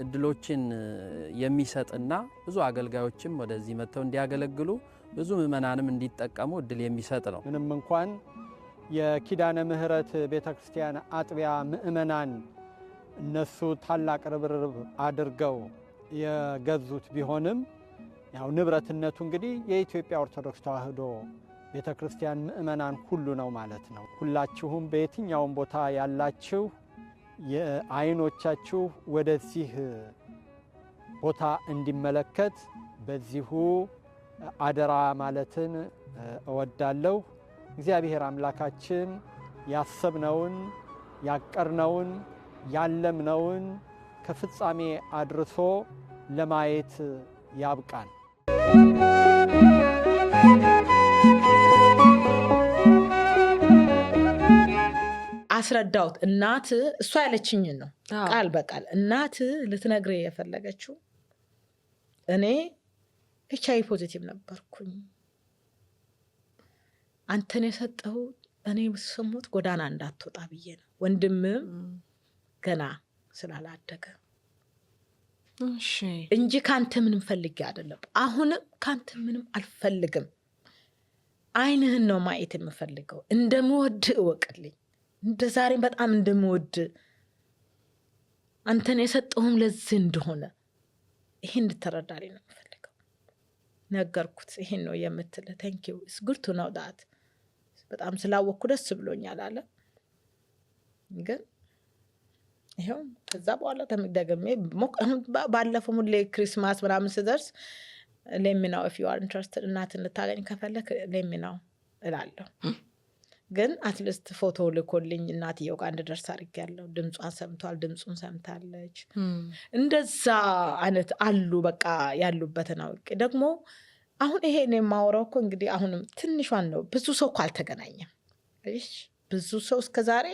እድሎችን የሚሰጥና ብዙ አገልጋዮችም ወደዚህ መጥተው እንዲያገለግሉ ብዙ ምእመናንም እንዲጠቀሙ እድል የሚሰጥ ነው። ምንም እንኳን የኪዳነ ምህረት ቤተክርስቲያን አጥቢያ ምእመናን እነሱ ታላቅ ርብርብ አድርገው የገዙት ቢሆንም ያው ንብረትነቱ እንግዲህ የኢትዮጵያ ኦርቶዶክስ ተዋሕዶ ቤተክርስቲያን ምእመናን ሁሉ ነው ማለት ነው። ሁላችሁም በየትኛውም ቦታ ያላችሁ የአይኖቻችሁ ወደዚህ ቦታ እንዲመለከት በዚሁ አደራ ማለትን እወዳለሁ። እግዚአብሔር አምላካችን ያሰብነውን ያቀርነውን ያለምነውን ከፍጻሜ አድርሶ ለማየት ያብቃን። አስረዳውት እናት እሷ ያለችኝን ነው ቃል በቃል እናት ልትነግር የፈለገችው እኔ ኤችአይቪ ፖዚቲቭ ነበርኩኝ፣ አንተን የሰጠው እኔ ስሞት ጎዳና እንዳትወጣ ብዬ ነው። ወንድምም ገና ስላላደገ እንጂ ካንተ ምንም ፈልጌ አይደለም። አሁንም ካንተ ምንም አልፈልግም። አይንህን ነው ማየት የምፈልገው። እንደምወድ እወቅልኝ። እንደ ዛሬም በጣም እንደምወድ አንተን የሰጠሁም ለዚህ እንደሆነ ይሄ እንድትረዳልኝ ነው የምፈልገው። ነገርኩት። ይሄን ነው የምትል ታንክ ዩ ኢትስ ጉድ ቱ ኖው ዳት በጣም ስላወቅኩ ደስ ብሎኛል አለ። ግን ይሄው ከዛ በኋላ ተመደገሜ ባለፈው ሙሌ ክሪስማስ ምናምን ስደርስ ሌሚናው if you are interested እናትን ልታገኝ ከፈለክ ሌሚናው እላለሁ። ግን አትሊስት ፎቶ ልኮልኝ እናትየው ጋር እንድደርስ አድርጌያለሁ። ድምጿን ሰምቷል፣ ድምጹን ሰምታለች። እንደዛ አይነት አሉ በቃ ያሉበትን አውቄ ደግሞ አሁን ይሄ ነው የማወራው እኮ እንግዲህ አሁንም ትንሿን ነው። ብዙ ሰው እኮ አልተገናኘም። እሺ ብዙ ሰው እስከዛሬ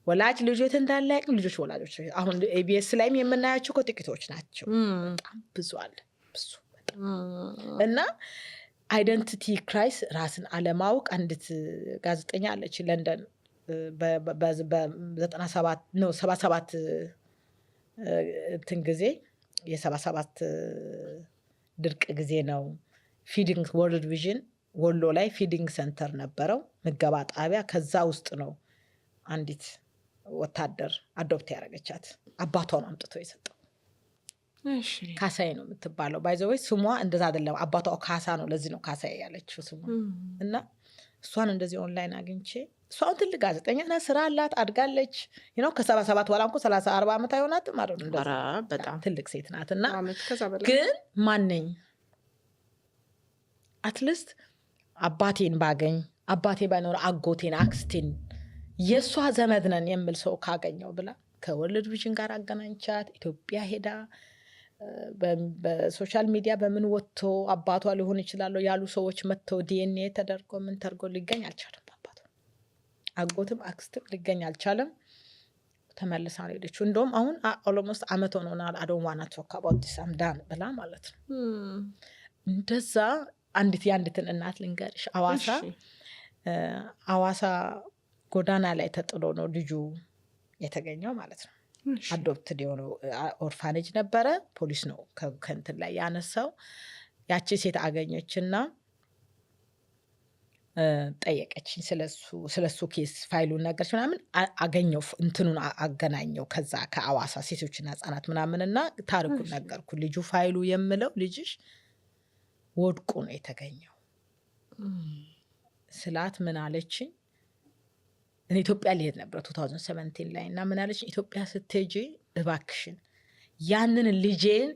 ወላጅ ልጆት እንዳለ ያቅም ልጆች ወላጆች አሁን ኤቢኤስ ላይም የምናያቸው እኮ ጥቂቶች ናቸው። በጣም ብዙ አለ ብዙ በጣም እና አይደንቲቲ ክራይስ ራስን አለማወቅ አንዲት ጋዜጠኛ አለች ለንደን በ97 ነው 77 እንትን ጊዜ የ77 ድርቅ ጊዜ ነው። ፊዲንግ ወርልድ ቪዥን ወሎ ላይ ፊዲንግ ሰንተር ነበረው ምገባ ጣቢያ። ከዛ ውስጥ ነው አንዲት ወታደር አዶፕት ያደረገቻት አባቷን አምጥቶ የሰጠው። ካሳዬ ነው የምትባለው። ባይዘወይ ስሟ እንደዛ አይደለም፣ አባቷ ካሳ ነው። ለዚህ ነው ካሳዬ ያለችው ስሟ። እና እሷን እንደዚህ ኦንላይን አግኝቼ እሷን ትልቅ ጋዜጠኛ ና ስራ አላት አድጋለች። ከ77 በኋላ እንኳ 30-40 ዓመት አይሆናትም ማለት ነው። በጣም ትልቅ ሴት ናት። እና ግን ማነኝ አትሊስት አባቴን ባገኝ አባቴ ባይኖር አጎቴን አክስቴን የእሷ ዘመድ ነን የምል ሰው ካገኘው ብላ ከወርልድ ቪዥን ጋር አገናኝቻት ኢትዮጵያ ሄዳ በሶሻል ሚዲያ በምን ወጥቶ አባቷ ሊሆን ይችላል ያሉ ሰዎች መጥተው ዲኤንኤ ተደርጎ ምን ተርጎ ሊገኝ አልቻለም። አባቷ አጎትም አክስትም ሊገኝ አልቻለም። ተመልሳ ነው ሄደችው። እንደውም አሁን ኦልሞስት አመት ሆኖናል። አዶን ዋና ቶክ አባውት ዲስ አም ዳን ብላ ማለት ነው። እንደዛ የአንዲትን እናት ልንገርሽ። አዋሳ ጎዳና ላይ ተጥሎ ነው ልጁ የተገኘው ማለት ነው። አዶፕትድ የሆነው ኦርፋኔጅ ነበረ። ፖሊስ ነው ከእንትን ላይ ያነሳው። ያቺ ሴት አገኘችና ጠየቀችኝ ስለሱ ኬስ ፋይሉን ነገርች ምናምን። አገኘው እንትኑን አገናኘው ከዛ ከአዋሳ ሴቶችና ህጻናት ምናምንና ታሪኩን ነገርኩ። ልጁ ፋይሉ የምለው ልጅሽ ወድቁ ነው የተገኘው ስላት ምን አለችኝ? እኔ ኢትዮጵያ ሊሄድ ነበር 2017 ላይ እና ምን አለችኝ? ኢትዮጵያ ስትሄጂ እባክሽን ያንን ልጄን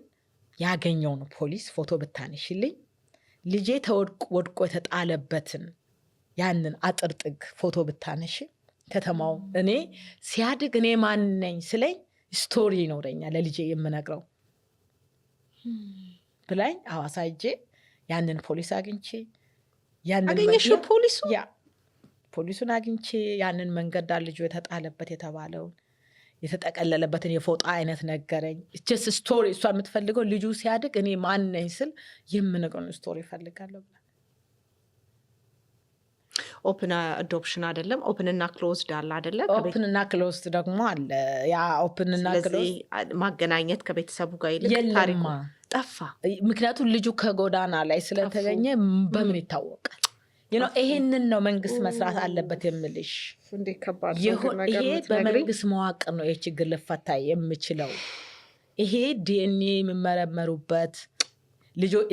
ያገኘውን ፖሊስ ፎቶ ብታነሽልኝ፣ ልጄ ወድቆ የተጣለበትን ያንን አጥር ጥግ ፎቶ ብታነሽ፣ ከተማው እኔ ሲያድግ እኔ ማን ነኝ ስለኝ ስቶሪ ይኖረኛል ለልጄ የምነግረው ብላኝ ሐዋሳ ሄጄ ያንን ፖሊስ አግኝቼ አገኘሽው? ፖሊሱን አግኝቼ ያንን መንገድ ዳር ልጁ የተጣለበት የተባለውን የተጠቀለለበትን የፎጣ አይነት ነገረኝ። ጀስት ስቶሪ እሷ የምትፈልገው ልጁ ሲያድግ እኔ ማን ነኝ ስል የምነግረውን ስቶሪ እፈልጋለሁ ብላ ኦፕን አዶፕሽን አይደለም ኦፕን እና ክሎዝድ አለ አይደለ? ኦፕን እና ክሎዝድ ደግሞ አለ። ያ ኦፕን እና ክሎዝድ ማገናኘት ከቤተሰቡ ጋር ይልቅ ታሪኩ ጠፋ። ምክንያቱም ልጁ ከጎዳና ላይ ስለተገኘ በምን ይታወቃል? ይሄንን ነው መንግስት መስራት አለበት የምልሽ። ይሄ በመንግስት መዋቅር ነው ይሄ ችግር ልፈታ የምችለው። ይሄ ዲኤንኤ የሚመረመሩበት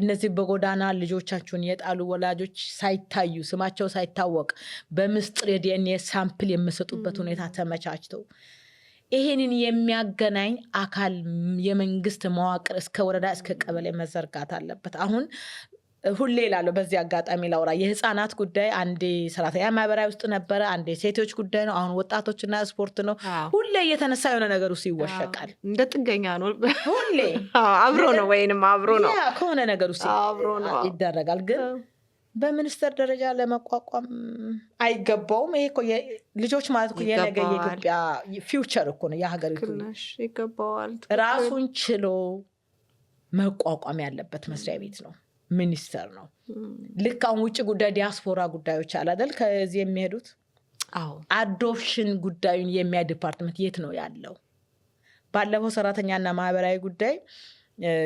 እነዚህ በጎዳና ልጆቻቸውን የጣሉ ወላጆች ሳይታዩ ስማቸው ሳይታወቅ በምስጢር የዲኤንኤ ሳምፕል የሚሰጡበት ሁኔታ ተመቻችተው ይሄንን የሚያገናኝ አካል የመንግስት መዋቅር እስከ ወረዳ እስከ ቀበሌ መዘርጋት አለበት። አሁን ሁሌ እላለሁ በዚህ አጋጣሚ ላውራ፣ የህፃናት ጉዳይ አንዴ ሰራተኛ ማህበራዊ ውስጥ ነበረ፣ አንዴ ሴቶች ጉዳይ ነው፣ አሁን ወጣቶችና ስፖርት ነው። ሁሌ እየተነሳ የሆነ ነገር ውስጥ ይወሸቃል። እንደ ጥገኛ ነው ሁሌ አብሮ ነው ወይንም አብሮ ነው ከሆነ ነገር ውስጥ ይደረጋል። ግን በሚኒስተር ደረጃ ለመቋቋም አይገባውም። ይሄ እኮ ልጆች ማለት እኮ የነገ የኢትዮጵያ ፊውቸር እኮ ነው የሀገሪቱ። ይገባዋል። ራሱን ችሎ መቋቋም ያለበት መስሪያ ቤት ነው፣ ሚኒስተር ነው። ልክ አሁን ውጭ ጉዳይ ዲያስፖራ ጉዳዮች አለ አይደል ከዚህ የሚሄዱት። አዶፕሽን ጉዳዩን የሚያ ዲፓርትመንት የት ነው ያለው? ባለፈው ሰራተኛና ማህበራዊ ጉዳይ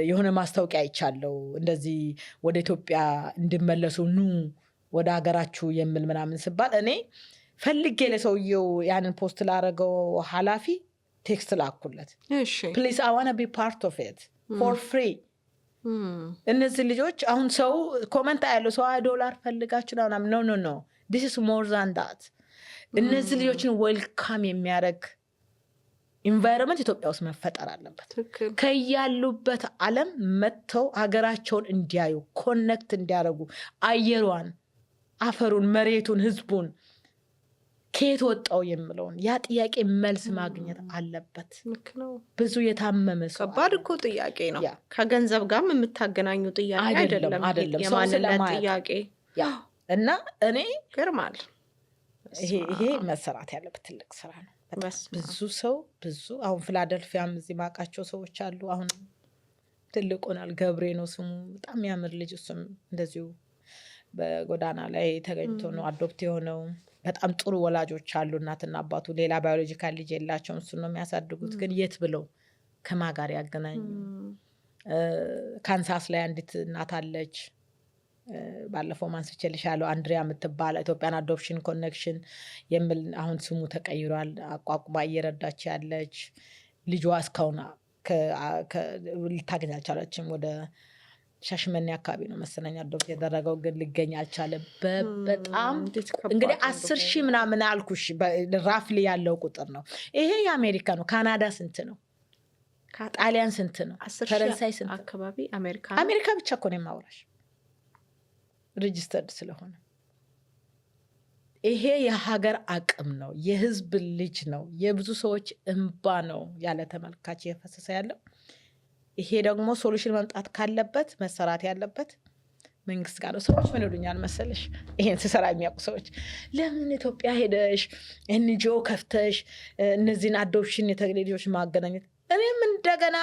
የሆነ ማስታወቂያ አይቻለው እንደዚህ ወደ ኢትዮጵያ እንዲመለሱ ኑ ወደ ሀገራችሁ የሚል ምናምን ሲባል እኔ ፈልጌ ለሰውየው ያንን ፖስት ላረገው ኃላፊ ቴክስት ላኩለት። ፕሊዝ አይ ዋና ቢ ፓርት ኦፍ ኢት ፎር ፍሪ። እነዚህ ልጆች አሁን ሰው ኮመንት ያለው ሰው $1 ፈልጋችሁ ነው ኖ this is more than that። እነዚህ ልጆችን ዌልካም የሚያደርግ ኢንቫይሮንመንት ኢትዮጵያ ውስጥ መፈጠር አለበት። ከያሉበት ዓለም መጥተው ሀገራቸውን እንዲያዩ ኮኔክት እንዲያደርጉ አየሯን፣ አፈሩን፣ መሬቱን፣ ህዝቡን ከየት ወጣው የሚለውን ያ ጥያቄ መልስ ማግኘት አለበት። ብዙ የታመመ ሰው ከባድ እኮ ጥያቄ ነው። ከገንዘብ ጋርም የምታገናኙ ጥያቄ አይደለም። የማንነት ጥያቄ እና እኔ ገርማል። ይሄ መሰራት ያለበት ትልቅ ስራ ነው። ብዙ ሰው አሁን ፊላደልፊያም እዚህ ማቃቸው ሰዎች አሉ። አሁን ትልቁናል ገብሬ ነው ስሙ፣ በጣም ያምር ልጅ። እሱም እንደዚሁ በጎዳና ላይ ተገኝቶ ነው አዶፕት የሆነው። በጣም ጥሩ ወላጆች አሉ፣ እናትና አባቱ ሌላ ባዮሎጂካል ልጅ የላቸውም፣ እሱን ነው የሚያሳድጉት። ግን የት ብለው ከማጋር ያገናኙ? ካንሳስ ላይ አንዲት እናት አለች፣ ባለፈው ማንስቼልሻለሁ፣ አንድሪያ የምትባል ኢትዮጵያን አዶፕሽን ኮኔክሽን የሚል አሁን ስሙ ተቀይሯል። አቋቁማ እየረዳች ያለች ልጇ እስካሁን ልታገኝ አልቻለችም። ወደ ሻሽመኔ አካባቢ ነው መሰለኝ አዶፕት ያደረገው፣ ግን ሊገኝ አልቻለም። በጣም እንግዲህ 10,000 ምናምን አልኩሽ፣ ራፍሊ ያለው ቁጥር ነው ይሄ። የአሜሪካ ነው። ካናዳ ስንት ነው? ጣሊያን ስንት ነው? ፈረንሳይ ስንት አካባቢ? አሜሪካ ብቻ እኮ ነው የማውራሽ ሬጂስተርድ ስለሆነ። ይሄ የሀገር አቅም ነው፣ የህዝብ ልጅ ነው፣ የብዙ ሰዎች እንባ ነው ያለ ተመልካች የፈሰሰ ያለው። ይሄ ደግሞ ሶሉሽን መምጣት ካለበት መሰራት ያለበት መንግስት ጋር ነው። ሰዎች ምን ይሉኛል መሰለሽ፣ ይሄን ሲሰራ የሚያውቁ ሰዎች ለምን ኢትዮጵያ ሄደሽ ኤንጂኦ ከፍተሽ እነዚህን አዶፕሽን ልጆች ማገናኘት? እኔም እንደገና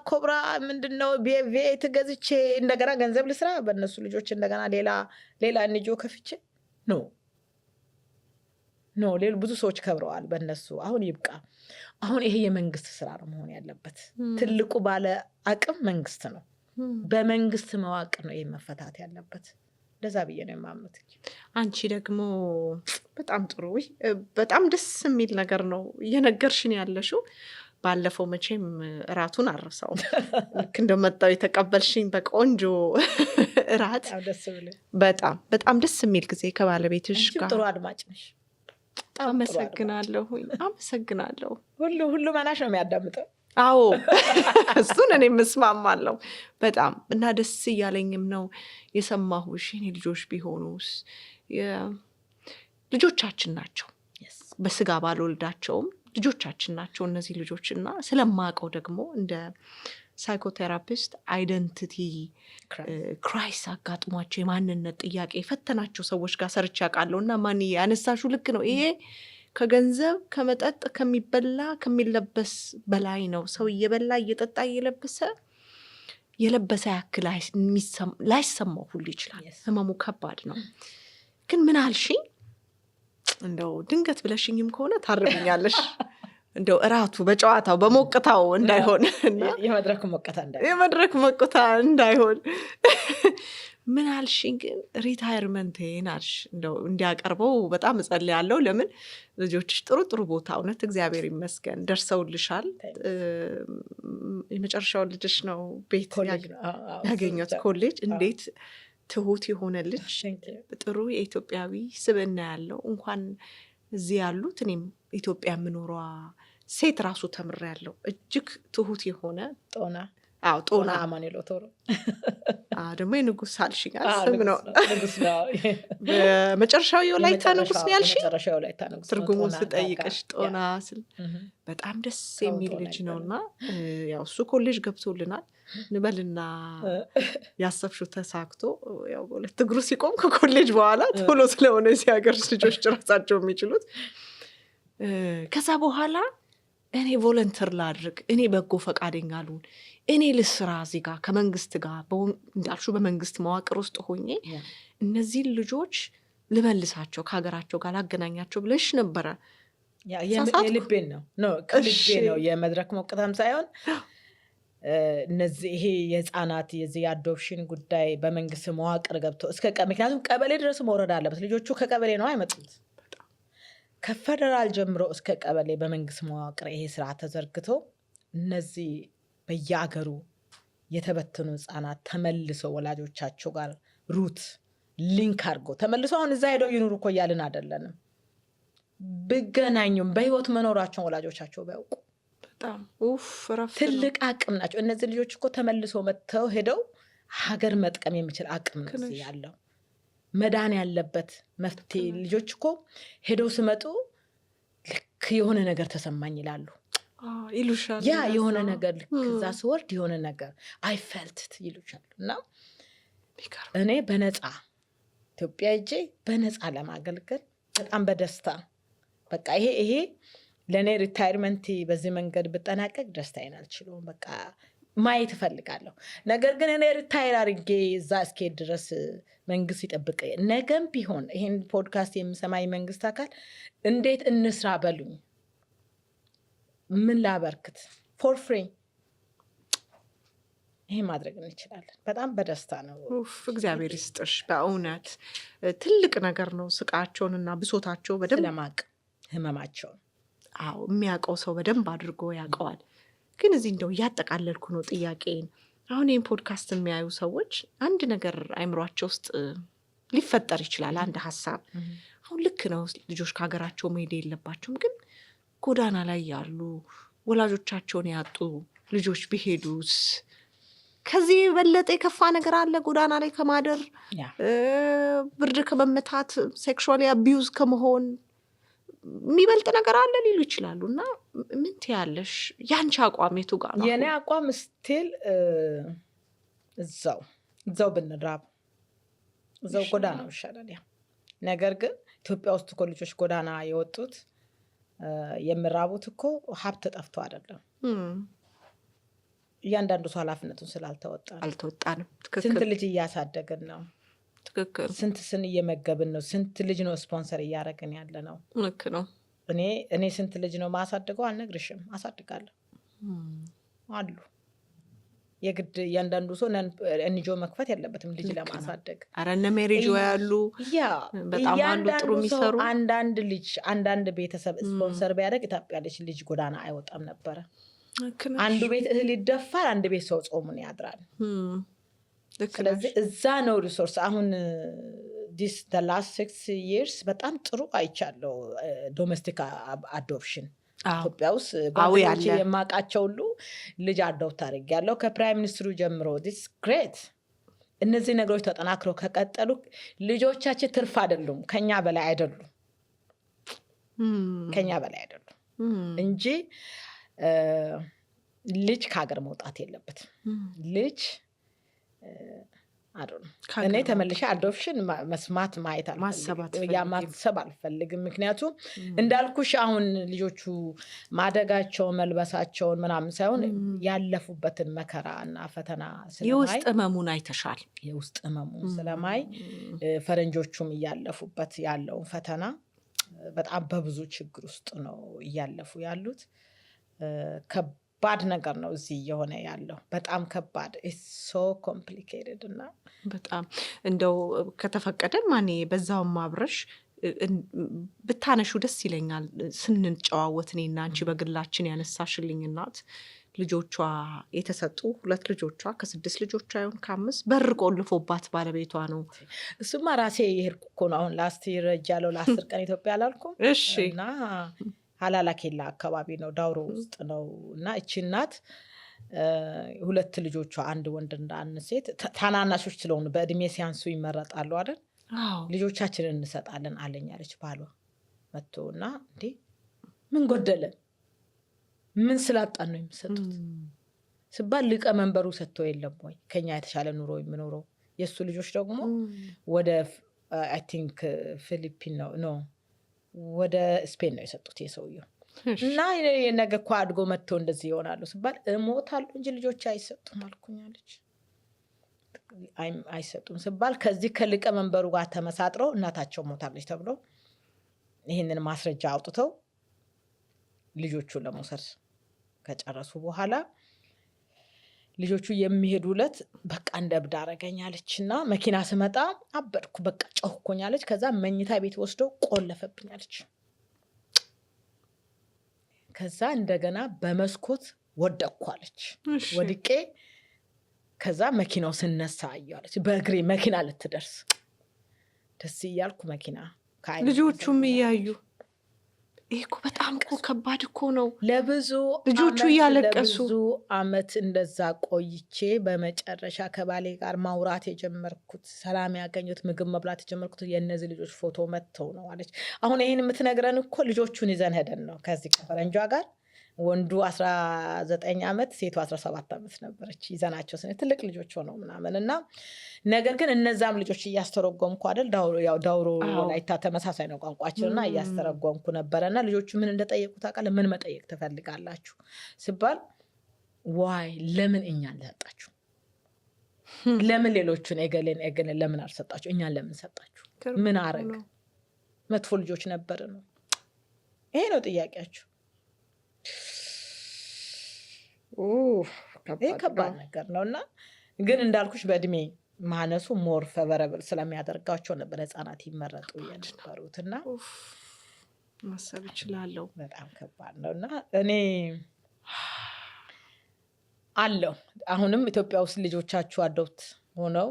ኮብራ ምንድነው ቤት ገዝቼ እንደገና ገንዘብ ልስራ በእነሱ ልጆች እንደገና ሌላ ኤንጂኦ ከፍቼ ኖ ሌላ ብዙ ሰዎች ከብረዋል በእነሱ። አሁን ይብቃ። አሁን ይሄ የመንግስት ስራ ነው መሆን ያለበት። ትልቁ ባለ አቅም መንግስት ነው። በመንግስት መዋቅር ነው ይሄ መፈታት ያለበት። እንደዛ ብዬ ነው የማምኑት። አንቺ ደግሞ በጣም ጥሩ፣ በጣም ደስ የሚል ነገር ነው እየነገርሽን ያለሽው። ባለፈው መቼም እራቱን አረሳው። ልክ እንደመጣው የተቀበልሽኝ በቆንጆ እራት፣ በጣም ደስ የሚል ጊዜ ከባለቤትሽ ጋር። ጥሩ አድማጭ ነሽ። አመሰግናለሁ። ሁሉ መናሽ ነው የሚያዳምጠው። አዎ እሱን እኔ መስማማለሁ በጣም። እና ደስ እያለኝም ነው የሰማሁሽ። የኔ ልጆች ቢሆኑስ ልጆቻችን ናቸው። በስጋ ባልወልዳቸውም ልጆቻችን ናቸው እነዚህ ልጆች። እና ስለማቀው ደግሞ እንደ ሳይኮቴራፒስት አይደንቲቲ ክራይስ አጋጥሟቸው የማንነት ጥያቄ የፈተናቸው ሰዎች ጋር ሰርቼ አውቃለሁ። እና ማን ያነሳሹ ልክ ነው። ይሄ ከገንዘብ ከመጠጥ ከሚበላ ከሚለበስ በላይ ነው። ሰው እየበላ እየጠጣ እየለበሰ የለበሰ ያክል ላይሰማው ሁሉ ይችላል። ህመሙ ከባድ ነው። ግን ምን አልሽኝ? እንደው ድንገት ብለሽኝም ከሆነ ታርብኛለሽ። እንደው እራቱ በጨዋታው በሞቅታው እንዳይሆን የመድረክ ሞቅታ እንዳይሆን ምን አልሽኝ? ግን ሪታይርመንቴን አልሽ እንደው እንዲያቀርበው በጣም እጸልያለሁ። ለምን ልጆችሽ ጥሩ ጥሩ ቦታ እውነት እግዚአብሔር ይመስገን ደርሰውልሻል። የመጨረሻው ልጅሽ ነው ቤት ያገኘሁት ኮሌጅ። እንዴት ትሁት የሆነ ልጅ ጥሩ የኢትዮጵያዊ ስብዕና ያለው እንኳን እዚህ ያሉት እኔም ኢትዮጵያ የምኖሯ ሴት ራሱ ተምሬያለሁ። እጅግ ትሁት የሆነ ጦና አማኑኤል ኦቶሮ ደግሞ የንጉስ አልሽኝ ስም ነው። በመጨረሻው የወላይታ ንጉስ ነው ያልሽኝ። ትርጉሙን ስጠይቅሽ ጦና ስል በጣም ደስ የሚል ልጅ ነውና ያው እሱ ኮሌጅ ገብቶልናል ንበልና ያሰብሽው ተሳክቶ ያው በሁለት እግሩ ሲቆም ከኮሌጅ በኋላ ቶሎ ስለሆነ ሲያገር ልጆች ራሳቸው የሚችሉት ከዛ በኋላ እኔ ቮለንተር ላድርግ፣ እኔ በጎ ፈቃደኛ ልሁን፣ እኔ ልስራ እዚህ ጋር ከመንግስት ጋር እንዳልሹ በመንግስት መዋቅር ውስጥ ሆኜ እነዚህን ልጆች ልመልሳቸው ከሀገራቸው ጋር ላገናኛቸው ብለሽ ነበረ። የልቤን ነው ከልቤ ነው። የመድረክ ሞቅታም ሳይሆን እነዚህ ይሄ የህፃናት የዚህ የአዶፕሽን ጉዳይ በመንግስት መዋቅር ገብቶ ምክንያቱም ቀበሌ ድረስ መውረድ አለበት። ልጆቹ ከቀበሌ ነው አይመጡት። ከፌደራል ጀምሮ እስከ ቀበሌ በመንግስት መዋቅር ይሄ ስራ ተዘርግቶ እነዚህ በየአገሩ የተበተኑ ህፃናት ተመልሶ ወላጆቻቸው ጋር ሩት ሊንክ አድርጎ ተመልሶ አሁን እዛ ሄደው ይኑሩ እኮ እያልን አይደለንም። ብገናኙም በህይወት መኖራቸውን ወላጆቻቸው ቢያውቁ በጣም ትልቅ አቅም ናቸው። እነዚህ ልጆች እኮ ተመልሶ መጥተው ሄደው ሀገር መጥቀም የሚችል አቅም ነው ያለው። መዳን ያለበት መፍትሄ ልጆች እኮ ሄደው ስመጡ ልክ የሆነ ነገር ተሰማኝ ይላሉ ይሉሻል። ያ የሆነ ነገር ልክ እዛ ስወርድ የሆነ ነገር አይ ፈልት ይሉሻል። እና እኔ በነፃ ኢትዮጵያ እጄ በነፃ ለማገልገል በጣም በደስታ በቃ ይሄ ለእኔ ሪታይርመንት በዚህ መንገድ ብጠናቀቅ ደስታዬን አልችለውም። በቃ ማየት እፈልጋለሁ። ነገር ግን እኔ ሪታይር አድርጌ እዛ እስኬድ ድረስ መንግስት ይጠብቅ። ነገም ቢሆን ይሄን ፖድካስት የምሰማኝ መንግስት አካል እንዴት እንስራ በሉኝ። ምን ላበርክት ፎር ፍሪ ይሄ ማድረግ እንችላለን። በጣም በደስታ ነው። እግዚአብሔር ይስጥሽ። በእውነት ትልቅ ነገር ነው። ስቃቸውንና ብሶታቸው በደንብ ለማቅ ህመማቸውን የሚያውቀው ሰው በደንብ አድርጎ ያውቀዋል። ግን እዚህ እንደው እያጠቃለልኩ ነው ጥያቄን። አሁን ይህን ፖድካስት የሚያዩ ሰዎች አንድ ነገር አይምሯቸው ውስጥ ሊፈጠር ይችላል። አንድ ሀሳብ አሁን ልክ ነው፣ ልጆች ከሀገራቸው መሄድ የለባቸውም። ግን ጎዳና ላይ ያሉ ወላጆቻቸውን ያጡ ልጆች ቢሄዱስ? ከዚህ የበለጠ የከፋ ነገር አለ? ጎዳና ላይ ከማደር ብርድ ከመመታት ሴክሹዋሊ አቢዩዝ ከመሆን የሚበልጥ ነገር አለ ሊሉ ይችላሉ። እና ምን ትያለሽ? ያንቺ አቋም የቱ ጋር ነው? የኔ አቋም ስቲል እዛው ብንራብ እዛው ጎዳና ይሻላል። ያ ነገር ግን ኢትዮጵያ ውስጥ እኮ ልጆች ጎዳና የወጡት የሚራቡት እኮ ሀብት ጠፍቶ አይደለም። እያንዳንዱ ሰው ኃላፊነቱን ስላልተወጣ አልተወጣንም። ስንት ልጅ እያሳደግን ነው? ትክክል። ስንት ስን እየመገብን ነው? ስንት ልጅ ነው ስፖንሰር እያደረግን ያለ ነው? ልክ ነው። እኔ ስንት ልጅ ነው ማሳድገው አልነግርሽም። አሳድጋለሁ አሉ። የግድ እያንዳንዱ ሰው እንጆ መክፈት የለበትም ልጅ ለማሳደግ። ኧረ እነ ሜሪጆ ያሉ በጣም አሉ ጥሩ የሚሰሩ። አንዳንድ ቤተሰብ ስፖንሰር ቢያደርግ ኢትዮጵያ ልጅ ጎዳና አይወጣም ነበረ። አንዱ ቤት እህል ይደፋል፣ አንድ ቤት ሰው ጾሙን ያድራል። ስለዚህ እዛ ነው ሪሶርስ። አሁን the last 6 years በጣም ጥሩ አይቻለው ዶሜስቲክ አዶፕሽን ኢትዮጵያ ውስጥ ጓደኞቼ የማውቃቸው ሁሉ ልጅ አዶፕት አድርጌያለሁ ከፕራይም ሚኒስትሩ ጀምሮ። this great። እነዚህ ነገሮች ተጠናክረው ከቀጠሉ ልጆቻችን ትርፍ አይደሉም፣ ከኛ በላይ አይደሉም እንጂ ልጅ ከሀገር መውጣት የለበትም። ልጅ እኔ ተመልሼ አዶፕሽን መስማት ማየት ማሰብ አልፈልግም። ምክንያቱም እንዳልኩሽ አሁን ልጆቹ ማደጋቸውን መልበሳቸውን ምናምን ሳይሆን ያለፉበትን መከራ እና ፈተና ስለማይ የውስጥ ህመሙን አይተሻል። የውስጥ ህመሙን ስለማይ ፈረንጆቹም እያለፉበት ያለውን ፈተና በጣም በብዙ ችግር ውስጥ ነው እያለፉ ያሉት። ከባድ ነገር ነው እዚህ እየሆነ ያለው በጣም ከባድ so complicated እና በጣም እንደው ከተፈቀደ ማኔ በዛው ማብረሽ ብታነሹ ደስ ይለኛል። ስንጨዋወት እኔና አንቺ በግላችን ያነሳሽልኝ እናት ልጆቿ የተሰጡ 2 ልጆቿ ከ6 ልጆቿ ይሁን ከ5 በር ቆልፎባት ባለቤቷ ነው። እሱማ ራሴ የሄድኩ እኮ ነው። አሁን ላስት ይረጃለው ለ10 ቀን ኢትዮጵያ አላልኩም? እሺ። እና ሀላላ ኬላ አካባቢ ነው ዳውሮ ውስጥ ነው። እና እቺ እናት 2 ልጆቿ አንድ ወንድና አንድ ሴት ታናናሾች ስለሆኑ በእድሜ ሲያንሱ ይመረጣሉ አይደል? ልጆቻችንን እንሰጣለን አለኝ አለች ባሏ መጥቶና እንዴ ምን ጎደለ ምን ስላጣን ነው የሚሰጡት ስባል ሊቀመንበሩ ሰጥቶ የለም ወይ ከኛ የተሻለ ኑሮ የሚኖረው የሱ ልጆች ደግሞ ወደ አይ ቲንክ ፊሊፒን ነው ወደ ስፔን ነው የሰጡት የሰውየው እና የነገ እኮ አድጎ መጥቶ እንደዚህ ይሆናሉ ስባል እሞታለሁ እንጂ ልጆች አይሰጡም አልኩኝ አለች። አይሰጡም ስባል ከዚህ ከሊቀመንበሩ ጋር ተመሳጥረው እናታቸው ሞታለች ተብሎ ይሄንን ማስረጃ አውጥተው ልጆቹን ለመውሰድ ከጨረሱ በኋላ ልጆቹ የሚሄዱለት በቃ እንደ እብድ አረገኛለችና መኪና ስመጣ አበድኩ በቃ ጮህኮኛለች። ከዛ መኝታ ቤት ወስደው ቆለፈብኛለች። ከዛ እንደገና በመስኮት ወደቅኳለች። ወድቄ ከዛ መኪናው ስነሳ አያለች በእግሬ መኪና ልትደርስ ደስ እያልኩ መኪና ልጆቹም እያዩ ይሄ እኮ በጣም ከባድ እኮ ነው። ለብዙ ልጆቹ እያለቀሱ ለብዙ አመት እንደዛ ቆይቼ በመጨረሻ ከባሌ ጋር ማውራት የጀመርኩት ሰላም ያገኙት ምግብ መብላት የጀመርኩት የእነዚህ ልጆች ፎቶ መጥተው ነው አለች። አሁን ይሄን የምትነግረን እኮ ልጆቹን ይዘን ሄደን ነው ከዚህ ከፈረንጇ ጋር ወንዱ 19 አመት ሴቱ 17 አመት ነበረች ይዘናቸው ስነ ትልቅ ልጆች ሆነው ምናምን እና ነገር ግን እነዛም ልጆች እያስተረጎምኩ አይደል ዳውሮ ወላይታ ተመሳሳይ ነው ቋንቋቸውና እያስተረጎምኩ ነበርና ልጆቹ ምን እንደጠየቁ ታውቃለህ? ምን መጠየቅ ትፈልጋላችሁ ሲባል ዋይ ለምን እኛን ለሰጣችሁ ለምን ሌሎቹን እገሌን ለምን አልሰጣችሁ እኛን ለምን ሰጣችሁ ምን አረግ መጥፎ ልጆች ነበር ነው ይሄ ነው ጥያቄያችሁ። ከባድ ነገር ነውና ግን እንዳልኩሽ በእድሜ ማነሱ ሞር ፈቨረብል ስለሚያደርጋቸው ነበር ህፃናት ይመረጡ የነበሩትና ማሰብ ይችላል። በጣም ከባድ ነውና እኔ አለው አሁንም ኢትዮጵያ ውስጥ ልጆቻችሁ አዶፕት ሆነው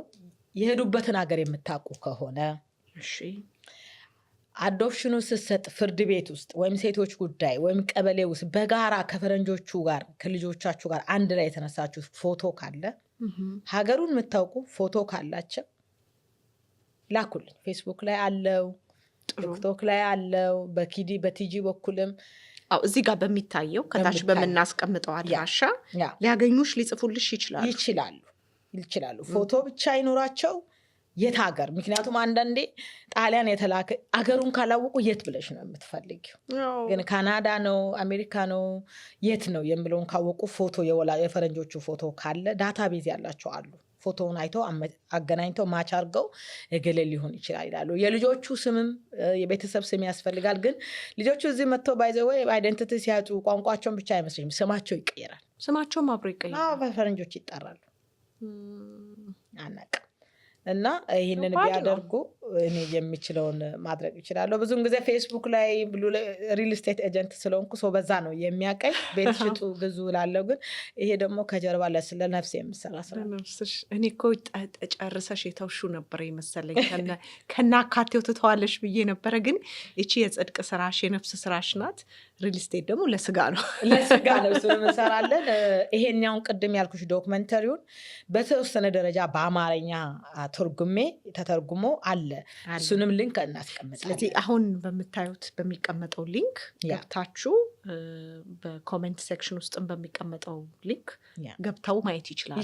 የሄዱበትን ሀገር የምታውቁ ከሆነ እሺ አዶፕሽኑ ሲሰጥ ፍርድ ቤት ውስጥ ወይም ሴቶች ጉዳይ ወይም ቀበሌ ውስጥ በጋራ ከፈረንጆቹ ጋር ከልጆቻችሁ ጋር አንድ ላይ የተነሳችሁ ፎቶ ካለ ሀገሩን የምታውቁ ፎቶ ካላቸው ላኩልን። ፌስቡክ ላይ አለው፣ ቲክቶክ ላይ አለው፣ በቲጂ በኩልም እዚህ ጋር በሚታየው ከታች በምናስቀምጠው አድራሻ ሊያገኙሽ ሊጽፉልሽ ይችላሉ። ፎቶ ብቻ ይኖራቸው የት ሀገር ምክንያቱም አንዳንዴ ጣሊያን የተላከ አገሩን ካላወቁ የት ብለሽ ነው የምትፈልጊው? ግን ካናዳ ነው አሜሪካ ነው የት ነው የሚለውን ካወቁ ፎቶ የፈረንጆቹ ፎቶ ካለ ዳታቤዝ ያላቸው አሉ። ፎቶውን አይተው አገናኝተው ማች አድርገው እገሌ ሊሆን ይችላል ይላሉ። የልጆቹ ስምም የቤተሰብ ስም ያስፈልጋል። ግን ልጆቹ እዚህ መጥተው ባይዘው አይደንቲቲ ሲያጡ ቋንቋቸውን ብቻ አይመስልሽም ስማቸው ይቀየራል። ስማቸውም አብሮ ይቀየራል። በፈረንጆች ይጠራሉ። አናውቅም እና ይሄንን ቢያደርጉ እኔ የሚችለውን ማድረግ ይችላል። ብዙን ጊዜ ፌስቡክ ላይ ሪል ስቴት ኤጀንት ስለሆንኩ ሰው በዛ ነው የሚያቀኝ ቤት ሽጡ ግዙ ላለው ግን ይሄ ደግሞ ከጀርባ ለነፍስ የምሰራ ስራ ነፍስሽ እኔ እኮ ጨርሰሽ የተውሹ ነበር የመሰለኝ ከናካቴው ትተዋለሽ ብዬ ነበረ። ግን እቺ የጽድቅ ስራሽ የነፍስ ስራሽ ናት። ሪል ስቴት ደግሞ ለስጋ ነው እሱ እንሰራለን። ይሄኛውን ቅድም ያልኩሽ ዶክመንተሪውን በተወሰነ ደረጃ በአማርኛ ተርጉሞ አለ እሱንም ሊንክ እናስቀምጣለን። ስለዚህ አሁን በምታዩት በሚቀመጠው ሊንክ ገብታችሁ በኮሜንት ሴክሽን ውስጥም በሚቀመጠው ሊንክ ገብተው ማየት ይችላሉ።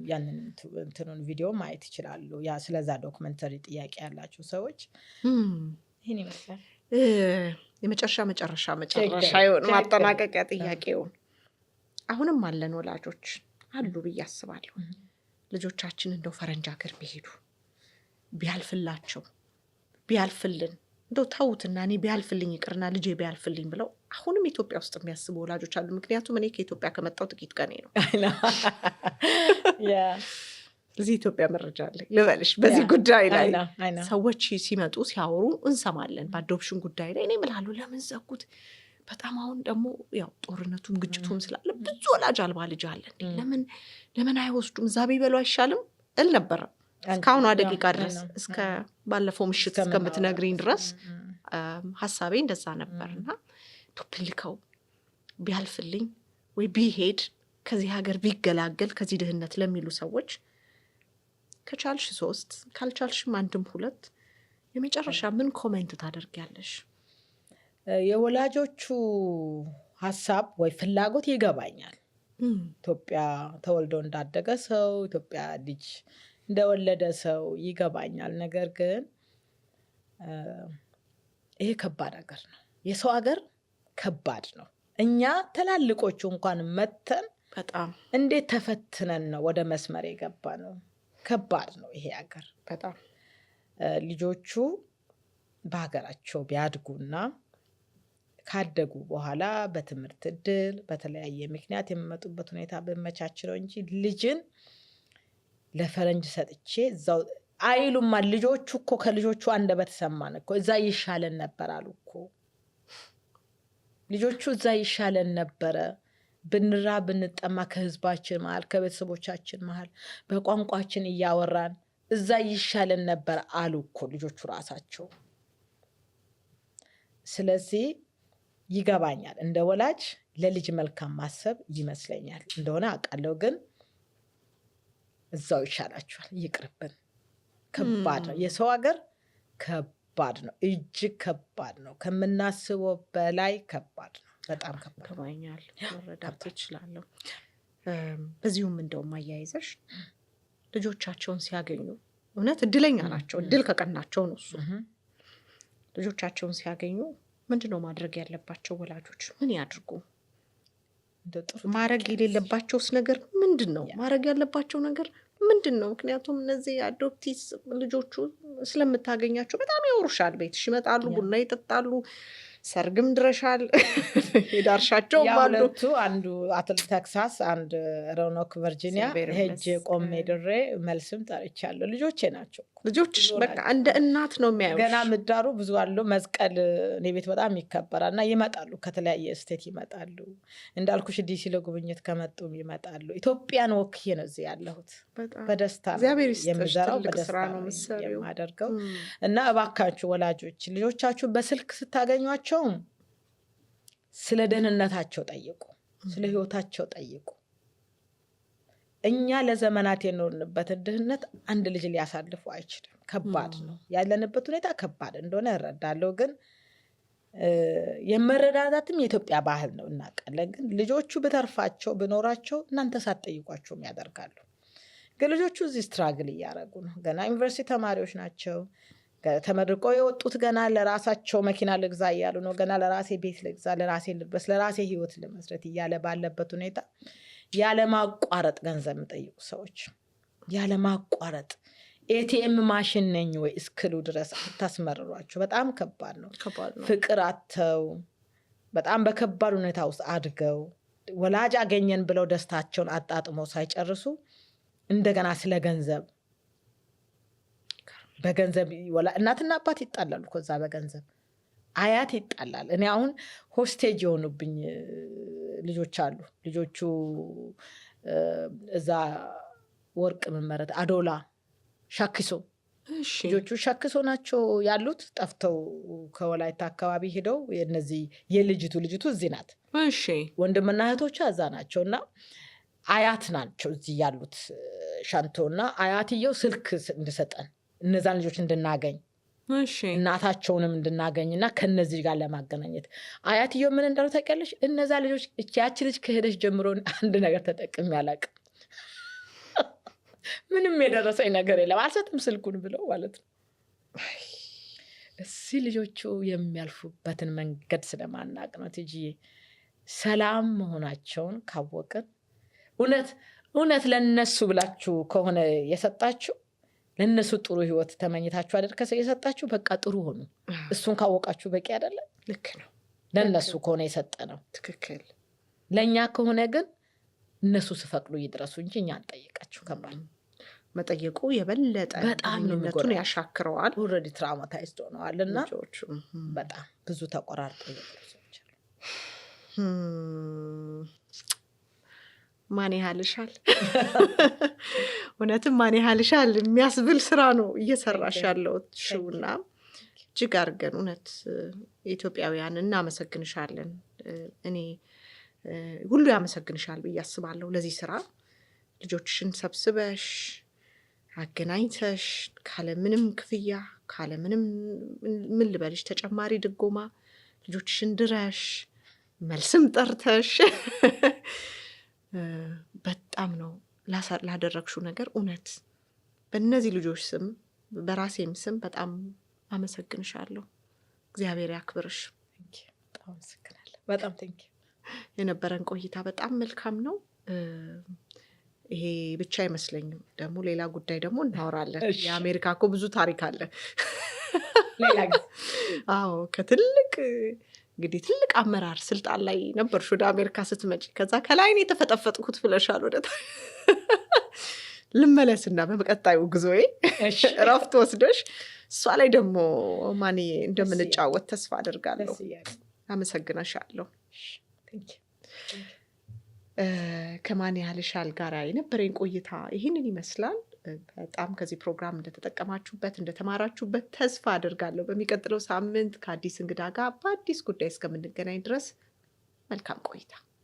ያንንም እንትኑን ቪዲዮ ማየት ይችላሉ። ያ ስለዛ ዶክመንተሪ ጥያቄ ያላችሁ ሰዎች ይህን ይመስላል። የመጨረሻ ይሆን ማጠናቀቂያ ጥያቄውን አሁንም አለን ወላጆች አሉ ብዬ አስባለሁ። ልጆቻችን እንደው ፈረንጅ ሀገር ቢሄዱ ቢያልፍላቸው ቢያልፍልን እንደው ተውትና እኔ ቢያልፍልኝ ይቅርና ልጄ ቢያልፍልኝ ብለው አሁንም ኢትዮጵያ ውስጥ የሚያስቡ ወላጆች አሉ። ምክንያቱም እኔ ከኢትዮጵያ ከመጣሁ ጥቂት ቀኔ ነው። እዚህ ኢትዮጵያ መረጃ አለኝ ልበልሽ። በዚህ ጉዳይ ላይ ሰዎች ሲመጡ ሲያወሩ እንሰማለን። በአዶፕሽን ጉዳይ ላይ እኔ እምላለሁ ለምን ዘጉት? በጣም አሁን ደግሞ ያው ጦርነቱም ግጭቱም ስላለ ብዙ ወላጅ አልባ ልጅ አለ። ለምን አይወስዱም? እዛ ቢበሉ አይሻልም እል ነበረ እስካሁኗ ደቂቃ ድረስ እስከ ባለፈው ምሽት እስከምትነግሪኝ ድረስ ሀሳቤ እንደዛ ነበርና ቶፕልከው ቢያልፍልኝ ወይ ቢሄድ ከዚህ ሀገር ቢገላገል ከዚህ ድህነት ለሚሉ ሰዎች ከቻልሽ 3 ካልቻልሽም 1-2 የመጨረሻ ምን ኮሜንት ታደርጊያለሽ? የወላጆቹ ሀሳብ ወይ ፍላጎት ይገባኛል። ኢትዮጵያ ተወልዶ እንዳደገ ሰው ኢትዮጵያ ልጅ እንደወለደ ሰው ይገባኛል። ነገር ግን ይሄ ከባድ ሀገር ነው። የሰው ሀገር ከባድ ነው። እኛ ትላልቆቹ እንኳን መተን በጣም እንዴት ተፈትነን ነው ወደ መስመር የገባ ነው። ከባድ ነው ይሄ ሀገር በጣም። ልጆቹ በሀገራቸው ቢያድጉና ካደጉ በኋላ በትምህርት እድል በተለያየ ምክንያት የሚመጡበት ሁኔታ በመቻች ነው እንጂ ልጅን ለፈረንጅ ሰጥቼ እዛው አይሉማ። ልጆቹ እኮ ከልጆቹ አንደበት ሰማን እኮ እዛ ይሻለን ነበር አሉ እኮ ልጆቹ። እዛ ይሻለን ነበረ ብንራ ብንጠማ ከህዝባችን መሀል ከቤተሰቦቻችን መሀል በቋንቋችን እያወራን እዛ ይሻለን ነበር አሉ እኮ ልጆቹ ራሳቸው። ስለዚህ ይገባኛል። እንደ ወላጅ ለልጅ መልካም ማሰብ ይመስለኛል እንደሆነ አውቃለሁ። ግን እዛው ይሻላችኋል፣ ይቅርብን። ከባድ ነው። የሰው ሀገር ከባድ ነው፣ እጅግ ከባድ ነው። ከምናስበው በላይ ከባድ ነው። በጣም ከባድ ይገባኛል፣ መረዳት እችላለሁ። በዚሁም እንደውም አያይዘሽ ልጆቻቸውን ሲያገኙ እውነት እድለኛ ናቸው። እድል ከቀናቸው ነው እሱ። ልጆቻቸውን ሲያገኙ ምንድነው ማድረግ ያለባቸው? ወላጆች ምን ያድርጉ? ማድረግ የሌለባቸውስ ነገር ምንድን ነው? ማድረግ ያለባቸው ነገር ምንድን ነው? ምክንያቱም እነዚህ አዶፕቲቭ ልጆቹ ስለምታገኛቸው በጣም ያወሩሻል። ቤትሽ ይመጣሉ፣ ቡና ይጠጣሉ፣ ሰርግም ድረሻል፣ የዳርሻቸውም አሉ። ሁለቱ አንዱ አትላንታ ቴክሳስ፣ አንድ ሮኖክ ቨርጂኒያ ሄጅ ቆሜ ድሬ መልስም ጠርቻለሁ። ልጆቼ ናቸው። ልጆች በቃ እንደ እናት ነው የሚያዩሽ። ገና ምዳሩ ብዙ አሉ። መስቀል እኔ ቤት በጣም ይከበራል እና ይመጣሉ፣ ከተለያየ ስቴት ይመጣሉ። እንዳልኩሽ ዲሲ ለጉብኝት ከመጡም ይመጣሉ። ኢትዮጵያን ወክዬ ነው እዚህ ያለሁት። በደስታ የምዘራው በደስታ ነው የማደርገው። እና እባካችሁ ወላጆች ልጆቻችሁ በስልክ ስታገኟቸው ስለ ደህንነታቸው ጠይቁ፣ ስለ ህይወታቸው ጠይቁ። እኛ ለዘመናት የኖርንበትን ድህነት አንድ ልጅ ሊያሳልፉ አይችልም። ከባድ ነው ያለንበት ሁኔታ፣ ከባድ እንደሆነ እረዳለሁ። ግን የመረዳዳትም የኢትዮጵያ ባህል ነው እናውቃለን። ግን ልጆቹ ብተርፋቸው ብኖራቸው እናንተ ሳትጠይቋቸውም ያደርጋሉ። ግን ልጆቹ እዚህ ስትራግል እያደረጉ ነው። ገና ዩኒቨርሲቲ ተማሪዎች ናቸው። ተመርቆ የወጡት ገና ለራሳቸው መኪና ልግዛ እያሉ ነው። ገና ለራሴ ቤት ልግዛ፣ ለራሴ ልበስ፣ ለራሴ ህይወት ልመስረት እያለ ባለበት ሁኔታ ያለማቋረጥ ገንዘብ የሚጠይቁ ሰዎች ያለማቋረጥ ኤቲኤም ማሽን ነኝ ወይ እስክሉ ድረስ ታስመርሯቸው። በጣም ከባድ ነው። ፍቅር አተው በጣም በከባድ ሁኔታ ውስጥ አድገው ወላጅ አገኘን ብለው ደስታቸውን አጣጥመው ሳይጨርሱ እንደገና ስለ ገንዘብ በገንዘብ እናትና አባት ይጣላሉ። ከዛ በገንዘብ አያት ይጣላል። እኔ አሁን ሆስቴጅ የሆኑብኝ ልጆች አሉ። ልጆቹ እዛ ወርቅ መመረት አዶላ ሻክሶ ልጆቹ ሻክሶ ናቸው ያሉት። ጠፍተው ከወላይታ አካባቢ ሄደው እነዚህ ልጅቱ እዚህ ናት። ወንድምና እህቶቿ እዛ ናቸው እና አያት ናቸው እዚህ ያሉት ሻንቶና አያትየው ስልክ እንድሰጠን እነዛን ልጆች እንድናገኝ እሺ እናታቸውንም እንድናገኝና ከነዚህ ጋር ለማገናኘት አያትየው ምን እንዳሉ ታውቂያለሽ? እነዛ ልጆች ያቺ ልጅ ከሄደች ጀምሮ አንድ ነገር ተጠቅሜ አላውቅም፣ ምንም የደረሰኝ ነገር የለም፣ አልሰጥም ስልኩን ብለው ማለት ነው። እዚህ ልጆቹ የሚያልፉበትን መንገድ ስለማናቅ ነው ትጂዬ። ሰላም መሆናቸውን ካወቅን እውነት ለነሱ ብላችሁ ከሆነ የሰጣችሁ ለነሱ ጥሩ ህይወት ተመኝታችሁ አይደል የሰጣችሁ፣ በቃ ጥሩ ሆኑ። እሱን ካወቃችሁ በቂ አይደለም? ልክ ነው። ለነሱ ከሆነ የሰጠ ነው ትክክል። ለኛ ከሆነ ግን እነሱ ሲፈቅዱ ይድረሱ እንጂ እኛ አንጠይቃችሁ። ከባድ መጠየቁ የበለጠ በጣም ነው ግንኙነቱን ያሻክረዋል። ኦልሬዲ ትራውማታይዝድ ሆነዋልና ልጆቹ በጣም ብዙ ተቆራርጠው ሰዎች አሉ። ማን ያህልሻል? እውነትም ማን ያህልሻል የሚያስብል ስራ ነው እየሰራሽ ያለው ሽውና እጅግ አድርገን እውነት ኢትዮጵያውያን እናመሰግንሻለን። እኔ ሁሉ ያመሰግንሻል ብዬ አስባለሁ ለዚህ ስራ። ልጆችሽን ሰብስበሽ አገናኝተሽ ካለምንም ክፍያ ካለምንም ምን ልበልሽ ተጨማሪ ድጎማ ልጆችሽን ድረሽ መልስም ጠርተሽ በጣም ነው ላደረግሽው ነገር እውነት በእነዚህ ልጆች ስም በራሴም ስም በጣም አመሰግንሻለሁ። እግዚአብሔር ያክብርሽ። በጣም ቴንክ ዩ። የነበረን ቆይታ በጣም መልካም ነው። ይሄ ብቻ አይመስለኝም፣ ደግሞ ሌላ ጉዳይ ደግሞ እናወራለን። የአሜሪካ እኮ ብዙ ታሪክ አለ። ሌላ ጊዜ አዎ ከትልቅ እንግዲህ ትልቅ አመራር ስልጣን ላይ ነበርሽ ወደ አሜሪካ ስትመጪ። ከዛ ከላይ ነው የተፈጠፈጥኩት ብለሻል። ወደ ልመለስና በቀጣዩ ጉዞዬ እረፍት ወስደሽ እሷ ላይ ደግሞ ማን እንደምንጫወት ተስፋ አደርጋለሁ። አመሰግናሻለሁ። ከማን ያህልሻል ጋር የነበረኝ ቆይታ ይህንን ይመስላል። በጣም ከዚህ ፕሮግራም እንደተጠቀማችሁበት እንደተማራችሁበት ተስፋ አደርጋለሁ። በሚቀጥለው ሳምንት ከአዲስ እንግዳ ጋር በአዲስ ጉዳይ እስከምንገናኝ ድረስ መልካም ቆይታ።